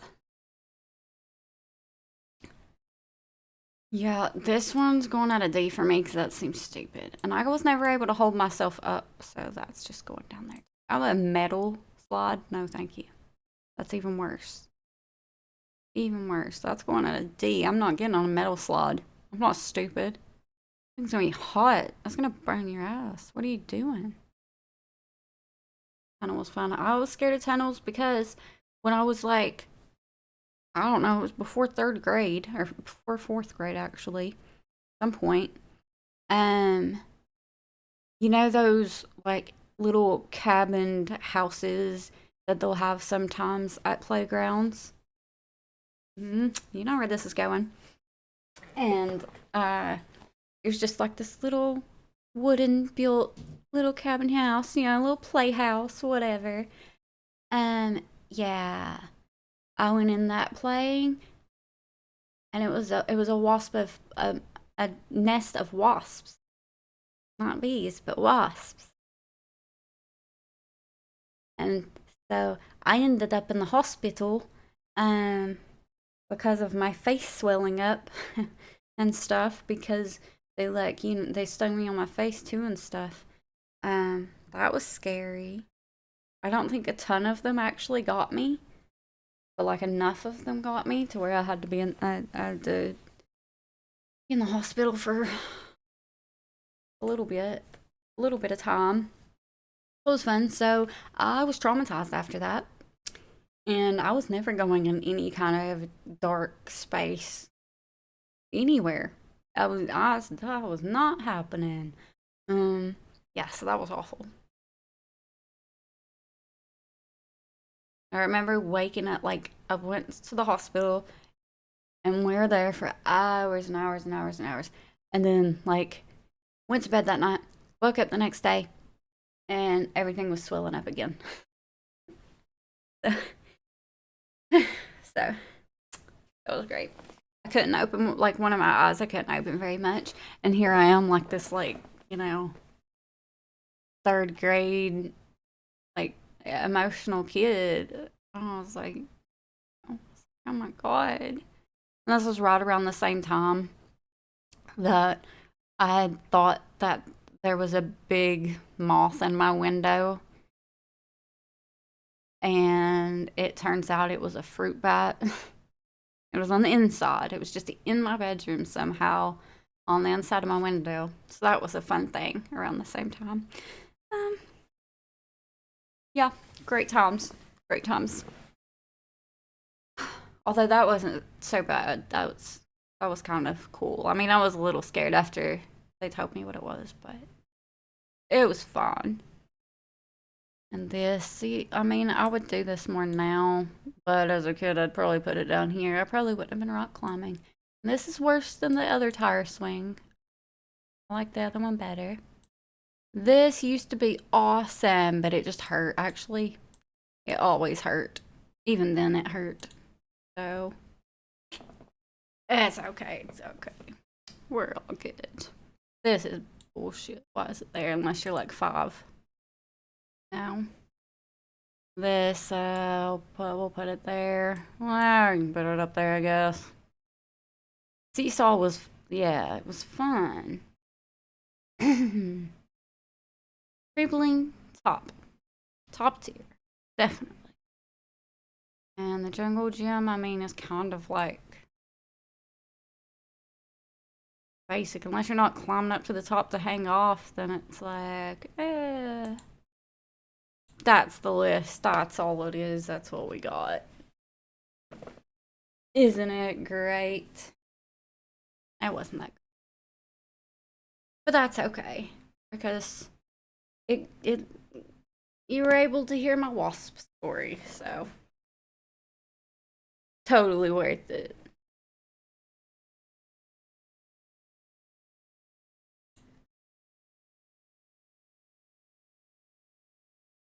A: Yeah, this one's going at a D for me because that seems stupid. And I was never able to hold myself up, so that's just going down there. Oh, a metal slide? No, thank you. That's even worse. Even worse. That's going at a D. I'm not getting on a metal slide. I'm not stupid. It's gonna be hot. That's gonna burn your ass. What are you doing? Tunnel was fun. I was scared of tunnels because when I was like, I don't know, it was before 3rd grade or before 4th grade actually, some point. Um, you know those like little cabined houses that they'll have sometimes at playgrounds. You know where this is going. And it was just like this little wooden built little cabin house, you know, a little playhouse, whatever. Yeah, I went in that playing, and it was a wasp of a nest of wasps, not bees, but wasps. And so I ended up in the hospital, um, because of my face swelling up and stuff because they like they stung me on my face too and stuff. That was scary. I don't think a ton of them actually got me, but like enough of them got me to where I had to be in the hospital for a little bit of time. It was fun. So I was traumatized after that, and I was never going in any kind of dark space anywhere. That was not happening. Yeah, so that was awful. I remember waking up, like, I went to the hospital and we were there for hours and hours and hours and hours. And then, like, went to bed that night, woke up the next day, and everything was swelling up again. So, that was great. I couldn't open, like, one of my eyes, I couldn't open very much. And here I am, like, this, like, you know, 3rd grade, like, emotional kid. I was like, oh my God. And this was right around the same time that I had thought that there was a big moth in my window. And it turns out it was a fruit bat. It was on the inside. It was just in my bedroom somehow on the inside of my window. So that was a fun thing around the same time. Um, yeah, great times. Great times. Although that wasn't so bad. That was kind of cool. I mean, I was a little scared after they told me what it was, but it was fun. And this, see, I mean, I would do this more now, but as a kid, I'd probably put it down here. I probably wouldn't have been rock climbing. And this is worse than the other tire swing. I like the other one better. This used to be awesome, but it just hurt. Actually, it always hurt. Even then, it hurt. So, it's okay. It's okay. We're all good. This is bullshit. Why is it there unless you're like 5? Now. This, we'll put it there. Well, you can put it up there, I guess. Seesaw was, yeah, it was fun. Dribbling, top tier, definitely. And the jungle gym, I mean, is kind of like basic. Unless you're not climbing up to the top to hang off, then it's like, That's the list. That's all it is. That's what we got. Isn't it great? It wasn't that good. But that's okay. Because it you were able to hear my wasp story, so totally worth it.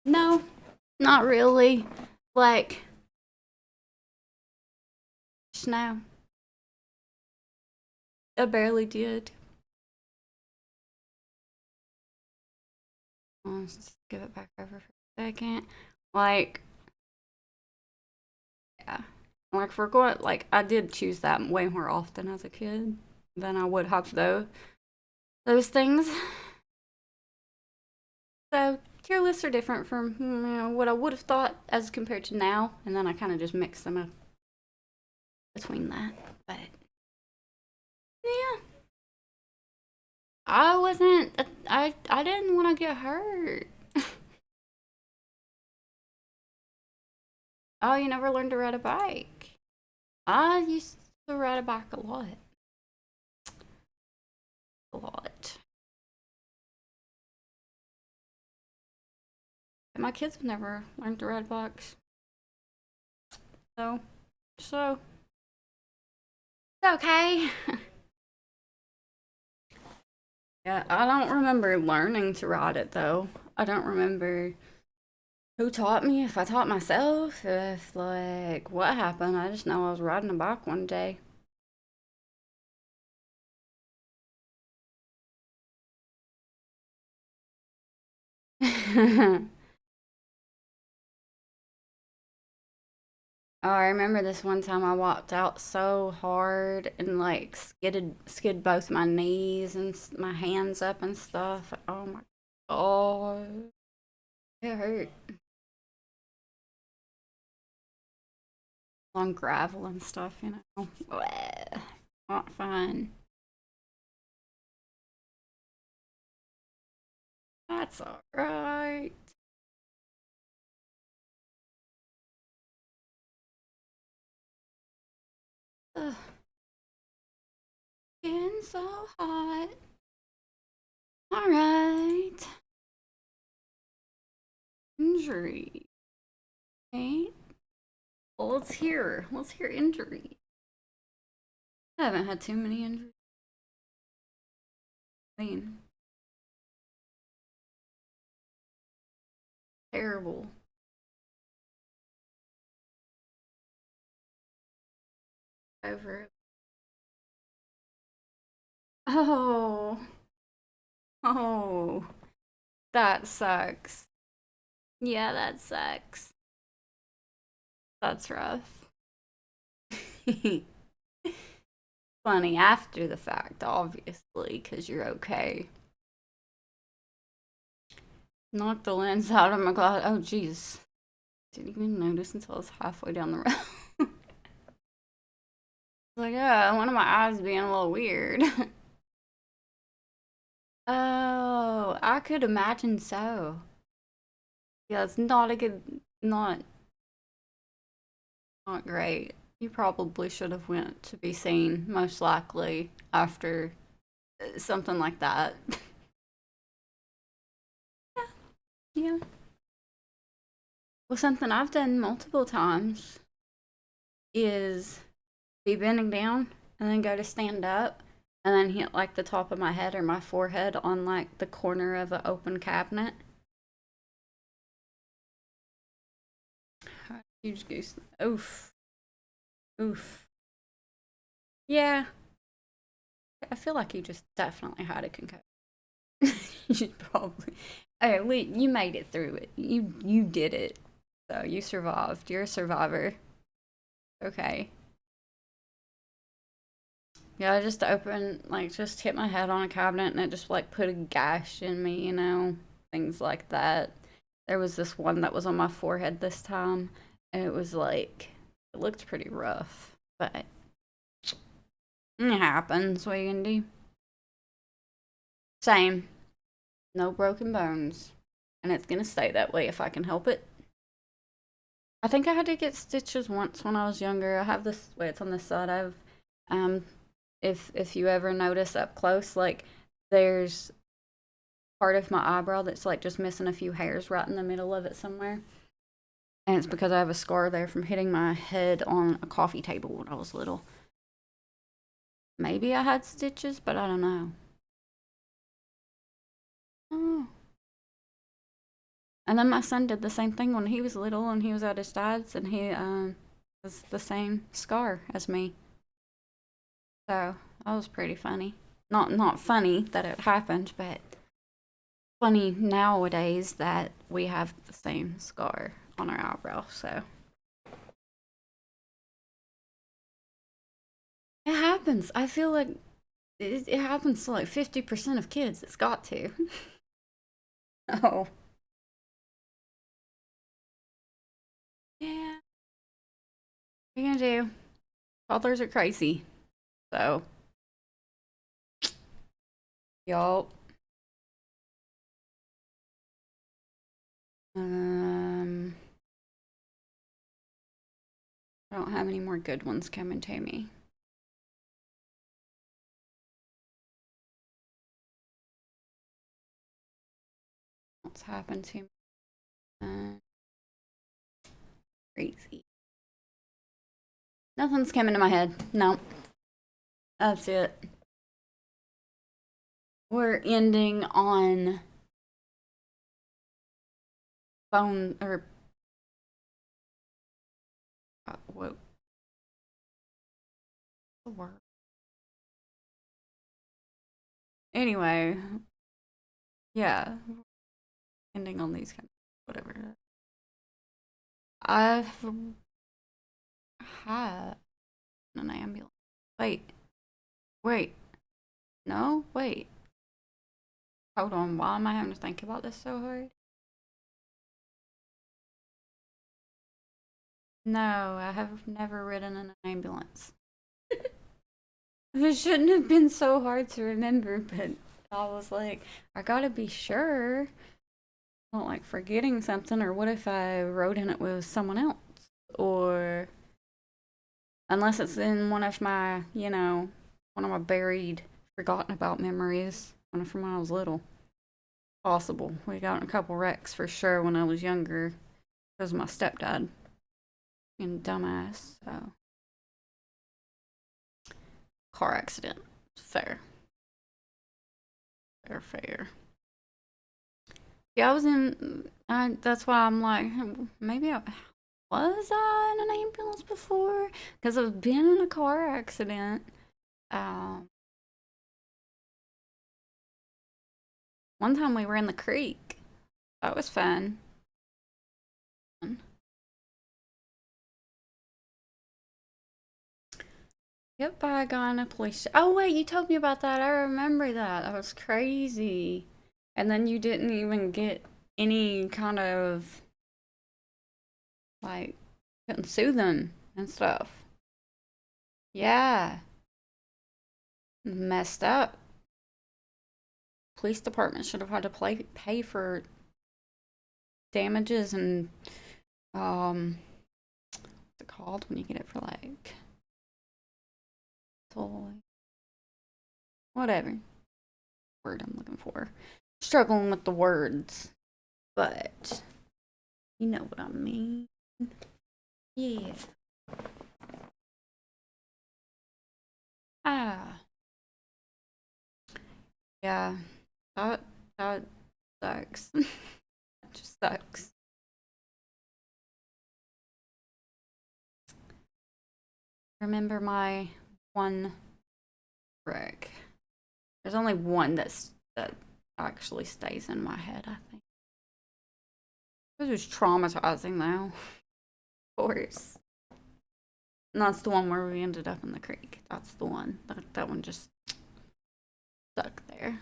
A: No, not really. Like, no. I barely did. Let's just give it back over for a second. Like, yeah. Like, for going, like, I did choose that way more often as a kid than I would have, though. Those things. So, tier lists are different from what I would have thought as compared to now, and then I kind of just mix them up between that. But, yeah. I wasn't, I didn't want to get hurt. Oh, you never learned to ride a bike? I used to ride a bike a lot. A lot. And my kids have never learned to ride bikes. So, it's okay. Yeah, I don't remember learning to ride it though. I don't remember who taught me, if I taught myself, if like what happened. I just know I was riding a bike one day. Oh, I remember this one time I walked out so hard and like skid both my knees and my hands up and stuff. Oh my god, it hurt. On gravel and stuff, you know. Bleh. Not fun. That's alright. Ugh, getting so hot. Alright. Injury. Okay. Well, let's hear injury. I haven't had too many injuries. I mean, terrible. Over it. Oh, oh, that sucks. Yeah, that sucks. That's rough. Funny after the fact, obviously, because you're okay. Knocked the lens out of my glass. Oh, jeez. Didn't even notice until I was halfway down the road. Like, yeah, one of my eyes being a little weird. Oh, I could imagine so. Yeah, it's not a good, not great. You probably should have went to be seen, most likely, after something like that. Yeah. Well, something I've done multiple times is be bending down and then go to stand up and then hit like the top of my head or my forehead on like the corner of an open cabinet. Huge goose. Oof. Oof. Yeah. I feel like you just definitely had a concussion. You should probably. Oh, you made it through it. You did it. So you survived. You're a survivor. Okay. Yeah, I just opened, like, just hit my head on a cabinet and it just, like, put a gash in me, things like that. There was this one that was on my forehead this time, and it was like, it looked pretty rough, but it happens. What you gonna do? Same. No broken bones. And it's gonna stay that way if I can help it. I think I had to get stitches once when I was younger. I have this, wait, it's on this side. Um, if you ever notice up close, like there's part of my eyebrow that's like just missing a few hairs right in the middle of it somewhere. And it's because I have a scar there from hitting my head on a coffee table when I was little. Maybe I had stitches, but I don't know. Oh. And then my son did the same thing when he was little and he was at his dad's and he was the same scar as me. So that was pretty funny. Not funny that it happened, but funny nowadays that we have the same scar on our eyebrow. So it happens. I feel like it happens to like 50% of kids. It's got to. Oh. Yeah. What are you gonna do? Toddlers are crazy. So, y'all. Um, I don't have any more good ones coming to me. What's happened to me? Uh, Crazy. Nothing's coming to my head. No, that's it. We're ending on phone or what the word? Anyway, yeah, ending on these kind of whatever. I've had an ambulance. Wait, wait, no, wait. Hold on. Why am I having to think about this so hard? No, I have never ridden in an ambulance. It shouldn't have been so hard to remember, but I was like, I gotta be sure. I don't like forgetting something, or what if I rode in it with someone else? Or unless it's in one of my buried, forgotten about memories from when I was little. Possible. We got in a couple wrecks for sure when I was younger because of my stepdad being dumbass. So, car accident. Fair. Fair, fair. Yeah, I was in. That's why I'm like, maybe was I in an ambulance before? Because I've been in a car accident. Um, One time we were in the creek. That was fun. Yep, I got in a police. Oh wait, you told me about that. I remember that. That was crazy. And then you didn't even get any kind of like couldn't sue them and stuff. Yeah, messed up. Police department should have had to pay for damages and um, what's it called when you get it for like toy, whatever word I'm looking for. Struggling with the words, but you know what I mean. Yeah. Ah. Yeah. That sucks. That just sucks. Remember my one trick. There's only one that actually stays in my head, I think. It was traumatizing though, of course. And that's the one where we ended up in the creek. That's the one. That one just stuck there.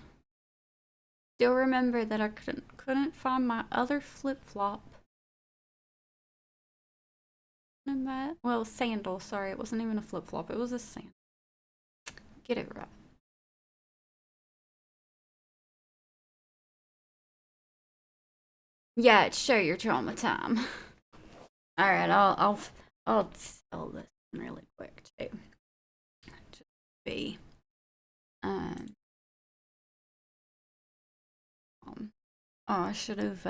A: Still remember that I couldn't find my other flip flop. Well, sandal. Sorry, it wasn't even a flip flop. It was a sandal. Get it right. Yeah, it's show your trauma time. All right, I'll tell this really quick too. Just be um oh, I should have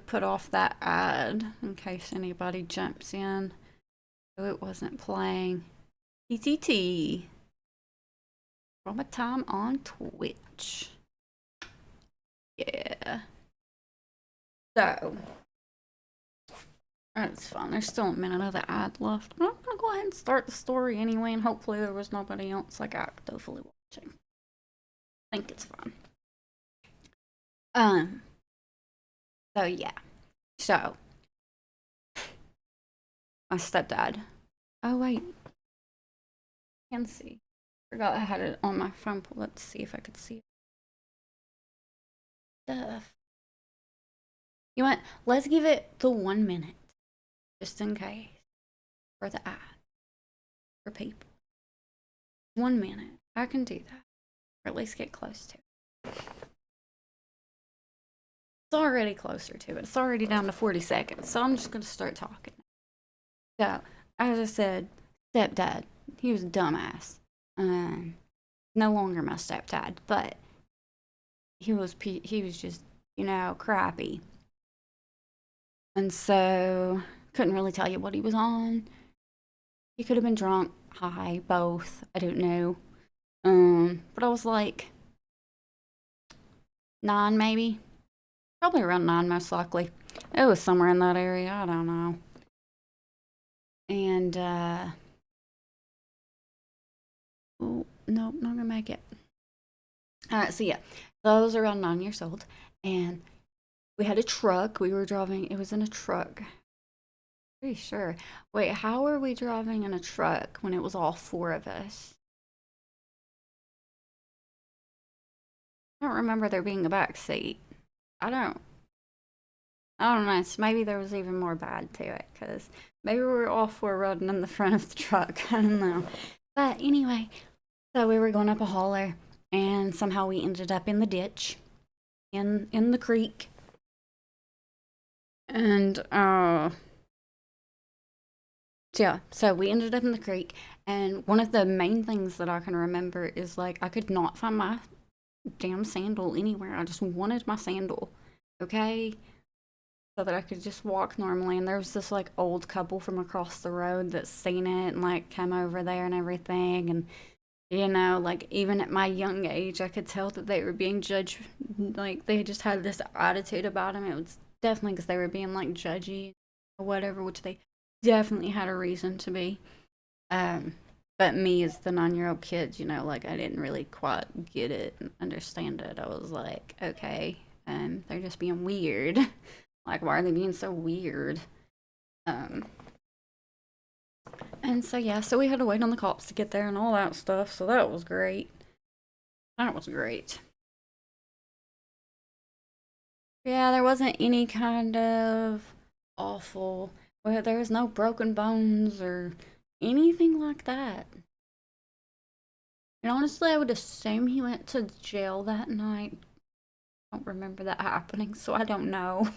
A: put off that ad in case anybody jumps in. So it wasn't playing. TTT. Trauma time on Twitch. Yeah. So that's fine. There's still a minute of the ad left. But I'm gonna go ahead and start the story anyway, and hopefully there was nobody else like actively watching. I think it's fun. So yeah. So my stepdad. Oh wait. I can see. Forgot I had it on my phone pulled up to see if I could see it. Stuff. You know what? Let's give it the 1 minute. Just in case. For the ad. For people. 1 minute. I can do that. Or at least get close to it. It's already closer to it. It's already down to 40 seconds. So I'm just going to start talking. So, as I said, stepdad. He was a dumbass. No longer my stepdad, but he was just, crappy. And so, couldn't really tell you what he was on. He could have been drunk, high, both. I don't know. But I was like 9 maybe. Probably around 9 most likely. It was somewhere in that area, I don't know. And oh, nope, not gonna make it. Alright, so yeah. So I was around 9 years old and we had a truck. We were driving, it was in a truck. Pretty sure. Wait, how were we driving in a truck when it was all 4 of us? I don't remember there being a back seat. I don't know. So maybe there was even more bad to it because maybe we were all 4 riding in the front of the truck. I don't know. But anyway, so we were going up a holler and somehow we ended up in the ditch in the creek. And yeah, so we ended up in the creek and one of the main things that I can remember is like I could not find my damn sandal anywhere. I just wanted my sandal. Okay? So that I could just walk normally. And there was this like old couple from across the road that's seen it and like come over there and everything. And like even at my young age, I could tell that they were being judged. Like they just had this attitude about them. It was definitely because they were being like judgy or whatever, which they definitely had a reason to be. But me as the 9-year-old kid, like I didn't really quite get it and understand it. I was like, okay, they're just being weird. Like, why are they being so weird? And so, yeah, so we had to wait on the cops to get there and all that stuff. So that was great. That was great. Yeah, there wasn't any kind of awful, well, there was no broken bones or anything like that. And honestly, I would assume he went to jail that night. I don't remember that happening, so I don't know.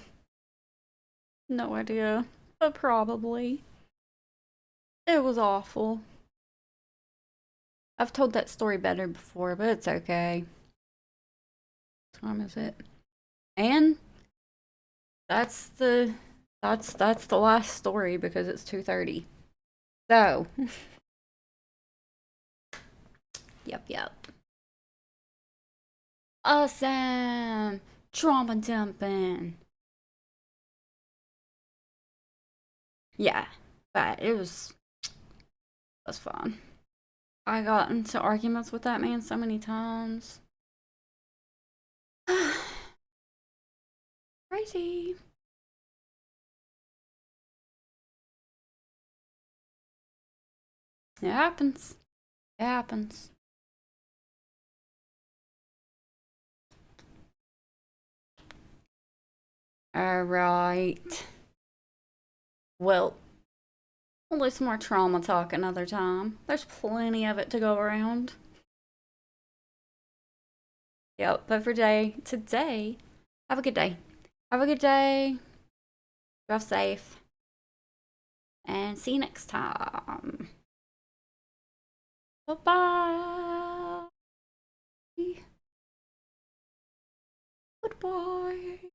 A: No idea. But probably. It was awful. I've told that story better before, but it's okay. What time is it? And that's the last story because it's 2:30. So, yep. Awesome. Trauma dumping. Yeah, but it was fun. I got into arguments with that man so many times. Crazy. It happens. It happens. All right. Well, we'll do some more trauma talk another time. There's plenty of it to go around. Yep, but for today, have a good day. Have a good day. Drive safe. And see you next time. Bye bye. Goodbye.